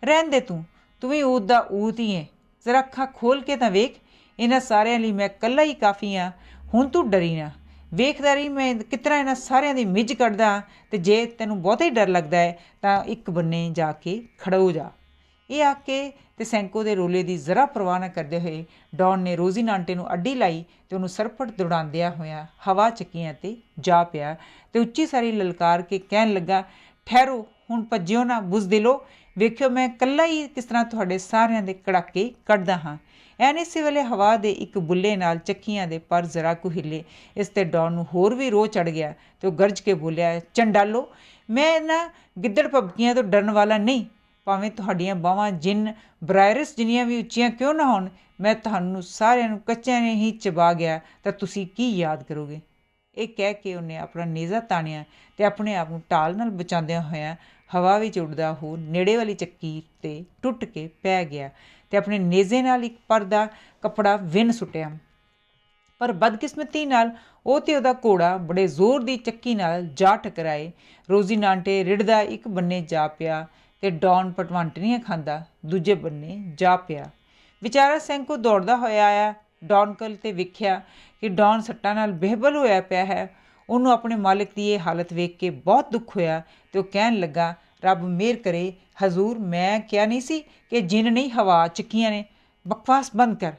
ਰਹਿਣ ਦੇ ਤੂੰ ਵੀ ਊਤ ਦਾ ਊਤ ਹੀ ਏ, ਜ਼ਰਾ ਅੱਖਾਂ ਖੋਲ੍ਹ ਕੇ ਤਾਂ ਵੇਖ। ਇਹਨਾਂ ਸਾਰਿਆਂ ਲਈ ਮੈਂ ਇਕੱਲਾ ਹੀ ਕਾਫੀ ਹਾਂ। ਹੁਣ ਤੂੰ ਡਰੀ ਨਾ, ਵੇਖਦਾ ਰਹੀ ਮੈਂ ਕਿਸ ਤਰ੍ਹਾਂ ਇਹਨਾਂ ਸਾਰਿਆਂ ਦੀ ਮਿੱਝ ਕੱਢਦਾ। ਅਤੇ ਜੇ ਤੈਨੂੰ ਬਹੁਤਾ ਹੀ ਡਰ ਲੱਗਦਾ ਹੈ ਤਾਂ ਇੱਕ ਬੰਨੇ ਜਾ ਕੇ ਖੜੋ ਜਾ। ਇਹ ਆਖ ਕੇ ਅਤੇ ਸੈਂਕੋ ਦੇ ਰੋਲੇ ਦੀ ਜ਼ਰਾ ਪਰਵਾਹ ਨਾ ਕਰਦੇ ਹੋਏ ਡੌਨ ਨੇ ਰੋਜ਼ੀਨਾਂਟੇ ਨੂੰ ਅੱਡੀ ਲਾਈ ਅਤੇ ਉਹਨੂੰ ਸਰਪਟ ਦੌੜਾਉਂਦਿਆਂ ਹੋਇਆਂ ਹਵਾ ਚੱਕੀਆਂ 'ਤੇ ਜਾ ਪਿਆ ਅਤੇ ਉੱਚੀ ਸਾਰੀ ਲਲਕਾਰ ਕੇ ਕਹਿਣ ਲੱਗਾ, ਠਹਿਰੋ ਹੁਣ ਭੱਜਿਓ ਨਾ ਬੁਜ਼ਦਿਲੋ, ਵੇਖਿਓ ਮੈਂ ਇਕੱਲਾ ਹੀ ਕਿਸ ਤਰ੍ਹਾਂ ਤੁਹਾਡੇ ਸਾਰਿਆਂ ਦੇ ਕੜਾਕੇ ਕੱਢਦਾ ਹਾਂ। ਐਨ ਇਸੇ ਵੇਲੇ ਹਵਾ ਦੇ ਇੱਕ ਬੁੱਲੇ ਨਾਲ ਚੱਕੀਆਂ ਦੇ ਪਰ ਜ਼ਰਾ ਕੁ ਹਿੱਲੇ। ਇਸ 'ਤੇ ਡੌਨ ਨੂੰ ਹੋਰ ਵੀ ਰੋਹ ਚੜ੍ਹ ਗਿਆ ਅਤੇ ਉਹ ਗਰਜ ਕੇ ਬੋਲਿਆ, ਚੰਡਾਲੋ ਮੈਂ ਇਹਨਾਂ ਗਿੱਦੜ ਭਬਕੀਆਂ ਤੋਂ ਡਰਨ ਵਾਲਾ ਨਹੀਂ। ਭਾਵੇਂ ਤੁਹਾਡੀਆਂ ਬਾਹਾਂ ਜਿੰਨ ਬਰਾਇਰਸ ਜਿੰਨੀਆਂ ਵੀ ਉੱਚੀਆਂ ਕਿਉਂ ਨਾ ਹੋਣ, ਮੈਂ ਤੁਹਾਨੂੰ ਸਾਰਿਆਂ ਨੂੰ ਕੱਚਿਆਂ ਨੇ ਹੀ ਚਬਾ ਗਿਆ ਤਾਂ ਤੁਸੀਂ ਕੀ ਯਾਦ ਕਰੋਗੇ। ਇਹ ਕਹਿ ਕੇ ਉਹਨੇ ਆਪਣਾ ਨੇਜ਼ਾ ਤਾਣਿਆ ਅਤੇ ਆਪਣੇ ਆਪ ਨੂੰ ਢਾਲ ਨਾਲ ਬਚਾਉਂਦਿਆਂ ਹੋਇਆਂ ਹਵਾ ਵਿੱਚ ਉੱਡਦਾ ਹੋ ਨੇੜੇ ਵਾਲੀ ਚੱਕੀ 'ਤੇ ਟੁੱਟ ਕੇ ਪੈ ਗਿਆ ਅਤੇ ਆਪਣੇ ਨੇਜ਼ੇ ਨਾਲ ਇੱਕ ਪਰ ਦਾ ਕੱਪੜਾ ਵਿੰਨ ਸੁੱਟਿਆ। ਪਰ ਬਦਕਿਸਮਤੀ ਨਾਲ ਉਹ ਅਤੇ ਉਹਦਾ ਘੋੜਾ ਬੜੇ ਜ਼ੋਰ ਦੀ ਚੱਕੀ ਨਾਲ ਜਾ ਟਕਰਾਏ। ਰੋਜ਼ੀਨਾਂਟੇ ਰਿੜਦਾ ਇੱਕ ਬੰਨੇ ਜਾ ਪਿਆ ਅਤੇ ਡੌਨ ਪਟਵੰਟਣੀਆਂ ਖਾਂਦਾ ਦੂਜੇ ਬੰਨੇ ਜਾ ਪਿਆ। ਵਿਚਾਰਾ ਸੈਂਕੋ ਦੌੜਦਾ ਹੋਇਆ ਆਇਆ ਡੌਨ ਕੋਲ ਅਤੇ ਵੇਖਿਆ ਕਿ ਡੌਨ ਸੱਟਾਂ ਨਾਲ ਬੇਹਬਲ ਹੋਇਆ ਪਿਆ ਹੈ। ਉਹਨੂੰ ਆਪਣੇ ਮਾਲਕ ਦੀ ਇਹ ਹਾਲਤ ਵੇਖ ਕੇ ਬਹੁਤ ਦੁੱਖ ਹੋਇਆ ਅਤੇ ਉਹ ਕਹਿਣ ਲੱਗਾ, ਰੱਬ ਮਿਹਰ ਕਰੇ ਹਜ਼ੂਰ, ਮੈਂ ਕਿਹਾ ਨਹੀਂ ਸੀ ਕਿ ਜਿੰਨ ਨਹੀਂ ਹਵਾ ਚੱਕੀਆਂ ਨੇ। ਬਕਵਾਸ ਬੰਦ ਕਰ।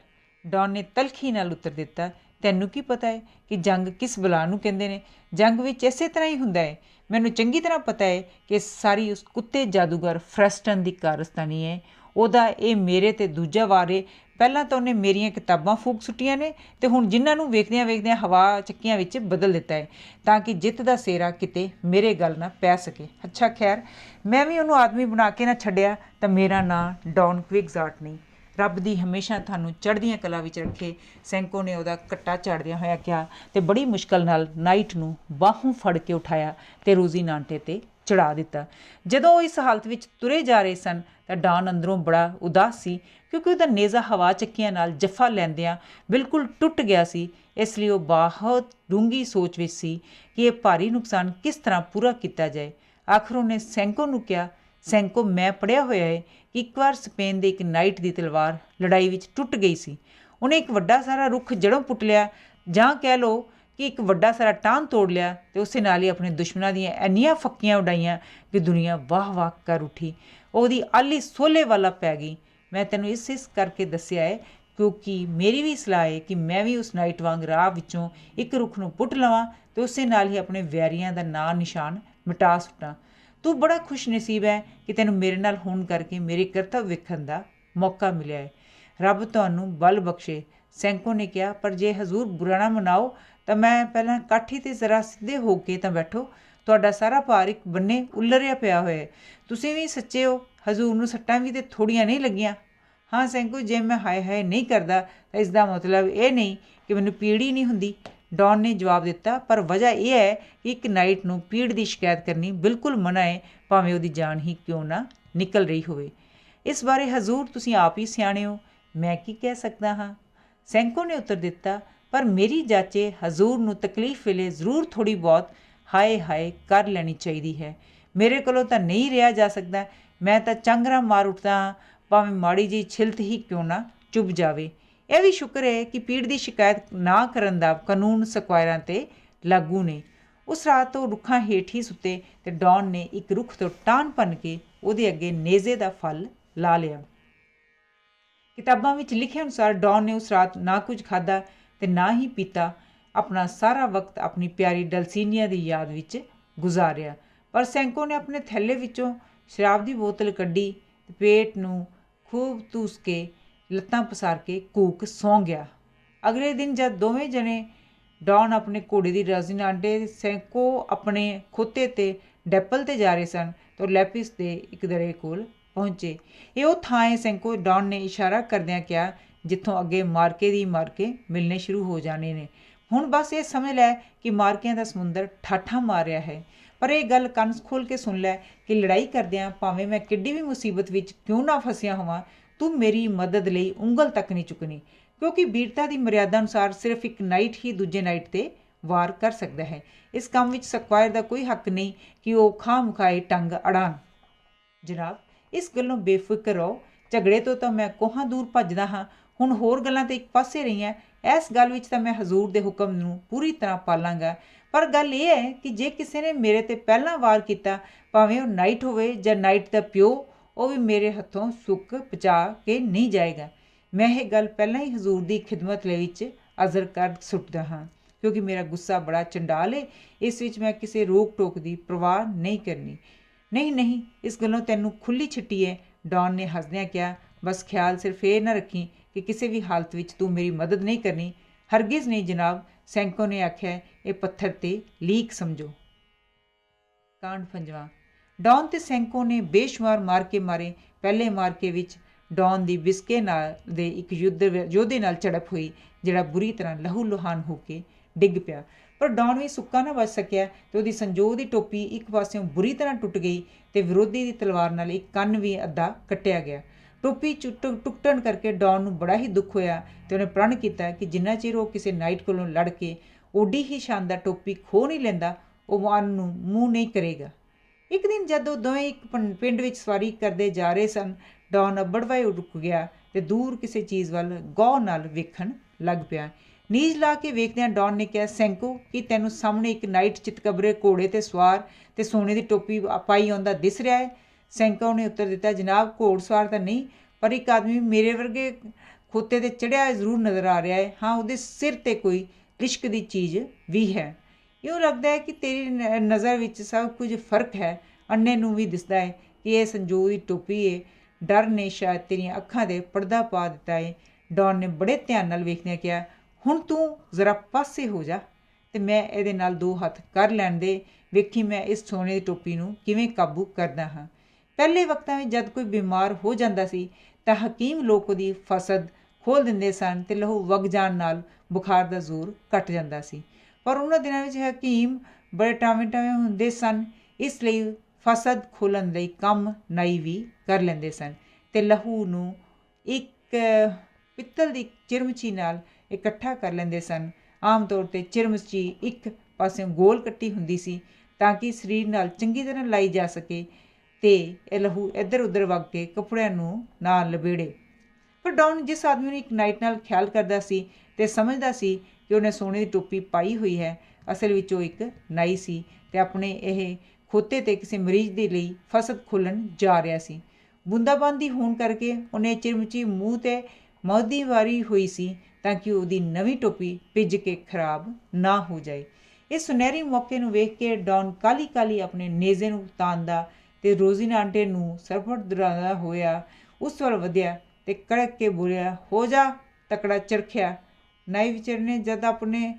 ਡੌਨ ਨੇ ਤਲਖੀ ਨਾਲ ਉੱਤਰ ਦਿੱਤਾ, ਤੈਨੂੰ ਕੀ ਪਤਾ ਹੈ ਕਿ ਜੰਗ ਕਿਸ ਬਲਾ ਨੂੰ ਕਹਿੰਦੇ ਨੇ। ਜੰਗ ਵਿੱਚ ਇਸੇ ਤਰ੍ਹਾਂ ਹੀ ਹੁੰਦਾ ਹੈ। ਮੈਨੂੰ ਚੰਗੀ ਤਰ੍ਹਾਂ ਪਤਾ ਹੈ ਕਿ ਸਾਰੀ ਉਸ ਕੁੱਤੇ ਜਾਦੂਗਰ ਫਰੈਸਟਨ ਦੀ ਕਾਰਸਤਾਨੀ ਹੈ। ਉਹਦਾ ਇਹ ਮੇਰੇ 'ਤੇ ਦੂਜਾ ਵਾਰ ਏ। ਪਹਿਲਾਂ ਤਾਂ ਉਹਨੇ ਮੇਰੀਆਂ ਕਿਤਾਬਾਂ ਫੂਕ ਸੁੱਟੀਆਂ ਨੇ ਅਤੇ ਹੁਣ ਜਿਨ੍ਹਾਂ ਨੂੰ ਵੇਖਦਿਆਂ ਵੇਖਦਿਆਂ ਹਵਾ ਚੱਕੀਆਂ ਵਿੱਚ ਬਦਲ ਦਿੱਤਾ ਹੈ ਤਾਂ ਕਿ ਜਿੱਤ ਦਾ ਸਿਹਰਾ ਕਿਤੇ ਮੇਰੇ ਗੱਲ ਨਾ ਪੈ ਸਕੇ। ਅੱਛਾ ਖੈਰ, ਮੈਂ ਵੀ ਉਹਨੂੰ ਆਦਮੀ ਬਣਾ ਕੇ ਨਾ ਛੱਡਿਆ ਤਾਂ ਮੇਰਾ ਨਾਂ ਡੌਨ ਕੁਇਗਜ਼ਾਰਟ ਨਹੀਂ। ਰੱਬ ਦੀ ਹਮੇਸ਼ਾ ਤੁਹਾਨੂੰ ਚੜ੍ਹਦੀਆਂ ਕਲਾ ਵਿੱਚ ਰੱਖੇ। ਸੈਂਕੋ ਨੇ ਉਹਦਾ ਕੱਟਾ ਝਾੜਦਿਆਂ ਹੋਇਆ ਕਿਹਾ ਅਤੇ ਬੜੀ ਮੁਸ਼ਕਲ ਨਾਲ ਨਾਈਟ ਨੂੰ ਬਾਹੋਂ ਫੜ ਕੇ ਉਠਾਇਆ ਅਤੇ ਰੋਜ਼ੀਨਾਂਟੇ 'ਤੇ ਚੜ੍ਹਾ ਦਿੱਤਾ। ਜਦੋਂ ਉਹ ਇਸ ਹਾਲਤ ਵਿੱਚ ਤੁਰੇ ਜਾ ਰਹੇ ਸਨ ਤਾਂ ਡੌਨ ਅੰਦਰੋਂ ਬੜਾ ਉਦਾਸ ਸੀ, ਕਿਉਂਕਿ ਉਹਦਾ ਨੇਜ਼ਾ ਹਵਾ ਚੱਕੀਆਂ ਨਾਲ ਜੱਫਾ ਲੈਂਦਿਆਂ ਬਿਲਕੁਲ ਟੁੱਟ ਗਿਆ ਸੀ। ਇਸ ਲਈ ਉਹ ਬਹੁਤ ਡੂੰਘੀ ਸੋਚ ਵਿੱਚ ਸੀ ਕਿ ਇਹ ਭਾਰੀ ਨੁਕਸਾਨ ਕਿਸ ਤਰ੍ਹਾਂ ਪੂਰਾ ਕੀਤਾ ਜਾਏ। ਆਖਰ ਉਹਨੇ ਸੈਂਕੋ ਨੂੰ ਕਿਹਾ, ਸੈਂਕੋ ਮੈਂ ਪੜ੍ਹਿਆ ਹੋਇਆ ਹੈ ਕਿ ਇੱਕ ਵਾਰ ਸਪੇਨ ਦੇ ਇੱਕ ਨਾਈਟ ਦੀ ਤਲਵਾਰ ਲੜਾਈ ਵਿੱਚ ਟੁੱਟ ਗਈ ਸੀ। ਉਹਨੇ ਇੱਕ ਵੱਡਾ ਸਾਰਾ ਰੁੱਖ ਜੜ੍ਹੋਂ ਪੁੱਟ ਲਿਆ, ਜਾਂ ਕਹਿ ਲਓ ਕਿ ਇੱਕ ਵੱਡਾ ਸਾਰਾ ਟਾਹਣ ਤੋੜ ਲਿਆ ਅਤੇ ਉਸੇ ਨਾਲ ਹੀ ਆਪਣੇ ਦੁਸ਼ਮਣਾਂ ਦੀਆਂ ਇੰਨੀਆਂ ਫੱਕੀਆਂ ਉਡਾਈਆਂ ਕਿ ਦੁਨੀਆ ਵਾਹ ਵਾਹ ਕਰ ਉੱਠੀ। ਉਹਦੀ ਆਲੀ ਸੋਲੇ ਵਾਲਾ ਪੈ ਗਈ। ਮੈਂ ਤੈਨੂੰ ਇਸ ਕਰਕੇ ਦੱਸਿਆ ਹੈ ਕਿਉਂਕਿ ਮੇਰੀ ਵੀ ਸਲਾਹ ਹੈ ਕਿ ਮੈਂ ਵੀ ਉਸ ਨਾਈਟ ਵਾਂਗ ਰਾਹ ਵਿੱਚੋਂ ਇੱਕ ਰੁੱਖ ਨੂੰ ਪੁੱਟ ਲਵਾਂ ਅਤੇ ਉਸੇ ਨਾਲ ਹੀ ਆਪਣੇ ਵੈਰੀਆਂ ਦਾ ਨਾਂ ਨਿਸ਼ਾਨ ਮਿਟਾ ਸੁੱਟਾਂ। ਤੂੰ ਬੜਾ ਖੁਸ਼ ਨਸੀਬ ਹੈ ਕਿ ਤੈਨੂੰ ਮੇਰੇ ਨਾਲ ਹੋਣ ਕਰਕੇ ਮੇਰੇ ਕਰਤੱਵ ਵੇਖਣ ਦਾ ਮੌਕਾ ਮਿਲਿਆ ਹੈ। ਰੱਬ ਤੁਹਾਨੂੰ ਬਲ ਬਖਸ਼ੇ, ਸੈਂਕੋ ਨੇ ਕਿਹਾ। ਪਰ ਜੇ ਹਜ਼ੂਰ ਬੁਰਾ ਨਾ ਮਨਾਓ ਤਾਂ ਮੈਂ ਪਹਿਲਾਂ ਕਾਠੀ 'ਤੇ ਜ਼ਰਾ ਸਿੱਧੇ ਹੋ ਕੇ ਤਾਂ ਬੈਠੋ। ਤੁਹਾਡਾ ਸਾਰਾ ਭਾਰ ਇੱਕ ਬੰਨੇ ਉਲਰਿਆ ਪਿਆ ਹੋਇਆ। ਤੁਸੀਂ ਵੀ ਸੱਚੇ ਹੋ, ਹਜ਼ੂਰ ਨੂੰ ਸੱਟਾਂ ਵੀ ਤਾਂ ਥੋੜ੍ਹੀਆਂ ਨਹੀਂ ਲੱਗੀਆਂ। ਹਾਂ ਸੈਂਕੋ, ਜੇ ਮੈਂ ਹਾਏ ਹਾਏ ਨਹੀਂ ਕਰਦਾ ਤਾਂ ਇਸ ਦਾ ਮਤਲਬ ਇਹ ਨਹੀਂ ਕਿ ਮੈਨੂੰ ਪੀੜ ਹੀ ਨਹੀਂ ਹੁੰਦੀ, ਡੌਨ ਨੇ ਜਵਾਬ ਦਿੱਤਾ। ਪਰ ਵਜ੍ਹਾ ਇਹ ਹੈ ਕਿ ਇੱਕ ਨਾਈਟ ਨੂੰ ਪੀੜ ਦੀ ਸ਼ਿਕਾਇਤ ਕਰਨੀ ਬਿਲਕੁਲ ਮਨ੍ਹਾ ਹੈ, ਭਾਵੇਂ ਉਹਦੀ ਜਾਨ ਹੀ ਕਿਉਂ ਨਾ ਨਿਕਲ ਰਹੀ ਹੋਵੇ। ਇਸ ਬਾਰੇ ਹਜ਼ੂਰ ਤੁਸੀਂ ਆਪ ਹੀ ਸਿਆਣੇ ਹੋ, ਮੈਂ ਕੀ ਕਹਿ ਸਕਦਾ ਹਾਂ, ਸੈਂਕੋ ਨੇ ਉੱਤਰ ਦਿੱਤਾ। ਪਰ ਮੇਰੀ ਜਾਚੇ ਹਜ਼ੂਰ ਨੂੰ ਤਕਲੀਫ ਵੇਲੇ ਜ਼ਰੂਰ ਥੋੜ੍ਹੀ ਬਹੁਤ ਹਾਏ ਹਾਏ ਕਰ ਲੈਣੀ ਚਾਹੀਦੀ ਹੈ। ਮੇਰੇ ਕੋਲੋਂ ਤਾਂ ਨਹੀਂ ਰਿਹਾ ਜਾ ਸਕਦਾ। ਮੈਂ ਤਾਂ ਚੰਗਰਾ ਮਾਰ ਉੱਠਦਾ ਹਾਂ, ਭਾਵੇਂ ਮਾੜੀ ਜਿਹੀ ਛਿਲਤ ਹੀ ਕਿਉਂ ਨਾ ਚੁੱਭ ਜਾਵੇ। ਇਹ ਵੀ ਸ਼ੁਕਰ ਹੈ ਕਿ ਪੀੜ ਦੀ ਸ਼ਿਕਾਇਤ ਨਾ ਕਰਨ ਦਾ ਕਾਨੂੰਨ ਸਕੁਆਇਰਾਂ 'ਤੇ ਲਾਗੂ ਨੇ। ਉਸ ਰਾਤ ਤੋਂ ਰੁੱਖਾਂ ਹੇਠ ਹੀ ਸੁੱਤੇ ਅਤੇ ਡੌਨ ਨੇ ਇੱਕ ਰੁੱਖ ਤੋਂ ਟਾਹਣ ਭੰਨ ਕੇ ਉਹਦੇ ਅੱਗੇ ਨੇਜ਼ੇ ਦਾ ਫਲ ਲਾ ਲਿਆ। ਕਿਤਾਬਾਂ ਵਿੱਚ ਲਿਖੇ ਅਨੁਸਾਰ ਡੌਨ ਨੇ ਉਸ ਰਾਤ ਨਾ ਕੁਝ ਖਾਧਾ ਅਤੇ ਨਾ ਹੀ ਪੀਤਾ। ਆਪਣਾ ਸਾਰਾ ਵਕਤ ਆਪਣੀ ਪਿਆਰੀ ਡਲਸੀਨੀਆ ਦੀ ਯਾਦ ਵਿੱਚ ਗੁਜ਼ਾਰਿਆ। ਪਰ ਸੈਂਕੋ ਨੇ ਆਪਣੇ ਥੈਲੇ ਵਿੱਚੋਂ ਸ਼ਰਾਬ ਦੀ ਬੋਤਲ ਕੱਢੀ ਅਤੇ ਪੇਟ ਨੂੰ ਖੂਬ ਧੂਸ ਕੇ ਲੱਤਾਂ ਪਸਾਰ ਕੇ ਘੂਕ ਸੌਂ ਗਿਆ। ਅਗਲੇ ਦਿਨ ਜਦ ਦੋਵੇਂ ਜਣੇ ਡੌਨ ਆਪਣੇ ਘੋੜੇ ਦੀ ਰੋਜ਼ੀਨਾਂਟੇ, ਸੈਂਕੋ ਆਪਣੇ ਖੋਤੇ 'ਤੇ ਡੈਪਲ 'ਤੇ ਜਾ ਰਹੇ ਸਨ ਤਾਂ ਉਹ ਲੈਪਿਸ ਦੇ ਇੱਕ ਦਰੇ ਕੋਲ ਪਹੁੰਚੇ। ਇਹ ਉਹ ਥਾਂ ਹੈ, ਸੈਂਕੋ, ਡੌਨ ਨੇ ਇਸ਼ਾਰਾ ਕਰਦਿਆਂ ਕਿਹਾ, ਜਿੱਥੋਂ ਅੱਗੇ ਮਾਰਕੇ ਦੀ ਮਾਰਕੇ ਮਿਲਣੇ ਸ਼ੁਰੂ ਹੋ ਜਾਣੇ ਨੇ। ਹੁਣ ਬਸ ਇਹ ਸਮਝ ਲੈ ਕਿ ਮਾਰਕਿਆਂ ਦਾ ਸਮੁੰਦਰ ਠਾਠਾਂ ਮਾਰ ਰਿਹਾ ਹੈ। पर यह गल कंन खोल के सुन लै कि लड़ाई करदियां भावें मैं किड्डी भी मुसीबत विच क्यों ना फसिया होवां, तू मेरी मदद लई उंगल तक नहीं चुकनी, क्योंकि वीरता की मर्यादा अनुसार सिर्फ एक नाइट ही दूजे नाइट ते वार कर सकता है। इस काम विच ਸਕਵਾਇਰ ਦਾ कोई हक नहीं कि वह खां मुखाए टंग अड़ान। जनाब, इस गल्लों बेफिक्र रहो, झगड़े तो मैं कोहां दूर भजदा हाँ, हुण होर गल्लां ते एक पासे रहीआं, इस गल विच तां मैं हजूर दे हुक्म नूं पूरी तरह पालांगा। पर गल यह है कि जे किसी ने मेरे ते पहलां वार किया, भावें वह नाइट होवे जां नाइट दा प्यो, वह भी मेरे हत्थों सुख पचा के नहीं जाएगा। मैं ये गल पहलां ही हजूर की खिदमत विच अज़र कर सुटदा हाँ, क्योंकि मेरा गुस्सा बड़ा चंडाल है। इस विच मैं किसी रोक टोक की परवाह नहीं करनी। नहीं नहीं, इस गल्लों तैनूं खुली छिट्टी है, डॉन ने हसदियां कहा। बस ख्याल सिर्फ ये ना रखी कि किसी भी हालत विच तू मेरी मदद नहीं करनी। हरगिज़ नहीं जनाब, सैंको ने आख्या। ये पत्थर ते लीक समझो। कांड 5वां। डॉन ते सैंको ने बेशुमार मारके मारे। पहले मारके विच डॉन की बिस्के नाल दे एक योधे नाल झड़प हुई, जिहड़ा बुरी तरह लहू लुहान होके डिग पिया। पर डॉन भी सुक्का ना बच सकिया तो उसकी संजोग की टोपी एक पासों बुरी तरह टुट गई तो विरोधी की तलवार नाल एक कन्न भी अद्धा कट्टिया गया। टोपी टुटन करके डॉन नूं बड़ा ही दुख होया तो उन्हें प्रण किया कि जिन्ना चिर वो किसी नाइट कोलों लड़ के ओडी ही शानदार टोपी खो नहीं लैंदा, वो मान नूं मूँह नहीं करेगा। एक दिन जदों दोवें एक पिंड विच सवारी करते जा रहे सन, डॉन अब्बड़वाए रुक गया तो दूर किसी चीज़ वाल गौर नाल वेखण लग पिया। नीज ला के वेखदियां डॉन ने कहा, सैंको, कि तैनूं सामने एक नाइट चितकबरे घोड़े ते सवार ते सोने की टोपी पाई आउंदा दिस रहा है? सैंको ने उत्तर दिता, जनाब, घोड़सवार तो नहीं, पर एक आदमी मेरे वर्गे खोते ते चढ़िया जरूर नज़र आ रहा है। हाँ, उसदे सिर ते कोई लिश्क दी चीज़ भी है। यूँ लगता है कि तेरी नज़र विच सब कुछ फर्क है। अन्ने नूं भी दिसदा है कि यह संजोग की टोपी है। डर ने शायद तेरियां अखां ते पर्दा पा दिता है। डॉन ने बड़े ध्यान नाल वेखदियां कहा, हुण तूं जरा पासे हो जा ते मैं इहदे नाल दो हत्थ कर लैण दे, वेखी मैं इस सोने की टोपी नूं किवें काबू करदा हाँ। पहले वक्तां विच जद कोई बीमार हो जांदा सी तां हकीम लोक उहदी फसद खोल दिंदे सन ते लहू वग जाण नाल बुखार दा जोर घट जांदा सी। पर उन्हां दिनां विच हकीम बड़े टावें हुंदे सन, इसलिए फसद खोलण लई काम नाई भी कर लैंदे सन ते लहू नूं एक पित्तल दी चिरमची नाल इकट्ठा कर लैंदे सन। आम तौर ते चिरमची एक पासों गोल कट्टी हुंदी सी तां कि शरीर नाल चंगी तरह लाई जा सके ते ਇਹ लहू इधर उधर वग के कपड़िਆਂ ਨੂੰ ना लबेड़े। पर डॉन जिस आदमी ਨੂੰ ਇੱਕ ਨਾਈਟ ਨਾਲ ਖਿਆਲ ਕਰਦਾ ਸੀ ਤੇ ਸਮਝਦਾ ਸੀ ਕਿ ਉਹਨੇ ਸੋਨੇ ਦੀ ਟੋਪੀ ਪਾਈ ਹੋਈ ਹੈ, ਅਸਲ ਵਿੱਚ ਉਹ ਇੱਕ ਨਾਈ ਸੀ ਤੇ ਆਪਣੇ ਇਹ ਖੋਤੇ ਤੇ ਕਿਸੇ ਮਰੀਜ਼ ਦੇ ਲਈ ਫਸਦ ਖੋਲਣ ਜਾ ਰਿਹਾ ਸੀ। ਬੂੰਦਾਬਾਂਦੀ ਹੋਣ ਕਰਕੇ ਉਹਨੇ ਚਿਰਮਚੀ ਮੂੰਹ ਤੇ ਮੌਦੀ ਵਾਰੀ ਹੋਈ ਸੀ ਤਾਂ ਕਿ ਉਹਦੀ ਨਵੀਂ ਟੋਪੀ ਭਿੱਜ ਕੇ ਖਰਾਬ ਨਾ ਹੋ ਜਾਏ। ਇਸ ਸੁਨਹਿਰੀ ਮੌਕੇ ਨੂੰ ਵੇਖ ਕੇ ਡੌਨ ਕਾਲੀ ਕਾਲੀ ਆਪਣੇ ਨੇਜ਼ੇ ਨੂੰ ਤਾਣਦਾ ਤੇ ਰੋਜ਼ੀਨਾਂਟੇ ਨੂੰ ਸਰਪਟ ਦਰਾਉਂਦਾ ਹੋਇਆ ਉਸ ਵੱਲ ਵਧਿਆ ਤੇ ਕੜਕ ਕੇ ਬੋਲਿਆ, ਹੋ ਜਾ ਤਕੜਾ ਚਰਖਿਆ। ਨਾਈ ਵਿਚਾਰੇ ਨੇ ਜਦ ਆਪਣੇ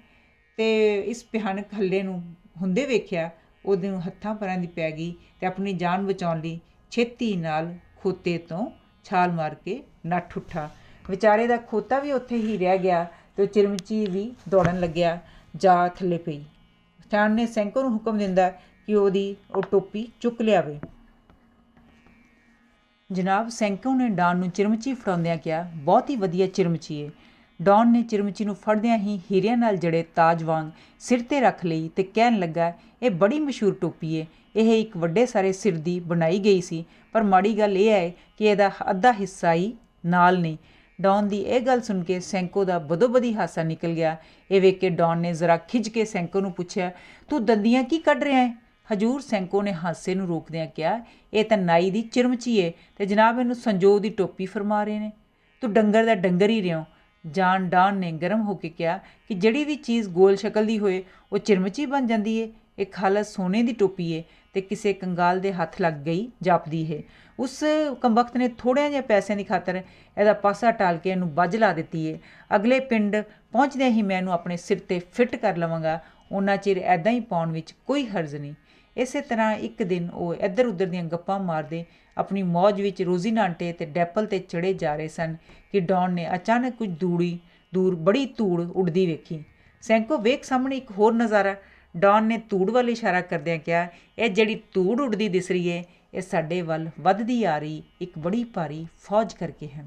ਤੇ ਇਸ ਭਿਆਨਕ ਹੱਲੇ ਨੂੰ ਹੁੰਦੇ ਵੇਖਿਆ, ਉਹਦੇ ਨੂੰ ਹੱਥਾਂ ਪੈਰਾਂ ਦੀ ਪੈ ਗਈ ਤੇ ਆਪਣੀ ਜਾਨ ਬਚਾਉਣ ਲਈ ਛੇਤੀ ਨਾਲ ਖੋਤੇ ਤੋਂ ਛਾਲ ਮਾਰ ਕੇ ਨੱਠ ਉੱਠਾ। ਵਿਚਾਰੇ ਦਾ ਖੋਤਾ ਵੀ ਉੱਥੇ ਹੀ ਰਹਿ ਗਿਆ ਤੇ ਚਿਰਮਚੀ ਵੀ ਦੌੜਨ ਲੱਗਿਆ, ਜਾ ਥੱਲੇ ਪਈ। ਸਟੈਨ ਨੇ ਸੈਂਕੋ ਨੂੰ ਹੁਕਮ ਦਿੰਦਾ ਕਿ ਉਹਦੀ ਉਹ ਟੋਪੀ ਚੁੱਕ ਲਿਆਵੇ। ਜਨਾਬ, ਸੈਂਕੋ ਨੇ ਡੌਨ ਨੂੰ ਚਿਰਮਚੀ ਫੜਾਉਂਦਿਆਂ ਕਿਹਾ, ਬਹੁਤ ਹੀ ਵਧੀਆ ਚਿਰਮਚੀ ਹੈ। ਡੌਨ ਨੇ ਚਿਰਮਚੀ ਨੂੰ ਫੜਦਿਆਂ ਹੀ ਹੀਰਿਆਂ ਨਾਲ ਜੜੇ ਤਾਜ ਵਾਂਗ ਸਿਰ 'ਤੇ ਰੱਖ ਲਈ ਤੇ ਕਹਿਣ ਲੱਗਾ, ਇਹ ਬੜੀ ਮਸ਼ਹੂਰ ਟੋਪੀ ਹੈ। ਇਹ ਇੱਕ ਵੱਡੇ ਸਾਰੇ ਸਿਰ ਦੀ ਬਣਾਈ ਗਈ ਸੀ, ਪਰ ਮਾੜੀ ਗੱਲ ਇਹ ਹੈ ਕਿ ਇਹਦਾ ਅੱਧਾ ਹਿੱਸਾ ਹੀ ਨਾਲ ਨਹੀਂ। ਡੌਨ ਦੀ ਇਹ ਗੱਲ ਸੁਣ ਕੇ ਸੈਂਕੋ ਦਾ ਬਦੋ-ਬਦੀ ਹਾਸਾ ਨਿਕਲ ਗਿਆ। ਇਹ ਵੇਖ ਕੇ ਡੌਨ ਨੇ ਜ਼ਰਾ ਖਿੱਝ ਕੇ ਸੈਂਕੋ ਨੂੰ ਪੁੱਛਿਆ, ਤੂੰ ਦੰਦੀਆਂ ਕੀ ਕੱਢ ਰਿਹਾ ਹੈ? ਹਜੂਰ, ਸੈਂਕੋ ਨੇ ਹਾਸੇ ਨੂੰ ਰੋਕਦਿਆਂ ਕਿਹਾ, ਇਹ ਤਾਂ ਨਾਈ ਦੀ ਚਿਰਮਚੀ ਹੈ ਤੇ ਜਨਾਬ ਇਹਨੂੰ ਸੰਜੋਗ ਦੀ ਟੋਪੀ ਫਰਮਾ ਰਹੇ ਨੇ। ਤੂੰ ਡੰਗਰ ਦਾ ਡੰਗਰ ਹੀ ਰਿਓ। ਜਾਨ ਡੌਨ ਨੇ ਗਰਮ ਹੋ ਕੇ ਕਿਹਾ ਕਿ ਜਿਹੜੀ ਵੀ ਚੀਜ਼ ਗੋਲ ਸ਼ਕਲ ਦੀ ਹੋਏ ਉਹ ਚਿਰਮਚੀ ਬਣ ਜਾਂਦੀ ਹੈ। ਇਹ ਖਾਲਸ ਸੋਨੇ ਦੀ ਟੋਪੀ ਹੈ ਤੇ ਕਿਸੇ ਕੰਗਾਲ ਦੇ ਹੱਥ ਲੱਗ ਗਈ ਜਾਪਦੀ ਹੈ। ਉਸ ਕੰਬਖਤ ਨੇ ਥੋੜ੍ਹਿਆਂ ਜਿਹੇ ਪੈਸਿਆਂ ਦੀ ਖਾਤਰ ਇਹਦਾ ਪਾਸਾ ਟਾਲ ਕੇ ਇਹਨੂੰ ਬੱਝ ਲਾ ਦਿੱਤੀ ਹੈ। ਅਗਲੇ ਪਿੰਡ ਪਹੁੰਚਦਿਆਂ ਹੀ ਮੈਂ ਇਹਨੂੰ ਆਪਣੇ ਸਿਰ 'ਤੇ ਫਿੱਟ ਕਰ ਲਵਾਂਗਾ। ਉਹਨਾਂ ਚਿਰ ਇੱਦਾਂ ਹੀ ਪਾਉਣ ਵਿੱਚ ਕੋਈ ਹਰਜ਼ ਨਹੀਂ। ਇਸੇ ਤਰ੍ਹਾਂ ਇੱਕ ਦਿਨ ਉਹ ਇੱਧਰ ਉੱਧਰ ਦੀਆਂ ਗੱਪਾਂ ਮਾਰਦੇ ਆਪਣੀ ਮੌਜ ਵਿੱਚ ਰੋਜ਼ੀਨਾਂਟੇ ਤੇ ਡੈਪਲ 'ਤੇ ਚੜ੍ਹੇ ਜਾ ਰਹੇ ਸਨ ਕਿ ਡੌਨ ਨੇ ਅਚਾਨਕ ਕੁਝ ਦੂਰ ਬੜੀ ਧੂੜ ਉੱਡਦੀ ਵੇਖੀ। ਸੈਂਕੋ, ਵੇਖ ਸਾਹਮਣੇ ਇੱਕ ਹੋਰ ਨਜ਼ਾਰਾ। ਡੌਨ ਨੇ ਧੂੜ ਵੱਲ ਇਸ਼ਾਰਾ ਕਰਦਿਆਂ ਕਿਹਾ, ਇਹ ਜਿਹੜੀ ਧੂੜ ਉੱਡਦੀ ਦਿਸ ਰਹੀ ਹੈ, ਇਹ ਸਾਡੇ ਵੱਲ ਵੱਧਦੀ ਆ ਰਹੀ ਇੱਕ ਬੜੀ ਭਾਰੀ ਫੌਜ ਕਰਕੇ ਹੈ।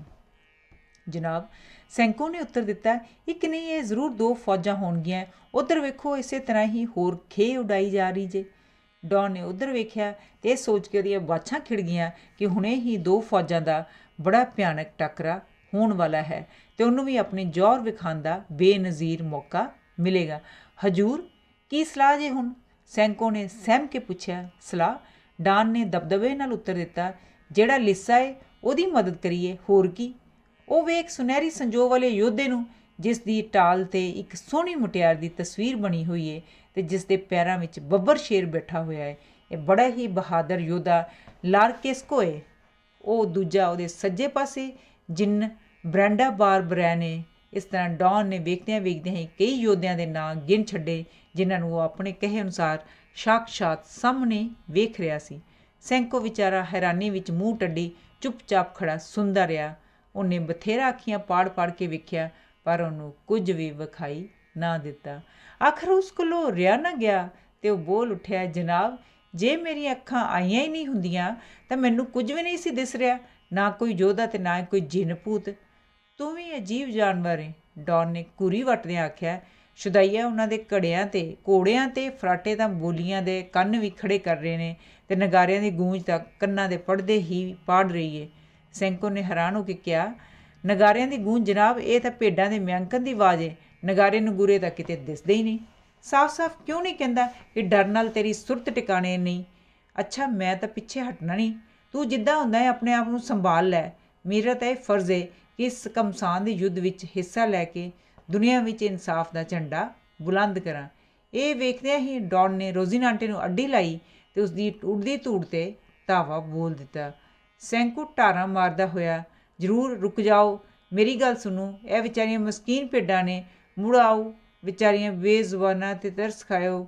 ਜਨਾਬ, ਸੈਂਕੋ ਨੇ ਉੱਤਰ ਦਿੱਤਾ, ਇੱਕ ਨਹੀਂ, ਇਹ ਜ਼ਰੂਰ 2 ਫੌਜਾਂ ਹੋਣਗੀਆਂ। ਉੱਧਰ ਵੇਖੋ, ਇਸੇ ਤਰ੍ਹਾਂ ਹੀ ਹੋਰ ਖੇ ਉਡਾਈ ਜਾ ਰਹੀ ਜੇ। ਡੌਨ ਨੇ ਉੱਧਰ ਵੇਖਿਆ ਅਤੇ ਇਹ ਸੋਚ ਕੇ ਉਹਦੀਆਂ ਬਾਛਾਂ ਖਿੜ ਗਈਆਂ ਕਿ ਹੁਣੇ ਹੀ 2 ਫੌਜਾਂ ਦਾ ਬੜਾ ਭਿਆਨਕ ਟੱਕਰਾ ਹੋਣ ਵਾਲਾ ਹੈ ਅਤੇ ਉਹਨੂੰ ਵੀ ਆਪਣੇ ਜ਼ੋਰ ਵਿਖਾਉਣ ਦਾ ਬੇਨਜ਼ੀਰ ਮੌਕਾ ਮਿਲੇਗਾ। ਹਜ਼ੂਰ, ਕੀ ਸਲਾਹ ਜੇ ਹੁਣ? ਸੈਂਕੋ ਨੇ ਸਹਿਮ ਕੇ ਪੁੱਛਿਆ। ਸਲਾਹ? ਡਾਨ ਨੇ ਦਬਦਬੇ ਨਾਲ ਉੱਤਰ ਦਿੱਤਾ, ਜਿਹੜਾ ਲਿੱਸਾ ਏ ਉਹਦੀ ਮਦਦ ਕਰੀਏ, ਹੋਰ ਕੀ। ਉਹ ਵੇਖ ਸੁਨਹਿਰੀ ਸੰਜੋਗ ਵਾਲੇ ਯੋਧੇ ਨੂੰ, ਜਿਸ ਦੀ ਢਾਲ 'ਤੇ ਇੱਕ ਸੋਹਣੀ ਮੁਟਿਆਰ ਦੀ ਤਸਵੀਰ ਬਣੀ ਹੋਈ ਹੈ ਅਤੇ ਜਿਸ ਦੇ ਪੈਰਾਂ ਵਿੱਚ ਬੱਬਰ ਸ਼ੇਰ ਬੈਠਾ ਹੋਇਆ ਹੈ। ਇਹ ਬੜਾ ਹੀ ਬਹਾਦਰ ਯੋਧਾ ਲਾਰਕੇਸਕੋ ਏ। ਉਹ ਦੂਜਾ ਉਹਦੇ ਸੱਜੇ ਪਾਸੇ ਜਿਨ ਬ੍ਰੈਂਡਾ ਬਾਰਬਰੈਨ ਏ। ਇਸ ਤਰ੍ਹਾਂ ਡੌਨ ਨੇ ਵੇਖਦਿਆਂ ਵੇਖਦਿਆਂ ਹੀ ਕਈ ਯੋਧਿਆਂ ਦੇ ਨਾਂ ਗਿਣ ਛੱਡੇ, ਜਿਨ੍ਹਾਂ ਨੂੰ ਉਹ ਆਪਣੇ ਕਹੇ ਅਨੁਸਾਰ ਸਾਕਸ਼ਾਤ ਸਾਹਮਣੇ ਵੇਖ ਰਿਹਾ ਸੀ। ਸੈਂਕੋ ਵਿਚਾਰਾ ਹੈਰਾਨੀ ਵਿੱਚ ਮੂੰਹ ਟੱਡੀ ਚੁੱਪਚਾਪ ਖੜਾ ਸੁਣਦਾ ਰਿਹਾ। ਉਹਨੇ ਬਥੇਰਾ ਅੱਖੀਆਂ ਪਾੜ ਪਾੜ ਕੇ ਵੇਖਿਆ, ਪਰ ਉਹਨੂੰ ਕੁਝ ਵੀ ਵਿਖਾਈ ਨਾ ਦਿੱਤਾ। ਆਖਰ ਉਸ ਕੋਲੋਂ ਰਿਹਾ ਨਾ ਗਿਆ ਅਤੇ ਉਹ ਬੋਲ ਉੱਠਿਆ, ਜਨਾਬ, ਜੇ ਮੇਰੀਆਂ ਅੱਖਾਂ ਆਈਆਂ ਹੀ ਨਹੀਂ ਹੁੰਦੀਆਂ ਤਾਂ ਮੈਨੂੰ ਕੁਝ ਵੀ ਨਹੀਂ ਸੀ ਦਿਸ ਰਿਹਾ, ਨਾ ਕੋਈ ਯੋਧਾ ਅਤੇ ਨਾ ਕੋਈ ਜਿੰਨ ਭੂਤ। ਤੂੰ ਵੀ ਅਜੀਬ ਜਾਨਵਰ ਏ, ਡੌਨ ਨੇ ਘੂਰੀ ਵੱਟਦਿਆਂ ਆਖਿਆ। ਸ਼ੁਦਾਈਆ, ਉਹਨਾਂ ਦੇ ਘੜਿਆਂ 'ਤੇ ਘੋੜਿਆਂ 'ਤੇ ਫਰਾਟੇ ਤਾਂ ਬੋਲੀਆਂ ਦੇ ਕੰਨ ਵੀ ਖੜੇ ਕਰ ਰਹੇ ਨੇ ਅਤੇ ਨਗਾਰਿਆਂ ਦੀ ਗੂੰਜ ਤਾਂ ਕੰਨਾਂ ਦੇ ਪੜਦੇ ਹੀ ਪਾੜ ਰਹੀ ਏ। ਸੈਂਕੋ ਨੇ ਹੈਰਾਨ ਹੋ ਕੇ ਕਿਹਾ, ਨਗਾਰਿਆਂ ਦੀ ਗੂੰਜ ਜਨਾਬ? ਇਹ ਤਾਂ ਭੇਡਾਂ ਦੇ ਮਿਆਂਕਣ ਦੀ ਆਵਾਜ਼ ਏ। ਨਗਾਰੇ ਨਗੂਰੇ ਤਾਂ ਕਿਤੇ ਦਿਸਦੇ ਹੀ ਨਹੀਂ। ਸਾਫ਼-ਸਾਫ਼ ਕਿਉਂ ਨਹੀਂ ਕਹਿੰਦਾ ਕਿ ਡਰ ਨਾਲ ਤੇਰੀ ਸੁਰਤ ਟਿਕਾਣੇ ਨਹੀਂ? ਅੱਛਾ, ਮੈਂ ਤਾਂ ਪਿੱਛੇ ਹਟਣਾ ਨਹੀਂ। ਤੂੰ ਜਿੱਦਾਂ ਹੁੰਦਾ ਹੈ ਆਪਣੇ ਆਪ ਨੂੰ ਸੰਭਾਲ ਲੈ। ਮੇਰਾ ਤਾਂ ਇਹ ਫਰਜ਼ ਏ ਕਿ ਇਸ ਘਮਸਾਨ ਦੇ ਯੁੱਧ ਵਿੱਚ ਹਿੱਸਾ ਲੈ ਕੇ ਦੁਨੀਆ ਵਿੱਚ ਇਨਸਾਫ ਦਾ ਝੰਡਾ ਬੁਲੰਦ ਕਰਾਂ। ਇਹ ਵੇਖਦਿਆਂ ਹੀ ਡੌਨ ਨੇ ਰੋਜ਼ੀਨਾਟੇ ਨੂੰ ਅੱਡੀ ਲਾਈ ਅਤੇ ਉਸਦੀ ਉੱਡਦੀ ਧੂੜ 'ਤੇ ਧਾਵਾ ਬੋਲ ਦਿੱਤਾ। ਸੈਂਕੋ ਢਾਰਾਂ ਮਾਰਦਾ ਹੋਇਆ, ਜ਼ਰੂਰ ਰੁਕ ਜਾਓ, ਮੇਰੀ ਗੱਲ ਸੁਣੋ, ਇਹ ਵਿਚਾਰੀਆਂ ਮਸਕੀਨ ਭੇਡਾਂ ਨੇ, ਮੁੜ ਆਓ, ਵਿਚਾਰੀਆਂ ਬੇਜ਼ੁਬਾਨਾਂ 'ਤੇ ਤਰਸ ਖਾਇਓ।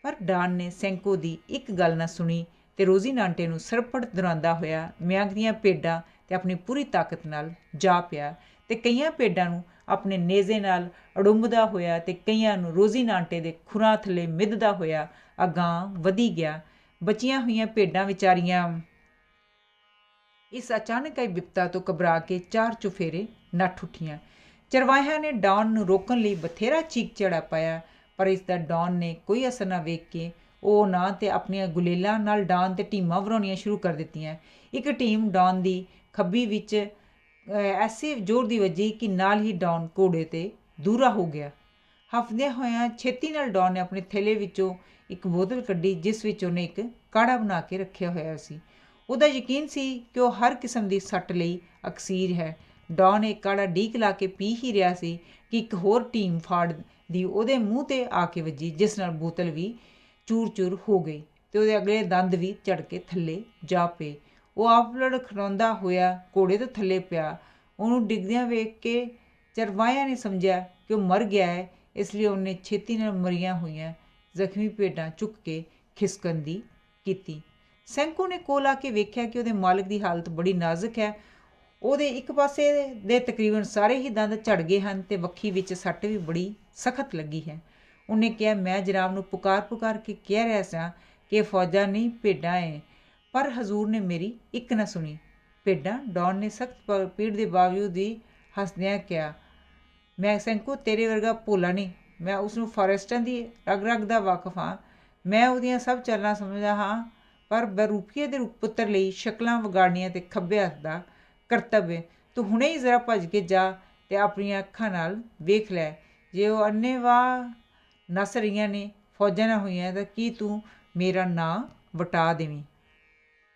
ਪਰ ਡਾਨ ਨੇ ਸੈਂਕੋ ਦੀ ਇੱਕ ਗੱਲ ਨਾ ਸੁਣੀ ਅਤੇ ਰੋਜ਼ੀਨਾਟੇ ਨੂੰ ਸਰਪਟ ਦੁਹਰਾਉਂਦਾ ਹੋਇਆ ਮਿਆਂਕ ਦੀਆਂ ਭੇਡਾਂ 'ਤੇ ਆਪਣੀ ਪੂਰੀ ਤਾਕਤ ਨਾਲ ਜਾ ਪਿਆ ਅਤੇ ਕਈਆਂ ਭੇਡਾਂ ਨੂੰ ਆਪਣੇ ਨੇਜ਼ੇ ਨਾਲ ਅੜੁੰਬਦਾ ਹੋਇਆ ਅਤੇ ਕਈਆਂ ਨੂੰ ਰੋਜ਼ੀਨਾਟੇ ਦੇ ਖੁਰਾਂ ਥੱਲੇ ਮਿੱਧਦਾ ਹੋਇਆ ਅਗਾਂਹ ਵਧੀ ਗਿਆ। ਬਚੀਆਂ ਹੋਈਆਂ ਭੇਡਾਂ ਵਿਚਾਰੀਆਂ ਇਸ ਅਚਾਨਕ ਆਈ ਬਿਪਤਾ ਤੋਂ ਘਬਰਾ ਕੇ 4 ਚੁਫੇਰੇ ਨੱਠ ਉੱਠੀਆਂ। ਚਰਵਾਹਿਆਂ ਨੇ ਡੌਨ ਨੂੰ ਰੋਕਣ ਲਈ ਬਥੇਰਾ ਚੀਕ ਚੜਾ ਪਾਇਆ, ਪਰ ਇਸ ਦਾ ਡੌਨ ਨੇ ਕੋਈ ਅਸਰ ਨਾ ਵੇਖ ਕੇ ਉਹ ਨਾ ਤੇ ਆਪਣੀਆਂ ਗੁਲੇਲਾਂ ਨਾਲ ਡੌਨ 'ਤੇ ਟੀਮਾਂ ਵਰਾਉਣੀਆਂ ਸ਼ੁਰੂ ਕਰ ਦਿੱਤੀਆਂ। ਇੱਕ ਟੀਮ ਡੌਨ ਦੀ ਖੱਬੀ ਵਿੱਚ ਐਸੇ ਜ਼ੋਰ ਦੀ ਵੱਜੀ ਕਿ ਨਾਲ ਹੀ ਡੌਨ ਘੋੜੇ 'ਤੇ ਦੂਰਾ ਹੋ ਗਿਆ। ਹਫਦਿਆਂ ਹੋਇਆਂ ਛੇਤੀ ਨਾਲ ਡੌਨ ਨੇ ਆਪਣੇ ਥੈਲੇ ਵਿੱਚੋਂ ਇੱਕ ਬੋਤਲ ਕੱਢੀ, ਜਿਸ ਵਿੱਚ ਉਹਨੇ ਇੱਕ ਕਾੜਾ ਬਣਾ ਕੇ ਰੱਖਿਆ ਹੋਇਆ ਸੀ। ਉਹਦਾ ਯਕੀਨ ਸੀ ਕਿ ਉਹ ਹਰ ਕਿਸਮ ਦੀ ਸੱਟ ਲਈ ਅਕਸੀਰ ਹੈ। ਡੌਨ ਇੱਕ ਕਾੜਾ ਡੀਕ ਲਾ ਕੇ ਪੀ ਹੀ ਰਿਹਾ ਸੀ ਕਿ ਇੱਕ ਹੋਰ ਟੀਮ ਫਾੜ ਦੀ ਉਹਦੇ ਮੂੰਹ 'ਤੇ ਆ ਕੇ ਵੱਜੀ, ਜਿਸ ਨਾਲ ਬੋਤਲ ਵੀ ਚੂਰ-ਚੂਰ ਹੋ ਗਈ ਅਤੇ ਉਹਦੇ ਅਗਲੇ ਦੰਦ ਵੀ ਝੜ ਕੇ ਥੱਲੇ ਜਾ ਪਏ। ਉਹ ਆਪ ਲੜਖੜਾਉਂਦਾ ਹੋਇਆ ਘੋੜੇ ਤੋਂ ਥੱਲੇ ਪਿਆ। ਉਹਨੂੰ ਡਿੱਗਦਿਆਂ ਵੇਖ ਕੇ ਚਰਵਾਹਿਆਂ ਨੇ ਸਮਝਿਆ ਕਿ ਉਹ ਮਰ ਗਿਆ ਹੈ, ਇਸ ਲਈ ਉਹਨੇ ਛੇਤੀ ਨਾਲ ਮਰੀਆਂ ਹੋਈਆਂ ਜ਼ਖਮੀ ਭੇਡਾਂ ਚੁੱਕ ਕੇ ਖਿਸਕਣ ਦੀ ਕੀਤੀ। ਸੈਂਕੋ ਨੇ ਕੋਲ ਆ ਕੇ ਵੇਖਿਆ ਕਿ ਉਹਦੇ ਮਾਲਕ ਦੀ ਹਾਲਤ ਬੜੀ ਨਾਜ਼ੁਕ ਹੈ। ਉਹਦੇ ਇੱਕ ਪਾਸੇ ਦੇ ਤਕਰੀਬਨ ਸਾਰੇ ਹੀ ਦੰਦ ਝੜ ਗਏ ਹਨ ਅਤੇ ਵੱਖੀ ਵਿੱਚ ਸੱਟ ਵੀ ਬੜੀ ਸਖਤ ਲੱਗੀ ਹੈ। ਉਹਨੇ ਕਿਹਾ, ਮੈਂ ਜਨਾਬ ਨੂੰ ਪੁਕਾਰ ਕੇ ਕਹਿ ਰਿਹਾ ਸਾਂ ਕਿ ਇਹ ਫੌਜਾਂ ਨਹੀਂ ਭੇਡਾਂ ਏ, ਪਰ ਹਜ਼ੂਰ ਨੇ ਮੇਰੀ ਇੱਕ ਨਾ ਸੁਣੀ। ਭੇਡਾਂ? ਡੌਨ ਨੇ ਸਖਤ ਪੀੜ ਦੇ ਬਾਵਜੂਦ ਵੀ ਹੱਸਦਿਆਂ ਕਿਹਾ, ਮੈਂ ਸੈਂਕੋ ਤੇਰੇ ਵਰਗਾ ਭੋਲਾ ਨਹੀਂ। ਮੈਂ ਉਸਨੂੰ ਫਾਰੈਸਟਾਂ ਦੀ ਰਗ ਰਗ ਦਾ ਵਾਕਫ ਹਾਂ। ਮੈਂ ਉਹਦੀਆਂ ਸਭ ਚਾਲਾਂ ਸਮਝਦਾ ਹਾਂ, ਪਰ ਬਰੂਪੀਏ ਦੇ ਪੁੱਤਰ ਲਈ ਸ਼ਕਲਾਂ ਵਿਗਾੜਨੀਆਂ ਅਤੇ ਖੱਬੇ ਹੱਥ ਦਾ ਕਰਤੱਵ ਹੈ। ਤੂੰ ਹੁਣੇ ਹੀ ਜ਼ਰਾ ਭੱਜ ਕੇ ਜਾ ਅਤੇ ਆਪਣੀਆਂ ਅੱਖਾਂ ਨਾਲ ਵੇਖ ਲੈ। ਜੇ ਉਹ ਅੰਨ੍ਹੇਵਾਹ ਨੱਸ ਰਹੀਆਂ ਨੇ, ਫੌਜਾਂ ਨਾ ਹੋਈਆਂ, ਤਾਂ ਕੀ ਤੂੰ ਮੇਰਾ ਨਾਂ ਵਟਾ ਦੇਵੀਂ।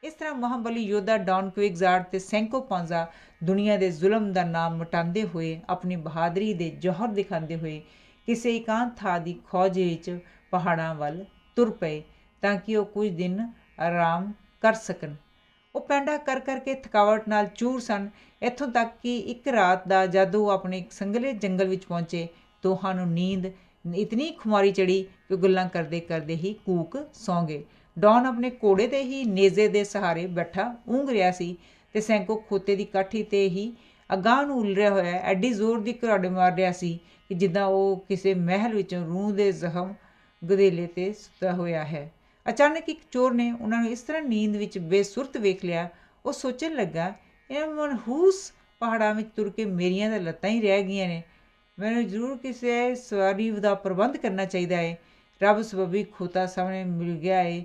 ਇਸ ਤਰ੍ਹਾਂ ਮਹਾਂਬਲੀ ਯੋਧਾ ਡੌਨ ਕੁਇਗਜ਼ਾਰਡ ਅਤੇ ਸੈਂਕੋ ਪਾਂਜ਼ਾ ਦੁਨੀਆ ਦੇ ਜ਼ੁਲਮ ਦਾ ਨਾਮ ਮਿਟਾਉਂਦੇ ਹੋਏ, ਆਪਣੀ ਬਹਾਦਰੀ ਦੇ ਜੌਹਰ ਦਿਖਾਉਂਦੇ ਹੋਏ ਕਿਸੇ ਇਕਾਂਤ ਥਾਂ ਦੀ ਖੋਜ ਵਿੱਚ ਪਹਾੜਾਂ ਵੱਲ ਤੁਰ ਪਏ, ਤਾਂ ਕਿ ਉਹ ਕੁਝ ਦਿਨ ਆਰਾਮ ਕਰ ਸਕਣ। ਉਹ ਪੈਂਡਾ ਕਰ ਕਰਕੇ ਥਕਾਵਟ ਨਾਲ ਚੂਰ ਸਨ, ਇੱਥੋਂ ਤੱਕ ਕਿ ਇੱਕ ਰਾਤ ਦਾ ਜਦ ਉਹ ਆਪਣੇ ਸੰਘਲੇ ਜੰਗਲ ਵਿੱਚ ਪਹੁੰਚੇ, ਦੋਹਾਂ ਨੂੰ ਨੀਂਦ ਇਤਨੀ ਖੁਮਾਰੀ ਚੜ੍ਹੀ ਕਿ ਗੱਲਾਂ ਕਰਦੇ ਕਰਦੇ ਹੀ ਕੂਕ ਸੌਂ ਗਏ। ਡੌਨ ਆਪਣੇ ਘੋੜੇ 'ਤੇ ਹੀ ਨੇਜ਼ੇ ਦੇ ਸਹਾਰੇ ਬੈਠਾ ਊਂਘ ਰਿਹਾ ਸੀ ਅਤੇ ਸੈਂਕੋ ਖੋਤੇ ਦੀ ਕਾਠੀ 'ਤੇ ਹੀ ਅਗਾਂਹ ਨੂੰ ਉਲਰਿਆ ਹੋਇਆ ਐਡੀ ਜ਼ੋਰ ਦੀ ਘੁਰਾੜੇ ਮਾਰ ਰਿਹਾ ਸੀ ਕਿ ਜਿੱਦਾਂ ਉਹ ਕਿਸੇ ਮਹਿਲ ਵਿੱਚੋਂ ਰੂਹ ਦੇ ਜ਼ਖਮ ਗਦੇਲੇ 'ਤੇ ਸੁੱਤਾ ਹੋਇਆ ਹੈ। ਅਚਾਨਕ ਇੱਕ ਚੋਰ ਨੇ ਉਹਨਾਂ ਨੂੰ ਇਸ ਤਰ੍ਹਾਂ ਨੀਂਦ ਵਿੱਚ ਬੇਸੁਰਤ ਵੇਖ ਲਿਆ। ਉਹ ਸੋਚਣ ਲੱਗਾ, ਇਹਨਾਂ ਮਨਹੂਸ ਪਹਾੜਾਂ ਵਿੱਚ ਤੁਰ ਕੇ ਮੇਰੀਆਂ ਤਾਂ ਲੱਤਾਂ ਹੀ ਰਹਿ ਗਈਆਂ ਨੇ। ਮੈਨੂੰ ਜ਼ਰੂਰ ਕਿਸੇ ਸਵਾਰੀ ਦਾ ਪ੍ਰਬੰਧ ਕਰਨਾ ਚਾਹੀਦਾ ਹੈ। ਰੱਬ ਸਬੱਬੀ ਖੋਤਾ ਸਾਹਮਣੇ ਮਿਲ ਗਿਆ ਹੈ।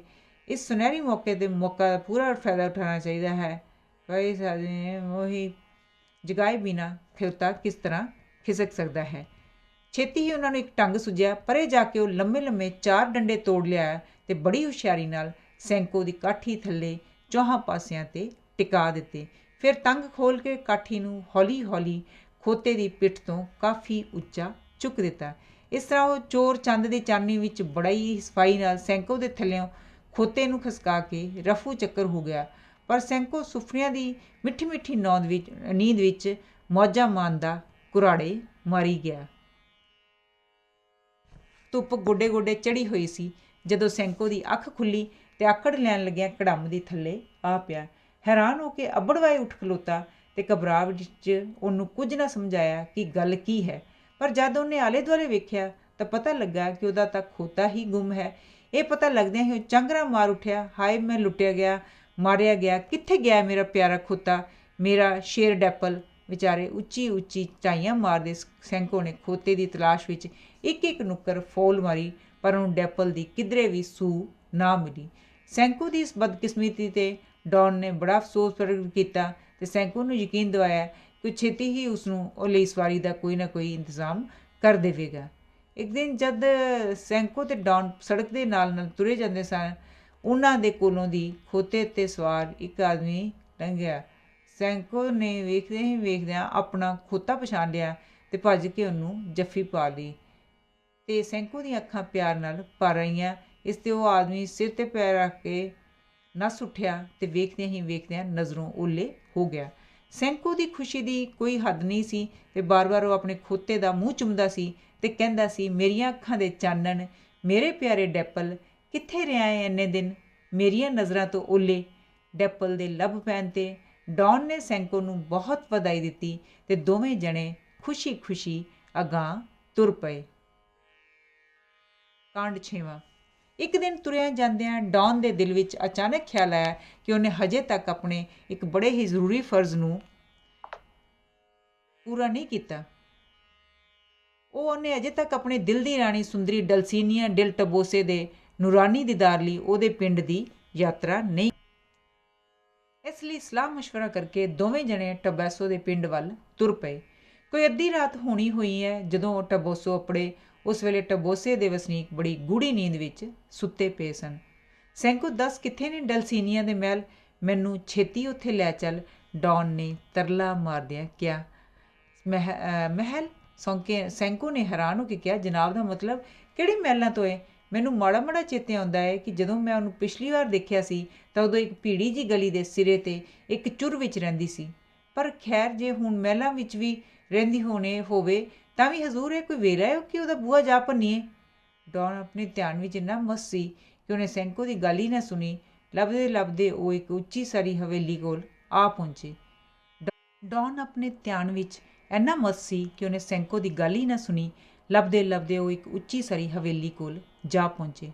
ਇਸ ਸੁਨਹਿਰੀ ਮੌਕੇ 'ਤੇ ਮੌਕਾ ਦਾ ਪੂਰਾ ਫਾਇਦਾ ਉਠਾਉਣਾ ਚਾਹੀਦਾ ਹੈ। ਕਈ ਸਾਧੇ ਮੋਹੀ ਜਗਾਏ ਬਿਨਾਂ ਖਲੋਤਾ ਕਿਸ ਤਰ੍ਹਾਂ ਖਿਸਕ ਸਕਦਾ ਹੈ। ਛੇਤੀ ਹੀ ਉਹਨਾਂ ਨੂੰ ਇੱਕ ਢੰਗ ਸੁਝਿਆ। ਪਰੇ ਜਾ ਕੇ ਉਹ ਲੰਮੇ ਲੰਮੇ 4 ਡੰਡੇ ਤੋੜ ਲਿਆ ਅਤੇ ਬੜੀ ਹੁਸ਼ਿਆਰੀ ਨਾਲ ਸੈਂਕੋ ਦੀ ਕਾਠੀ ਥੱਲੇ ਚੌਹਾਂ ਪਾਸਿਆਂ 'ਤੇ ਟਿਕਾ ਦਿੱਤੇ। ਫਿਰ ਤੰਗ ਖੋਲ੍ਹ ਕੇ ਕਾਠੀ ਨੂੰ ਹੌਲੀ ਹੌਲੀ ਖੋਤੇ ਦੀ ਪਿੱਠ ਤੋਂ ਕਾਫੀ ਉੱਚਾ ਚੁੱਕ ਦਿੱਤਾ। ਇਸ ਤਰ੍ਹਾਂ ਉਹ ਚੋਰ ਚੰਦ ਦੀ ਚਾਨਣੀ ਵਿੱਚ ਬੜੀ ਸਫਾਈ ਨਾਲ ਸੈਂਕੋ ਦੇ ਥੱਲਿਓਂ ਖੋਤੇ ਨੂੰ ਖਸਕਾ ਕੇ ਰਫੂ ਚੱਕਰ ਹੋ ਗਿਆ। ਪਰ ਸੈਂਕੋ ਸੁਫਨਿਆਂ ਦੀ ਮਿੱਠੀ ਮਿੱਠੀ ਨੀਂਦ ਵਿੱਚ ਮੌਜਾਂ ਮਾਣਦਾ ਕੁਰਾੜੇ ਮਾਰੀ ਗਿਆ। ਧੁੱਪ ਗੋਡੇ ਗੋਡੇ ਚੜ੍ਹੀ ਹੋਈ ਸੀ ਜਦੋਂ ਸੈਂਕੋ ਦੀ ਅੱਖ ਖੁੱਲ੍ਹੀ ਅਤੇ ਆਕੜ ਲੈਣ ਲੱਗਿਆਂ ਕੜੰਬ ਦੀ ਥੱਲੇ ਆ ਪਿਆ। ਹੈਰਾਨ ਹੋ ਕੇ ਅੱਬੜਵਾਏ ਉੱਠ ਖਲੋਤਾ ਅਤੇ ਘਬਰਾਹਟ ਵਿੱਚ ਉਹਨੂੰ ਕੁਝ ਨਾ ਸਮਝ ਆਇਆ ਕਿ ਗੱਲ ਕੀ ਹੈ। ਪਰ ਜਦ ਉਹਨੇ ਆਲੇ ਦੁਆਲੇ ਵੇਖਿਆ ਤਾਂ ਪਤਾ ਲੱਗਾ ਕਿ ਉਹਦਾ ਤਾਂ ਖੋਤਾ ਹੀ ਗੁੰਮ ਹੈ। ਇਹ ਪਤਾ ਲੱਗਦਿਆਂ ਹੀ ਉਹ ਚੰਗਰਾ ਮਾਰ ਉੱਠਿਆ। ਹਾਏ, ਮੈਂ ਲੁੱਟਿਆ ਗਿਆ, ਮਾਰਿਆ ਗਿਆ। ਕਿੱਥੇ ਗਿਆ ਮੇਰਾ ਪਿਆਰਾ ਖੋਤਾ, ਮੇਰਾ ਸ਼ੇਰ ਡੈਪਲ। ਵਿਚਾਰੇ ਉੱਚੀ ਉੱਚੀ ਝਾਈਆਂ ਮਾਰਦੇ ਸੈਂਕੋ ਨੇ ਖੋਤੇ ਦੀ ਤਲਾਸ਼ ਵਿੱਚ ਇੱਕ ਇੱਕ ਨੁੱਕਰ ਫੋਲ ਮਾਰੀ, ਪਰ ਉਹਨੂੰ ਡੈਪਲ ਦੀ ਕਿਧਰੇ ਵੀ ਸੂਹ ਨਾ ਮਿਲੀ। ਸੈਂਕੋ ਦੀ ਇਸ ਬਦਕਿਸਮਤੀ 'ਤੇ ਡੌਨ ਨੇ ਬੜਾ ਅਫਸੋਸ ਪ੍ਰਗਟ ਕੀਤਾ ਅਤੇ ਸੈਂਕੋ ਨੂੰ ਯਕੀਨ ਦਿਵਾਇਆ ਕਿ ਛੇਤੀ ਹੀ ਉਸਨੂੰ ਉਹ ਲਈ ਸਵਾਰੀ ਦਾ ਕੋਈ ਨਾ ਕੋਈ ਇੰਤਜ਼ਾਮ ਕਰ ਦੇਵੇਗਾ। ਇੱਕ ਦਿਨ ਜਦ ਸੈਂਕੋ ਅਤੇ ਡੌਨ ਸੜਕ ਦੇ ਨਾਲ ਨਾਲ ਤੁਰੇ ਜਾਂਦੇ ਸਨ, ਉਹਨਾਂ ਦੇ ਕੋਲੋਂ ਦੀ ਖੋਤੇ 'ਤੇ ਸਵਾਰ ਇੱਕ ਆਦਮੀ ਲੰਘਿਆ। ਸੈਂਕੋ ਨੇ ਵੇਖਦਿਆਂ ਹੀ ਵੇਖਦਿਆਂ ਆਪਣਾ ਖੋਤਾ ਪਛਾਣ ਲਿਆ ਅਤੇ ਭੱਜ ਕੇ ਉਹਨੂੰ ਜੱਫੀ ਪਾ ਲਈ ਅਤੇ ਸੈਂਕੋ ਦੀਆਂ ਅੱਖਾਂ ਪਿਆਰ ਨਾਲ ਭਰ ਆਈਆਂ। ਇਸ 'ਤੇ ਉਹ ਆਦਮੀ ਸਿਰ 'ਤੇ ਪੈਰ ਰੱਖ ਕੇ ਨੱਸ ਉੱਠਿਆ ਅਤੇ ਵੇਖਦਿਆਂ ਹੀ ਵੇਖਦਿਆਂ ਨਜ਼ਰੋਂ ਓਹਲੇ ਹੋ ਗਿਆ। ਸੈਂਕੋ ਦੀ ਖੁਸ਼ੀ ਦੀ ਕੋਈ ਹੱਦ ਨਹੀਂ ਸੀ ਅਤੇ ਬਾਰ-ਬਾਰ ਉਹ ਆਪਣੇ ਖੋਤੇ ਦਾ ਮੂੰਹ ਚੁੰਮਦਾ ਸੀ ਅਤੇ ਕਹਿੰਦਾ ਸੀ, ਮੇਰੀਆਂ ਅੱਖਾਂ ਦੇ ਚਾਨਣ, ਮੇਰੇ ਪਿਆਰੇ ਡੈਪਲ, ਕਿੱਥੇ ਰਿਹਾ ਹੈ ਇੰਨੇ ਦਿਨ, ਮੇਰੀਆਂ ਨਜ਼ਰਾਂ ਤੋਂ ਓਹਲੇ। ਡੈਪਲ ਦੇ ਲੱਭ ਪੈਣ 'ਤੇ ਡੌਨ ਨੇ ਸੈਂਕੋ ਨੂੰ ਬਹੁਤ ਵਧਾਈ ਦਿੱਤੀ ਅਤੇ ਦੋਵੇਂ ਜਣੇ ਖੁਸ਼ੀ ਖੁਸ਼ੀ ਅਗਾਂਹ ਤੁਰ ਪਏ। ਕਾਂਡ 6ਵਾਂ। ਇੱਕ ਦਿਨ ਤੁਰਿਆਂ ਜਾਂਦਿਆਂ ਡੌਨ ਦੇ ਦਿਲ ਵਿੱਚ ਅਚਾਨਕ ਖਿਆਲ ਆਇਆ ਕਿ ਉਹਨੇ ਹਜੇ ਤੱਕ ਆਪਣੇ ਇੱਕ ਬੜੇ ਹੀ ਜ਼ਰੂਰੀ ਫਰਜ਼ ਨੂੰ ਪੂਰਾ ਨਹੀਂ ਕੀਤਾ। ਉਹਨੇ ਅਜੇ ਤੱਕ ਆਪਣੇ ਦਿਲ ਦੀ ਰਾਣੀ ਸੁੰਦਰੀ ਡਲਸੀਨੀਆ ਡਿਲ ਟਬੋਸੇ ਦੇ ਨੂਰਾਨੀ ਦੀਦਾਰ ਲਈ ਉਹਦੇ ਪਿੰਡ ਦੀ ਯਾਤਰਾ ਨਹੀਂ। ਇਸ ਲਈ ਸਲਾਹ ਮਸ਼ਵਰਾ ਕਰਕੇ ਦੋਵੇਂ ਜਣੇ ਟਬੈਸੋ ਦੇ ਪਿੰਡ ਵੱਲ ਤੁਰ ਪਏ। ਕੋਈ ਅੱਧੀ ਰਾਤ ਹੋਣੀ ਹੋਈ ਹੈ ਜਦੋਂ ਉਹ ਟਬੋਸੋ ਆਪਣੇ ਉਸ ਵੇਲੇ ਟਬੋਸੇ ਦੇ ਵਸਨੀਕ ਬੜੀ ਗੂੜੀ ਨੀਂਦ ਵਿੱਚ ਸੁੱਤੇ ਪਏ ਸਨ। ਸੈਂਕੋ, ਦੱਸ ਕਿੱਥੇ ਨੇ ਡਲਸੀਨੀਆ ਦੇ ਮਹਿਲ, ਮੈਨੂੰ ਛੇਤੀ ਉੱਥੇ ਲੈ ਚੱਲ, ਡੌਨ ਨੇ ਤਰਲਾ ਮਾਰਦਿਆਂ ਕਿਹਾ। ਮਹਿਲ? ਸੈਂਕੋ ਨੇ ਹੈਰਾਨ ਹੋ ਕੇ ਕਿਹਾ, ਜਨਾਬ ਦਾ ਮਤਲਬ ਕਿਹੜੇ ਮਹਿਲਾਂ ਤੋਂ ਹੈ? ਮੈਨੂੰ ਮਾੜਾ ਮਾੜਾ ਚੇਤੇ ਆਉਂਦਾ ਹੈ ਕਿ ਜਦੋਂ ਮੈਂ ਉਹਨੂੰ ਪਿਛਲੀ ਵਾਰ ਦੇਖਿਆ ਸੀ ਤਾਂ ਉਦੋਂ ਇੱਕ ਭੀੜੀ ਜਿਹੀ ਗਲੀ ਦੇ ਸਿਰੇ 'ਤੇ ਇੱਕ ਚੁਰ ਵਿੱਚ ਰਹਿੰਦੀ ਸੀ। ਪਰ ਖੈਰ, ਜੇ ਹੁਣ ਮਹਿਲਾਂ ਵਿੱਚ ਵੀ ਰਹਿੰਦੀ ਹੋਵੇ ਤਾਂ ਵੀ ਹਜ਼ੂਰ ਇਹ ਕੋਈ ਵੇਲਾ ਹੈ ਕਿ ਉਹਦਾ ਬੂਹਾ ਜਾ ਭੰਨੀਏ। ਡੌਨ ਆਪਣੇ ਧਿਆਨ ਵਿੱਚ ਇੰਨਾ ਮਸਤ ਸੀ ਕਿ ਉਹਨੇ ਸੈਂਕੋ ਦੀ ਗੱਲ ਹੀ ਨਾ ਸੁਣੀ। ਲੱਭਦੇ ਲੱਭਦੇ ਉਹ ਇੱਕ ਉੱਚੀ ਸਾਰੀ ਹਵੇਲੀ ਕੋਲ ਆ ਪਹੁੰਚੇ। ਡੌਨ ਆਪਣੇ ਧਿਆਨ ਵਿੱਚ ਇੰਨਾ ਮਸਤ ਸੀ ਕਿ ਉਹਨੇ ਸੈਂਕੋ ਦੀ ਗੱਲ ਹੀ ਨਾ ਸੁਣੀ। ਲੱਭਦੇ ਲੱਭਦੇ ਉਹ ਇੱਕ ਉੱਚੀ ਸਾਰੀ ਹਵੇਲੀ ਕੋਲ ਜਾ ਪਹੁੰਚੇ।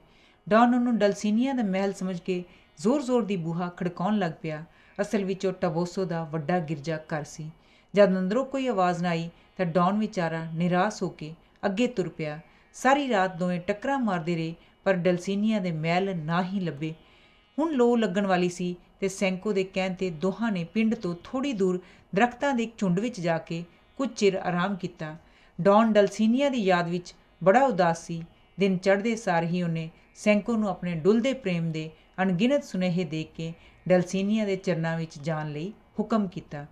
ਡੌਨ ਉਹਨੂੰ ਡਲਸੀਨੀਆ ਦਾ ਮਹਿਲ ਸਮਝ ਕੇ ਜ਼ੋਰ ਜ਼ੋਰ ਦੀ ਬੂਹਾ ਖੜਕਾਉਣ ਲੱਗ ਪਿਆ। ਅਸਲ ਵਿੱਚ ਉਹ ਟਬੋਸੋ ਦਾ ਵੱਡਾ ਗਿਰਜਾ ਘਰ ਸੀ। ਜਦ ਅੰਦਰੋਂ ਕੋਈ ਆਵਾਜ਼ ਨਾ ਆਈ ਤਾਂ ਡੌਨ ਵਿਚਾਰਾ ਨਿਰਾਸ਼ ਹੋ ਕੇ ਅੱਗੇ ਤੁਰ ਪਿਆ। ਸਾਰੀ ਰਾਤ ਦੋਵੇਂ ਟੱਕਰਾਂ ਮਾਰਦੇ ਰਹੇ, ਪਰ ਡਲਸੀਨੀਆ ਦੇ ਮਹਿਲ ਨਾ ਹੀ ਲੱਭੇ। ਹੁਣ ਲੋ ਲੱਗਣ ਵਾਲੀ ਸੀ ਅਤੇ ਸੈਂਕੋ ਦੇ ਕਹਿਣ 'ਤੇ ਦੋਹਾਂ ਨੇ ਪਿੰਡ ਤੋਂ ਥੋੜ੍ਹੀ ਦੂਰ ਦਰੱਖਤਾਂ ਦੇ ਇੱਕ ਝੁੰਡ ਵਿੱਚ ਜਾ ਕੇ ਕੁਝ ਚਿਰ ਆਰਾਮ ਕੀਤਾ। ਡੌਨ ਡਲਸੀਨੀਆ ਦੀ ਯਾਦ ਵਿੱਚ ਬੜਾ ਉਦਾਸ ਸੀ। ਦਿਨ ਚੜ੍ਹਦੇ ਸਾਰ ਹੀ ਉਹਨੇ ਸੈਂਕੋ ਨੂੰ ਆਪਣੇ ਡੁੱਲਦੇ ਪ੍ਰੇਮ ਦੇ ਅਣਗਿਣਤ ਸੁਨੇਹੇ ਦੇ ਕੇ ਡਲਸੀਨੀਆ ਦੇ ਚਰਨਾਂ ਵਿੱਚ ਜਾਣ ਲਈ ਹੁਕਮ ਕੀਤਾ।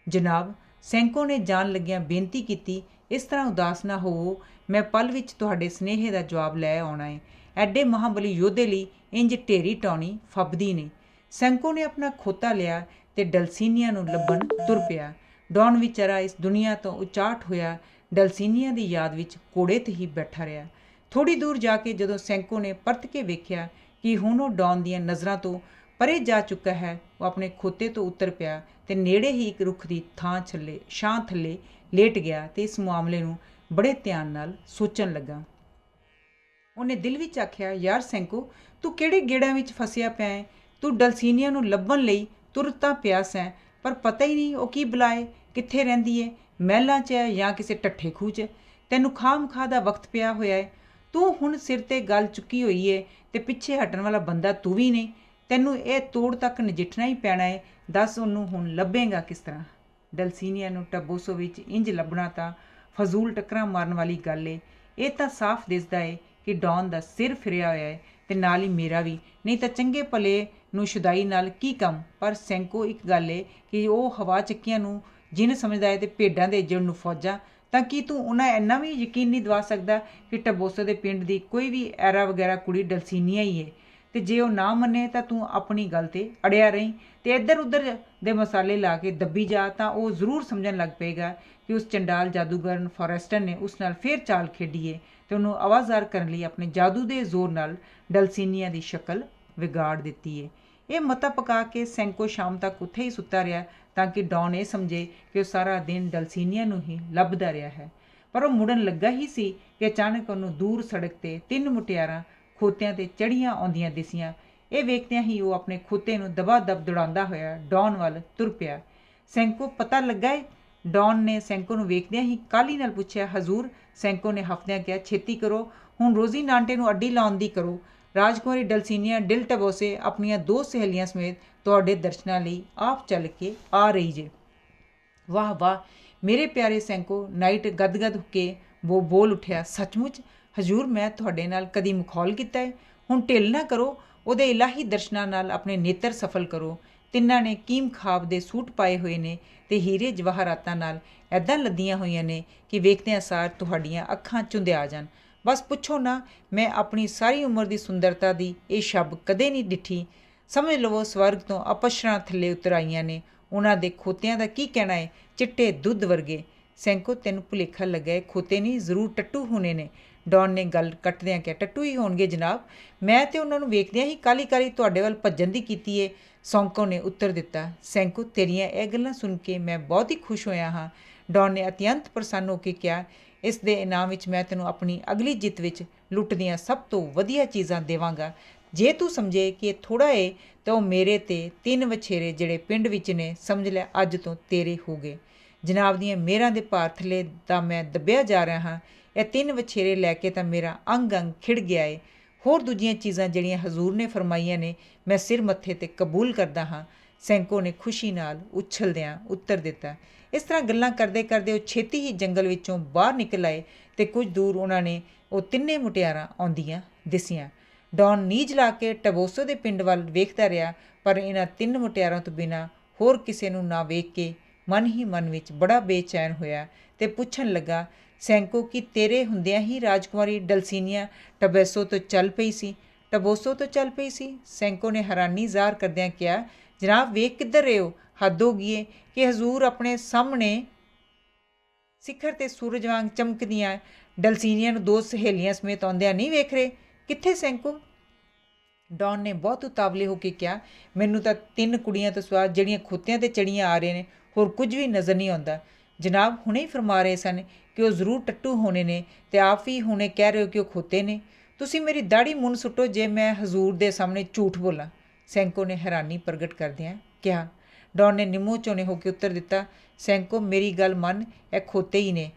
ਜਨਾਬ, ਸੈਂਕੋ ਨੇ ਜਾਣ ਲੱਗਿਆਂ ਬੇਨਤੀ ਕੀਤੀ, ਇਸ ਤਰ੍ਹਾਂ ਉਦਾਸ ਨਾ ਹੋਵੋ, ਮੈਂ ਪਲ ਵਿੱਚ ਤੁਹਾਡੇ ਸੁਨੇਹੇ ਦਾ ਜਵਾਬ ਲੈ ਆਉਣਾ ਹੈ। ਐਡੇ ਮਹਾਂਬਲੀ ਯੋਧੇ ਲਈ ਇੰਜ ਢੇਰੀ ਟਾਉਣੀ ਫੱਬਦੀ ਨੇ। ਸੈਂਕੋ ਨੇ ਆਪਣਾ ਖੋਤਾ ਲਿਆ ਅਤੇ ਡਲਸੀਨੀਆ ਨੂੰ ਲੱਭਣ ਤੁਰ ਪਿਆ। ਡੌਨ ਵਿਚਾਰਾ ਇਸ ਦੁਨੀਆ ਤੋਂ ਉਚਾਟ ਹੋਇਆ ਡਲਸੀਨੀਆ ਦੀ ਯਾਦ ਵਿੱਚ ਘੋੜੇ 'ਤੇ ਹੀ ਬੈਠਾ ਰਿਹਾ। ਥੋੜ੍ਹੀ ਦੂਰ ਜਾ ਕੇ ਜਦੋਂ ਸੈਂਕੋ ਨੇ ਪਰਤ ਕੇ ਵੇਖਿਆ ਕਿ ਹੁਣ ਉਹ ਡੌਨ ਦੀਆਂ ਨਜ਼ਰਾਂ ਤੋਂ ਪਰੇ ਜਾ ਚੁੱਕਾ ਹੈ, ਉਹ ਆਪਣੇ ਖੋਤੇ ਤੋਂ ਉਤਰ ਪਿਆ ਅਤੇ ਨੇੜੇ ਹੀ ਇੱਕ ਰੁੱਖ ਦੀ ਛਾਂ ਥੱਲੇ ਲੇਟ ਗਿਆ ਅਤੇ ਇਸ ਮਾਮਲੇ ਨੂੰ ਬੜੇ ਧਿਆਨ ਨਾਲ ਸੋਚਣ ਲੱਗਾ। ਉਹਨੇ ਦਿਲ ਵਿੱਚ ਆਖਿਆ, ਯਾਰ ਸੈਂਕੋ, ਤੂੰ ਕਿਹੜੇ ਗੇੜਾਂ ਵਿੱਚ ਫਸਿਆ ਪਿਆ ਹੈ? ਤੂੰ ਡਲਸੀਨੀਆ ਨੂੰ ਲੱਭਣ ਲਈ ਤੁਰ ਤਾਂ ਪਿਆ ਸੈਂ, ਪਰ ਪਤਾ ਹੀ ਨਹੀਂ ਉਹ ਕੀ ਬੁਲਾਏ, ਕਿੱਥੇ ਰਹਿੰਦੀ ਹੈ, ਮਹਿਲਾਂ 'ਚ ਹੈ ਜਾਂ ਕਿਸੇ ਟੱਠੇ ਖੂਹ 'ਚ। ਤੈਨੂੰ ਖਾਹ ਦਾ ਵਕਤ ਪਿਆ ਹੋਇਆ ਹੈ। ਤੂੰ ਹੁਣ ਸਿਰ 'ਤੇ ਗੱਲ ਚੁੱਕੀ ਹੋਈ ਹੈ ਅਤੇ ਪਿੱਛੇ ਹਟਣ ਵਾਲਾ ਬੰਦਾ ਤੂੰ ਵੀ ਨਹੀਂ। ਤੈਨੂੰ ਇਹ ਤੋੜ ਤੱਕ ਨਜਿੱਠਣਾ ਹੀ ਪੈਣਾ ਹੈ। ਦੱਸ ਉਹਨੂੰ ਹੁਣ ਲੱਭੇਗਾ ਕਿਸ ਤਰ੍ਹਾਂ? ਡਲਸੀਨੀਆ ਨੂੰ ਟਬੋਸੋ ਵਿੱਚ ਇੰਜ ਲੱਭਣਾ ਤਾਂ ਫਜ਼ੂਲ ਟੱਕਰਾਂ ਮਾਰਨ ਵਾਲੀ ਗੱਲ ਏ। ਇਹ ਤਾਂ ਸਾਫ਼ ਦਿਸਦਾ ਏ ਕਿ ਡੌਨ ਦਾ ਸਿਰ ਫਿਰਿਆ ਹੋਇਆ ਹੈ ਅਤੇ ਨਾਲ ਹੀ ਮੇਰਾ ਵੀ, ਨਹੀਂ ਤਾਂ ਚੰਗੇ ਭਲੇ ਨੂੰ ਸ਼ੁਦਾਈ ਨਾਲ ਕੀ ਕੰਮ। ਪਰ ਸੈਂਕੋ, ਇੱਕ ਗੱਲ ਏ ਕਿ ਉਹ ਹਵਾ ਚੱਕੀਆਂ ਨੂੰ ਜਿੰਨ ਸਮਝਦਾ ਹੈ ਅਤੇ ਭੇਡਾਂ ਦੇ ਏਜੰਟ ਨੂੰ ਫੌਜਾਂ। ਤਾਂ ਕੀ ਤੂੰ ਉਹਨਾਂ ਇੰਨਾ ਵੀ ਯਕੀਨ ਨਹੀਂ ਦਿਵਾ ਸਕਦਾ ਕਿ ਟਬੋਸੋ ਦੇ ਪਿੰਡ ਦੀ ਕੋਈ ਵੀ ਐਰਾ ਵਗੈਰਾ ਕੁੜੀ ਡਲਸੀਨੀਆ ਹੀ ਹੈ? ਅਤੇ ਜੇ ਉਹ ਨਾ ਮੰਨੇ ਤਾਂ ਤੂੰ ਆਪਣੀ ਗੱਲ 'ਤੇ ਅੜਿਆ ਰਹੀਂ ਅਤੇ ਇੱਧਰ ਉੱਧਰ ਦੇ ਮਸਾਲੇ ਲਾ ਕੇ ਦੱਬੀ ਜਾ, ਤਾਂ ਉਹ ਜ਼ਰੂਰ ਸਮਝਣ ਲੱਗ ਪਏਗਾ ਕਿ ਉਸ ਚੰਡਾਲ ਜਾਦੂਗਰ ਫੋਰੈਸਟਰ ਨੇ ਉਸ ਨਾਲ ਫੇਰ ਚਾਲ ਖੇਡੀ ਏ ਅਤੇ ਉਹਨੂੰ ਆਵਾਜ਼ਾਰ ਕਰਨ ਲਈ ਆਪਣੇ ਜਾਦੂ ਦੇ ਜ਼ੋਰ ਨਾਲ ਡਲਸੀਨੀਆ ਦੀ ਸ਼ਕਲ ਵਿਗਾੜ ਦਿੱਤੀ ਏ। ਇਹ ਮਤਾ ਪਕਾ ਕੇ ਸੈਂਕੋ ਸ਼ਾਮ ਤੱਕ ਉੱਥੇ ਹੀ ਸੁੱਤਾ ਰਿਹਾ ਤਾਂ ਕਿ ਡੌਨ ਇਹ ਸਮਝੇ ਕਿ ਉਹ ਸਾਰਾ ਦਿਨ ਡਲਸੀਨੀਆ ਨੂੰ ਹੀ ਲੱਭਦਾ ਰਿਹਾ ਹੈ। ਪਰ ਉਹ ਮੁੜਨ ਲੱਗਾ ਹੀ ਸੀ ਕਿ ਅਚਾਨਕ ਉਹਨੂੰ ਦੂਰ ਸੜਕ 'ਤੇ 3 ਮੁਟਿਆਰਾਂ ਖੋਤਿਆਂ 'ਤੇ ਚੜ੍ਹੀਆਂ ਆਉਂਦੀਆਂ ਦਿਸੀਆਂ। ਇਹ ਵੇਖਦਿਆਂ ਹੀ ਉਹ ਆਪਣੇ ਖੋਤੇ ਨੂੰ ਦਬਾ ਦਬ ਦੌੜਾਉਂਦਾ ਹੋਇਆ ਡੌਨ ਵੱਲ ਤੁਰ ਪਿਆ। ਸੈਂਕੋ, ਪਤਾ ਲੱਗਾ ਏ? ਡੌਨ ਨੇ ਸੈਂਕੋ ਨੂੰ ਵੇਖਦਿਆਂ ਹੀ ਕਾਹਲੀ ਨਾਲ ਪੁੱਛਿਆ। ਹਜ਼ੂਰ, ਸੈਂਕੋ ਨੇ ਹਫ਼ਦਿਆਂ ਕਿਹਾ, ਛੇਤੀ ਕਰੋ, ਹੁਣ ਰੋਜ਼ੀ ਨਾਂਟੇ ਨੂੰ ਅੱਡੀ ਲਾਉਣ ਦੀ ਕਰੋ। ਰਾਜਕੁਮਾਰੀ ਡਲਸੀਨੀਆ ਡਿਲ ਟਬੋਸੇ ਆਪਣੀਆਂ 2 ਸਹੇਲੀਆਂ ਸਮੇਤ ਤੁਹਾਡੇ ਦਰਸ਼ਨਾਂ ਲਈ ਆਪ ਚੱਲ ਕੇ ਆ ਰਹੀ ਜੇ। ਵਾਹ ਵਾਹ ਮੇਰੇ ਪਿਆਰੇ ਸੈਂਕੋ, ਨਾਈਟ ਗਦਗਦ ਕੇ ਬੋਲ ਉੱਠਿਆ। ਸੱਚਮੁੱਚ ਹਜ਼ੂਰ, ਮੈਂ ਤੁਹਾਡੇ ਨਾਲ ਕਦੀ ਮਖੌਲ ਕੀਤਾ ਹੈ? ਹੁਣ ਢਿੱਲ ਨਾ ਕਰੋ, ਉਹਦੇ ਇਲਾਹੀ ਦਰਸ਼ਨਾਂ ਨਾਲ ਆਪਣੇ ਨੇਤਰ ਸਫਲ ਕਰੋ। ਤਿੰਨਾਂ ਨੇ ਕੀਮ ਖਾਬ ਦੇ ਸੂਟ ਪਾਏ ਹੋਏ ਨੇ ਅਤੇ ਹੀਰੇ ਜਵਾਹਰਾਤਾਂ ਨਾਲ ਇੱਦਾਂ ਲੱਦੀਆਂ ਹੋਈਆਂ ਨੇ ਕਿ ਵੇਖਦਿਆਂ ਸਾਰ ਤੁਹਾਡੀਆਂ ਅੱਖਾਂ ਚੁੰਧਿਆ ਜਾਣ। ਬਸ ਪੁੱਛੋ ਨਾ, ਮੈਂ ਆਪਣੀ ਸਾਰੀ ਉਮਰ ਦੀ ਸੁੰਦਰਤਾ ਦੀ ਇਹ ਛੱਬ ਕਦੇ ਨਹੀਂ ਡਿੱਠੀ। ਸਮਝ ਲਵੋ ਸਵਰਗ ਤੋਂ ਅਪਸ਼ਰਾਂ ਥੱਲੇ ਉਤਰ ਆਈਆਂ ਨੇ। ਉਹਨਾਂ ਦੇ ਖੋਤਿਆਂ ਦਾ ਕੀ ਕਹਿਣਾ ਹੈ? ਚਿੱਟੇ ਦੁੱਧ ਵਰਗੇ। ਸੈਂਕੋ, ਤੈਨੂੰ ਭੁਲੇਖਾ ਲੱਗਾ ਹੈ, ਖੋਤੇ ਨਹੀਂ, ਜ਼ਰੂਰ ਟੱਟੂ ਹੋਣੇ ਨੇ। ਡੌਨ ਨੇ ਗੱਲ ਕੱਟਦਿਆਂ ਕਿਹਾ, ਟੱਟੂ ਹੀ ਹੋਣਗੇ ਜਨਾਬ, ਮੈਂ ਤੇ ਉਹਨਾਂ ਨੂੰ ਵੇਖਦਿਆਂ ਹੀ ਕਾਲੀ ਕਾਲੀ ਤੁਹਾਡੇ ਵੱਲ ਭੱਜਣ ਦੀ ਕੀਤੀ ਏ। ਸੈਂਕੋ ਨੇ ਉੱਤਰ ਦਿੱਤਾ। ਸੈਂਕੋ, ਤੇਰੀਆਂ ਇਹ ਗੱਲਾਂ ਸੁਣ ਕੇ ਮੈਂ ਬਹੁਤ ਹੀ ਖੁਸ਼ ਹੋਇਆ ਹਾਂ। ਡੌਨ ਨੇ ਅਤਿਅੰਤ ਪ੍ਰਸੰਨ ਹੋ ਕੇ ਕਿਹਾ, ਇਸ ਦੇ ਇਨਾਮ ਵਿੱਚ ਮੈਂ ਤੈਨੂੰ ਆਪਣੀ ਅਗਲੀ ਜਿੱਤ ਵਿੱਚ ਲੁੱਟ ਦੀਆਂ ਸਭ ਤੋਂ ਵਧੀਆ ਚੀਜ਼ਾਂ ਦੇਵਾਂਗਾ। ਜੇ ਤੂੰ ਸਮਝੇ ਕਿ ਇਹ ਥੋੜ੍ਹਾ ਏ ਤਾਂ ਉਹ ਮੇਰੇ ਤੇ 3 ਵਛੇਰੇ ਜਿਹੜੇ ਪਿੰਡ ਵਿੱਚ ਨੇ, ਸਮਝ ਲੈ ਅੱਜ ਤੋਂ ਤੇਰੇ ਹੋ ਗਏ। ਜਨਾਬ ਦੀਆਂ ਮਿਹਰਾਂ ਦੇ ਭਾਰ ਥੱਲੇ ਤਾਂ ਮੈਂ ਦੱਬਿਆ ਜਾ ਰਿਹਾ ਹਾਂ। ਇਹ 3 ਵਛੇਰੇ ਲੈ ਕੇ ਤਾਂ ਮੇਰਾ ਅੰਗ ਅੰਗ ਖਿੜ ਗਿਆ ਏ। ਹੋਰ ਦੂਜੀਆਂ ਚੀਜ਼ਾਂ ਜਿਹੜੀਆਂ ਹਜ਼ੂਰ ਨੇ ਫਰਮਾਈਆਂ ਨੇ, ਮੈਂ ਸਿਰ ਮੱਥੇ 'ਤੇ ਕਬੂਲ ਕਰਦਾ ਹਾਂ। ਸੈਂਕੋ ਨੇ ਖੁਸ਼ੀ ਨਾਲ ਉਛਲਦਿਆਂ ਉੱਤਰ ਦਿੱਤਾ। ਇਸ ਤਰ੍ਹਾਂ ਗੱਲਾਂ ਕਰਦੇ ਕਰਦੇ ਉਹ ਛੇਤੀ ਹੀ ਜੰਗਲ ਵਿੱਚੋਂ ਬਾਹਰ ਨਿਕਲ ਆਏ ਅਤੇ ਕੁਝ ਦੂਰ ਉਹਨਾਂ ਨੇ ਉਹ ਤਿੰਨੇ ਮੁਟਿਆਰਾਂ ਆਉਂਦੀਆਂ ਦਿਸੀਆਂ। ਡੌਨ ਨੀਝ ਲਾ ਕੇ ਟਬੋਸੋ ਦੇ ਪਿੰਡ ਵੱਲ ਵੇਖਦਾ ਰਿਹਾ, ਪਰ ਇਹਨਾਂ 3 ਮੁਟਿਆਰਾਂ ਤੋਂ ਬਿਨਾਂ ਹੋਰ ਕਿਸੇ ਨੂੰ ਨਾ ਵੇਖ ਕੇ ਮਨ ਹੀ ਮਨ ਵਿੱਚ ਬੜਾ ਬੇਚੈਨ ਹੋਇਆ ਅਤੇ ਪੁੱਛਣ ਲੱਗਾ, ਸੈਂਕੋ, ਕੀ ਤੇਰੇ ਹੁੰਦਿਆਂ ਹੀ ਰਾਜਕੁਮਾਰੀ ਡਲਸੀਨੀਆ ਟਬੋਸੋ ਤੋਂ ਚੱਲ ਪਈ ਸੀ? ਟਬੋਸੋ ਤੋਂ ਚੱਲ ਪਈ ਸੀ? ਸੈਂਕੋ ਨੇ ਹੈਰਾਨੀ ਜ਼ਾਹਰ ਕਰਦਿਆਂ ਕਿਹਾ, ਜਨਾਬ ਵੇਖ ਕਿੱਧਰ ਰਹੇ ਹੋ? ਹੱਦ ਹੋ ਗਈ ਏ ਕਿ ਹਜ਼ੂਰ ਆਪਣੇ ਸਾਹਮਣੇ ਸਿਖਰ 'ਤੇ ਸੂਰਜ ਵਾਂਗ ਚਮਕਦੀਆਂ ਡਲਸੀਨੀਆ ਨੂੰ 2 ਸਹੇਲੀਆਂ ਸਮੇਤ ਆਉਂਦਿਆਂ ਨਹੀਂ ਵੇਖ ਰਹੇ? ਕਿੱਥੇ ਸੈਂਕੋ? ਡੌਨ ਨੇ ਬਹੁਤ ਉਤਾਵਲੇ ਹੋ ਕੇ ਕਿਹਾ, ਮੈਨੂੰ ਤਾਂ 3 ਕੁੜੀਆਂ ਤੋਂ ਸਿਵਾ ਜਿਹੜੀਆਂ ਖੋਤਿਆਂ 'ਤੇ ਚੜ੍ਹੀਆਂ ਆ ਰਹੇ ਨੇ, ਹੋਰ ਕੁਝ ਵੀ ਨਜ਼ਰ ਨਹੀਂ ਆਉਂਦਾ। ਜਨਾਬ ਹੁਣੇ ਹੀ ਫਰਮਾ ਰਹੇ ਸਨ ਕਿ ਉਹ ਜ਼ਰੂਰ ਟੱਟੂ ਹੋਣੇ ਨੇ ਅਤੇ ਆਪ ਵੀ ਹੁਣੇ ਕਹਿ ਰਹੇ ਹੋ ਕਿ ਉਹ ਖੋਤੇ ਨੇ। ਤੁਸੀਂ ਮੇਰੀ ਦਾੜੀ ਮੁੰਨ ਸੁੱਟੋ ਜੇ ਮੈਂ ਹਜ਼ੂਰ ਦੇ ਸਾਹਮਣੇ ਝੂਠ ਬੋਲਾਂ। ਸੈਂਕੋ ਨੇ ਹੈਰਾਨੀ ਪ੍ਰਗਟ ਕਰਦਿਆਂ ਕਿਹਾ। ਡੌਨ ਨੇ ਨਿੰਮੋ ਝੋਨੇ ਹੋ ਕੇ ਉੱਤਰ ਦਿੱਤਾ, ਸੈਂਕੋ ਮੇਰੀ ਗੱਲ ਮੰਨ, ਇਹ ਖੋਤੇ ਹੀ ਨੇ।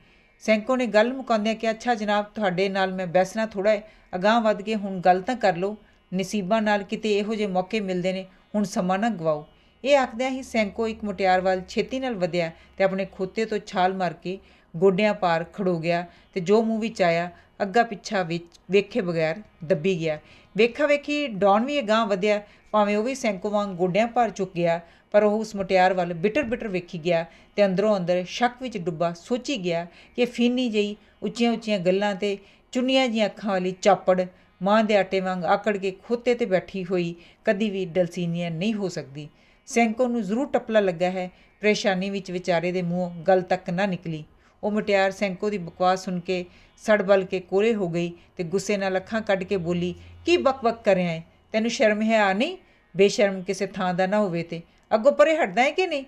ਸੈਂਕੋ ਨੇ ਗੱਲ ਮੁਕਾਉਂਦਿਆਂ ਕਿਹਾ, ਅੱਛਾ ਜਨਾਬ, ਤੁਹਾਡੇ ਨਾਲ ਮੈਂ ਬੈਸਣਾ ਥੋੜ੍ਹਾ ਹੈ, ਅਗਾਂਹ ਵੱਧ ਕੇ ਹੁਣ ਗੱਲ ਤਾਂ ਕਰ ਲਓ। ਨਸੀਬਾਂ ਨਾਲ ਕਿਤੇ ਇਹੋ ਜਿਹੇ ਮੌਕੇ ਮਿਲਦੇ ਨੇ, ਹੁਣ ਸਮਾਂ ਨਾ ਗਵਾਓ। ਇਹ ਆਖਦਿਆਂ ਹੀ ਸੈਂਕੋ ਇੱਕ ਮੁਟਿਆਰ ਵੱਲ ਛੇਤੀ ਨਾਲ ਵਧਿਆ ਅਤੇ ਆਪਣੇ ਖੋਤੇ ਤੋਂ ਛਾਲ ਮਾਰ ਕੇ ਗੋਡਿਆਂ ਪਾਰ ਖੜੋ ਗਿਆ ਅਤੇ ਜੋ ਮੂੰਹ ਵਿੱਚ ਆਇਆ ਅੱਗਾ ਪਿੱਛਾ ਵਿੱਚ ਵੇਖੇ ਬਗੈਰ ਦੱਬੀ ਗਿਆ। ਵੇਖਾ ਵੇਖੀ ਡੌਨ ਵੀ ਅਗਾਂਹ ਵਧਿਆ, ਭਾਵੇਂ ਉਹ ਵੀ ਸੈਂਕੋ ਵਾਂਗ ਗੋਡਿਆਂ ਭਾਰ ਚੁੱਕ ਗਿਆ, ਪਰ ਉਹ ਉਸ ਮੁਟਿਆਰ ਵੱਲ ਬਿਟਰ ਬਿਟਰ ਵੇਖੀ ਗਿਆ ਅਤੇ ਅੰਦਰੋਂ ਅੰਦਰ ਸ਼ੱਕ ਵਿੱਚ ਡੁੱਬਾ ਸੋਚੀ ਗਿਆ ਕਿ ਫੀਨੀ ਜਿਹੀ ਉੱਚੀਆਂ ਉੱਚੀਆਂ ਗੱਲਾਂ ਅਤੇ ਚੁੰਨੀਆਂ ਜਿਹੀਆਂ ਅੱਖਾਂ ਵਾਲੀ ਚਾਪੜ ਮਾਂ ਦੇ ਆਟੇ ਵਾਂਗ ਆਕੜ ਕੇ ਖੋਤੇ 'ਤੇ ਬੈਠੀ ਹੋਈ ਕਦੀ ਵੀ ਡਲਸੀਨੀਆ ਨਹੀਂ ਹੋ ਸਕਦੀ। ਸੈਂਕੋ ਨੂੰ ਜ਼ਰੂਰ ਟਪਲਾ ਲੱਗਾ ਹੈ। ਪਰੇਸ਼ਾਨੀ ਵਿੱਚ ਵਿਚਾਰੇ ਦੇ ਮੂੰਹੋਂ ਗੱਲ ਤੱਕ ਨਾ ਨਿਕਲੀ। ਉਹ ਮੁਟਿਆਰ ਸੈਂਕੋ ਦੀ ਬਕਵਾਸ ਸੁਣ ਕੇ ਸੜ ਬਲ ਕੇ ਕੋਰੇ ਹੋ ਗਈ ਅਤੇ ਗੁੱਸੇ ਨਾਲ ਅੱਖਾਂ ਕੱਢ ਕੇ ਬੋਲੀ, ਕੀ ਬਕ ਬਕ ਕਰ ਰਿਹਾ ਹੈ? ਤੈਨੂੰ ਸ਼ਰਮ ਹੈ ਨਹੀਂ? ਬੇਸ਼ਰਮ ਕਿਸੇ ਥਾਂ ਦਾ ਨਾ ਹੋਵੇ ਤੇ ਅੱਗੋਂ ਪਰੇ ਹਟਦਾ ਹੈ ਕਿ ਨਹੀਂ?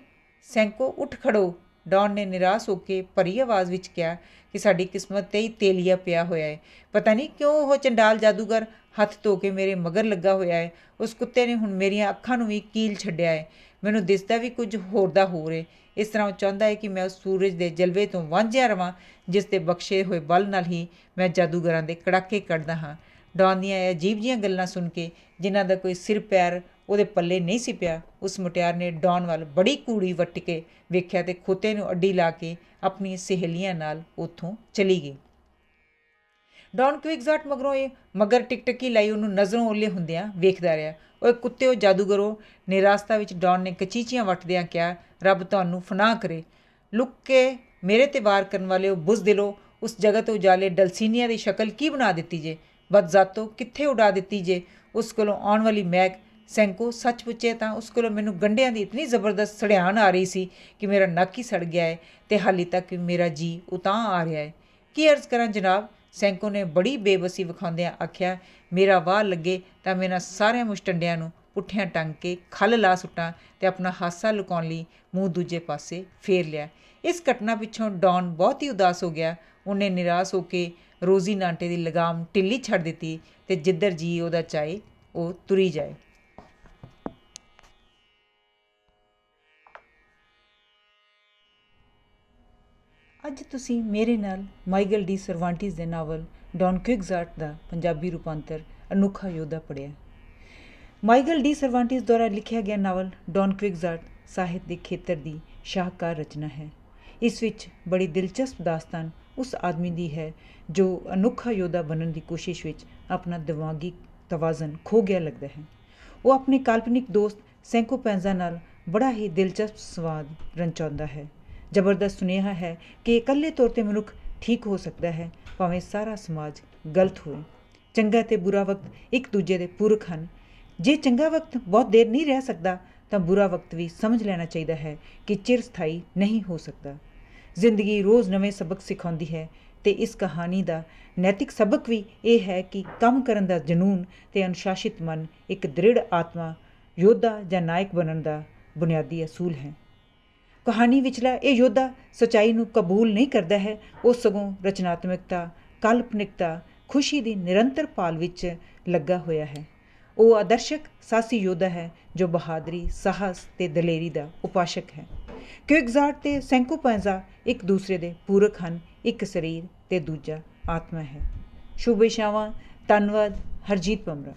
ਸੈਂਕੋ ਉੱਠ ਖੜੋ, ਡੌਨ ਨੇ ਨਿਰਾਸ਼ ਹੋ ਕੇ ਭਰੀ ਆਵਾਜ਼ ਵਿੱਚ ਕਿਹਾ। ਕਿ ਸਾਡੀ ਕਿਸਮਤ 'ਤੇ ਹੀ ਤੇਲੀਆ ਪਿਆ ਹੋਇਆ ਹੈ। ਪਤਾ ਨਹੀਂ ਕਿਉਂ ਉਹ ਚੰਡਾਲ ਜਾਦੂਗਰ ਹੱਥ ਧੋ ਕੇ ਮੇਰੇ ਮਗਰ ਲੱਗਾ ਹੋਇਆ ਹੈ। ਉਸ ਕੁੱਤੇ ਨੇ ਹੁਣ ਮੇਰੀਆਂ ਅੱਖਾਂ ਨੂੰ ਵੀ ਕੀਲ ਛੱਡਿਆ ਹੈ। ਮੈਨੂੰ ਦਿਸਦਾ ਵੀ ਕੁਝ ਹੋਰ ਦਾ ਹੋਰ ਹੈ। ਇਸ ਤਰ੍ਹਾਂ ਉਹ ਚਾਹੁੰਦਾ ਹੈ ਕਿ ਮੈਂ ਉਸ ਸੂਰਜ ਦੇ ਜਲਵੇ ਤੋਂ ਵਾਂਝਿਆ ਰਵਾਂ, ਜਿਸ ਦੇ ਬਖਸ਼ੇ ਹੋਏ ਬਲ ਨਾਲ ਹੀ ਮੈਂ ਜਾਦੂਗਰਾਂ ਦੇ ਕੜਾਕੇ ਕੱਢਦਾ ਹਾਂ। ਡੌਨ ਦੀਆਂ ਇਹ ਅਜੀਬ ਜਿਹੀਆਂ ਗੱਲਾਂ ਸੁਣ ਕੇ, ਜਿਨ੍ਹਾਂ ਦਾ ਕੋਈ ਸਿਰ ਪੈਰ ਉਹਦੇ ਪੱਲੇ ਨਹੀਂ ਸੀ ਪਿਆ, ਉਸ ਮੁਟਿਆਰ ਨੇ ਡੌਨ ਵੱਲ ਬੜੀ ਕੂੜੀ ਵੱਟ ਕੇ ਵੇਖਿਆ ਅਤੇ ਖੋਤੇ ਨੂੰ ਅੱਡੀ ਲਾ ਕੇ ਆਪਣੀਆਂ ਸਹੇਲੀਆਂ ਨਾਲ ਉੱਥੋਂ ਚਲੀ ਗਈ। ਡੌਨ ਕੁਇਕਜ਼ਾਟ ਮਗਰੋਂ ਇਹ ਮਗਰ ਟਿਕਟਕੀ ਲਾਈ ਉਹਨੂੰ ਨਜ਼ਰੋਂ ਓਲੇ ਹੁੰਦਿਆਂ ਵੇਖਦਾ ਰਿਹਾ। ਉਹ ਕੁੱਤਿਓ ਜਾਦੂਗਰੋ, ਨਿਰਾਸਤਾ ਵਿੱਚ ਡੌਨ ਨੇ ਕਚੀਚੀਆਂ ਵੱਟਦਿਆਂ ਕਿਹਾ, ਰੱਬ ਤੁਹਾਨੂੰ ਫਨਾਹ ਕਰੇ। ਲੁੱਕ ਕੇ ਮੇਰੇ 'ਤੇ ਵਾਰ ਕਰਨ ਵਾਲੇ ਉਹ ਬੁਜ਼ਦਿਲੋਂ, ਉਸ ਜਗ੍ਹਾ ਤੋਂ ਉਜਾਲੇ ਡਲਸੀਨੀਆ ਦੀ ਸ਼ਕਲ ਕੀ ਬਣਾ ਦਿੱਤੀ ਜੇ? ਬਦਜ਼ਾਤੋ, ਕਿੱਥੇ ਉਡਾ ਦਿੱਤੀ ਜੇ? ਉਸ ਕੋਲੋਂ ਆਉਣ ਵਾਲੀ ਮਹਿਕ, ਸੈਂਕੋ ਸੱਚ ਪੁੱਛੇ ਤਾਂ ਉਸ ਕੋਲੋਂ ਮੈਨੂੰ ਗੰਢਿਆਂ ਦੀ ਇਤਨੀ ਜ਼ਬਰਦਸਤ ਸੜਿਆਣ ਆ ਰਹੀ ਸੀ ਕਿ ਮੇਰਾ ਨੱਕ ਹੀ ਸੜ ਗਿਆ ਹੈ ਅਤੇ ਹਾਲੀ ਤੱਕ ਮੇਰਾ ਜੀ ਉਤਾਂ ਆ ਰਿਹਾ ਹੈ। ਕੀ ਅਰਜ਼ ਕਰਾਂ ਜਨਾਬ, ਸੈਂਕੋ ਨੇ ਬੜੀ ਬੇਬਸੀ ਵਿਖਾਉਂਦਿਆਂ ਆਖਿਆ। ਮੇਰਾ ਵਾਹ ਲੱਗੇ ਤਾਂ ਮੈਂ ਇਹਨਾਂ ਸਾਰਿਆਂ ਮੁਸ਼ਟੰਡਿਆਂ ਨੂੰ ਪੁੱਠਿਆਂ ਟੰਗ ਕੇ ਖੱਲ ਲਾ ਸੁੱਟਾਂ ਅਤੇ ਆਪਣਾ ਹਾਸਾ ਲੁਕਾਉਣ ਲਈ ਮੂੰਹ ਦੂਜੇ ਪਾਸੇ ਫੇਰ ਲਿਆ। ਇਸ ਘਟਨਾ ਪਿੱਛੋਂ ਡੌਨ ਬਹੁਤ ਹੀ ਉਦਾਸ ਹੋ ਗਿਆ। ਉਹਨੇ ਨਿਰਾਸ਼ ਹੋ ਕੇ ਰੋਜ਼ੀ ਨਾਂਟੇ ਦੀ ਲਗਾਮ ਢਿੱਲੀ ਛੱਡ ਦਿੱਤੀ ਅਤੇ ਜਿੱਧਰ ਜੀ ਉਹਦਾ ਚਾਹੇ ਉਹ ਤੁਰੀ ਜਾਏ। ਅੱਜ ਤੁਸੀਂ ਮੇਰੇ ਨਾਲ ਮਾਈਕਲ ਡੀ ਸਰਵਾਂਟਿਸ ਦੇ ਨਾਵਲ ਡੌਨ ਕੁਇਕਜ਼ਾਟ ਦਾ ਪੰਜਾਬੀ ਰੂਪਾਂਤਰ ਅਨੋਖਾ ਯੋਧਾ ਪੜ੍ਹਿਆ। ਮਾਈਕਲ ਡੀ ਸਰਵਾਂਟਿਸ ਦੁਆਰਾ ਲਿਖਿਆ ਗਿਆ ਨਾਵਲ ਡੌਨ ਕੁਇਕਜ਼ਾਟ ਸਾਹਿਤ ਦੇ ਖੇਤਰ ਦੀ ਸ਼ਾਹਕਾਰ ਰਚਨਾ ਹੈ। ਇਸ ਵਿੱਚ ਬੜੀ ਦਿਲਚਸਪ ਦਾਸਤਾਨ ਉਸ ਆਦਮੀ ਦੀ ਹੈ ਜੋ ਅਨੋਖਾ ਯੋਧਾ ਬਣਨ ਦੀ ਕੋਸ਼ਿਸ਼ ਵਿੱਚ ਆਪਣਾ ਦਿਮਾਗੀ ਤਵਾਜ਼ਨ ਖੋ ਗਿਆ ਲੱਗਦਾ ਹੈ। ਉਹ ਆਪਣੇ ਕਾਲਪਨਿਕ ਦੋਸਤ ਸੈਂਕੋ ਪੈਂਜ਼ਾ ਨਾਲ ਬੜਾ ਹੀ ਦਿਲਚਸਪ ਸੰਵਾਦ ਰਚਾਉਂਦਾ ਹੈ। ਜ਼ਬਰਦਸਤ ਸੁਨੇਹਾ ਹੈ ਕਿ ਇਕੱਲੇ ਤੌਰ 'ਤੇ ਮਨੁੱਖ ਠੀਕ ਹੋ ਸਕਦਾ ਹੈ, ਭਾਵੇਂ ਸਾਰਾ ਸਮਾਜ ਗਲਤ ਹੋਏ। ਚੰਗਾ ਅਤੇ ਬੁਰਾ ਵਕਤ ਇੱਕ ਦੂਜੇ ਦੇ ਪੂਰਕ ਹਨ। ਜੇ ਚੰਗਾ ਵਕਤ ਬਹੁਤ ਦੇਰ ਨਹੀਂ ਰਹਿ ਸਕਦਾ ਤਾਂ ਬੁਰਾ ਵਕਤ ਵੀ ਸਮਝ ਲੈਣਾ ਚਾਹੀਦਾ ਹੈ ਕਿ ਚਿਰ ਸਥਾਈ ਨਹੀਂ ਹੋ ਸਕਦਾ। ਜ਼ਿੰਦਗੀ ਰੋਜ਼ ਨਵੇਂ ਸਬਕ ਸਿਖਾਉਂਦੀ ਹੈ ਅਤੇ ਇਸ ਕਹਾਣੀ ਦਾ ਨੈਤਿਕ ਸਬਕ ਵੀ ਇਹ ਹੈ ਕਿ ਕੰਮ ਕਰਨ ਦਾ ਜਨੂੰਨ ਅਤੇ ਅਨੁਸ਼ਾਸਿਤ ਮਨ ਇੱਕ ਦ੍ਰਿੜ ਆਤਮਾ ਯੋਧਾ ਜਾਂ ਨਾਇਕ ਬਣਨ ਦਾ ਬੁਨਿਆਦੀ ਅਸੂਲ ਹੈ। ਕਹਾਣੀ ਵਿਚਲਾ ਇਹ ਯੋਧਾ ਸੱਚਾਈ ਨੂੰ ਕਬੂਲ ਨਹੀਂ ਕਰਦਾ ਹੈ, ਉਹ ਸਗੋਂ ਰਚਨਾਤਮਕਤਾ, ਕਾਲਪਨਿਕਤਾ, ਖੁਸ਼ੀ ਦੀ ਨਿਰੰਤਰ ਭਾਲ ਵਿੱਚ ਲੱਗਾ ਹੋਇਆ ਹੈ। ਉਹ ਆਦਰਸ਼ਕ ਸਾਹਸੀ ਯੋਧਾ ਹੈ ਜੋ ਬਹਾਦਰੀ, ਸਾਹਸ ਅਤੇ ਦਲੇਰੀ ਦਾ ਉਪਾਸ਼ਕ ਹੈ। ਕੁਇਕਜ਼ਾਟ ਅਤੇ ਸੈਂਕੋ ਪੈਂਜ਼ਾ ਇੱਕ ਦੂਸਰੇ ਦੇ ਪੂਰਕ ਹਨ, ਇੱਕ ਸਰੀਰ ਅਤੇ ਦੂਜਾ ਆਤਮਾ ਹੈ। ਸ਼ੁਭ ਇਛਾਵਾਂ। ਧੰਨਵਾਦ। ਹਰਜੀਤ ਪੰਮਰਾ।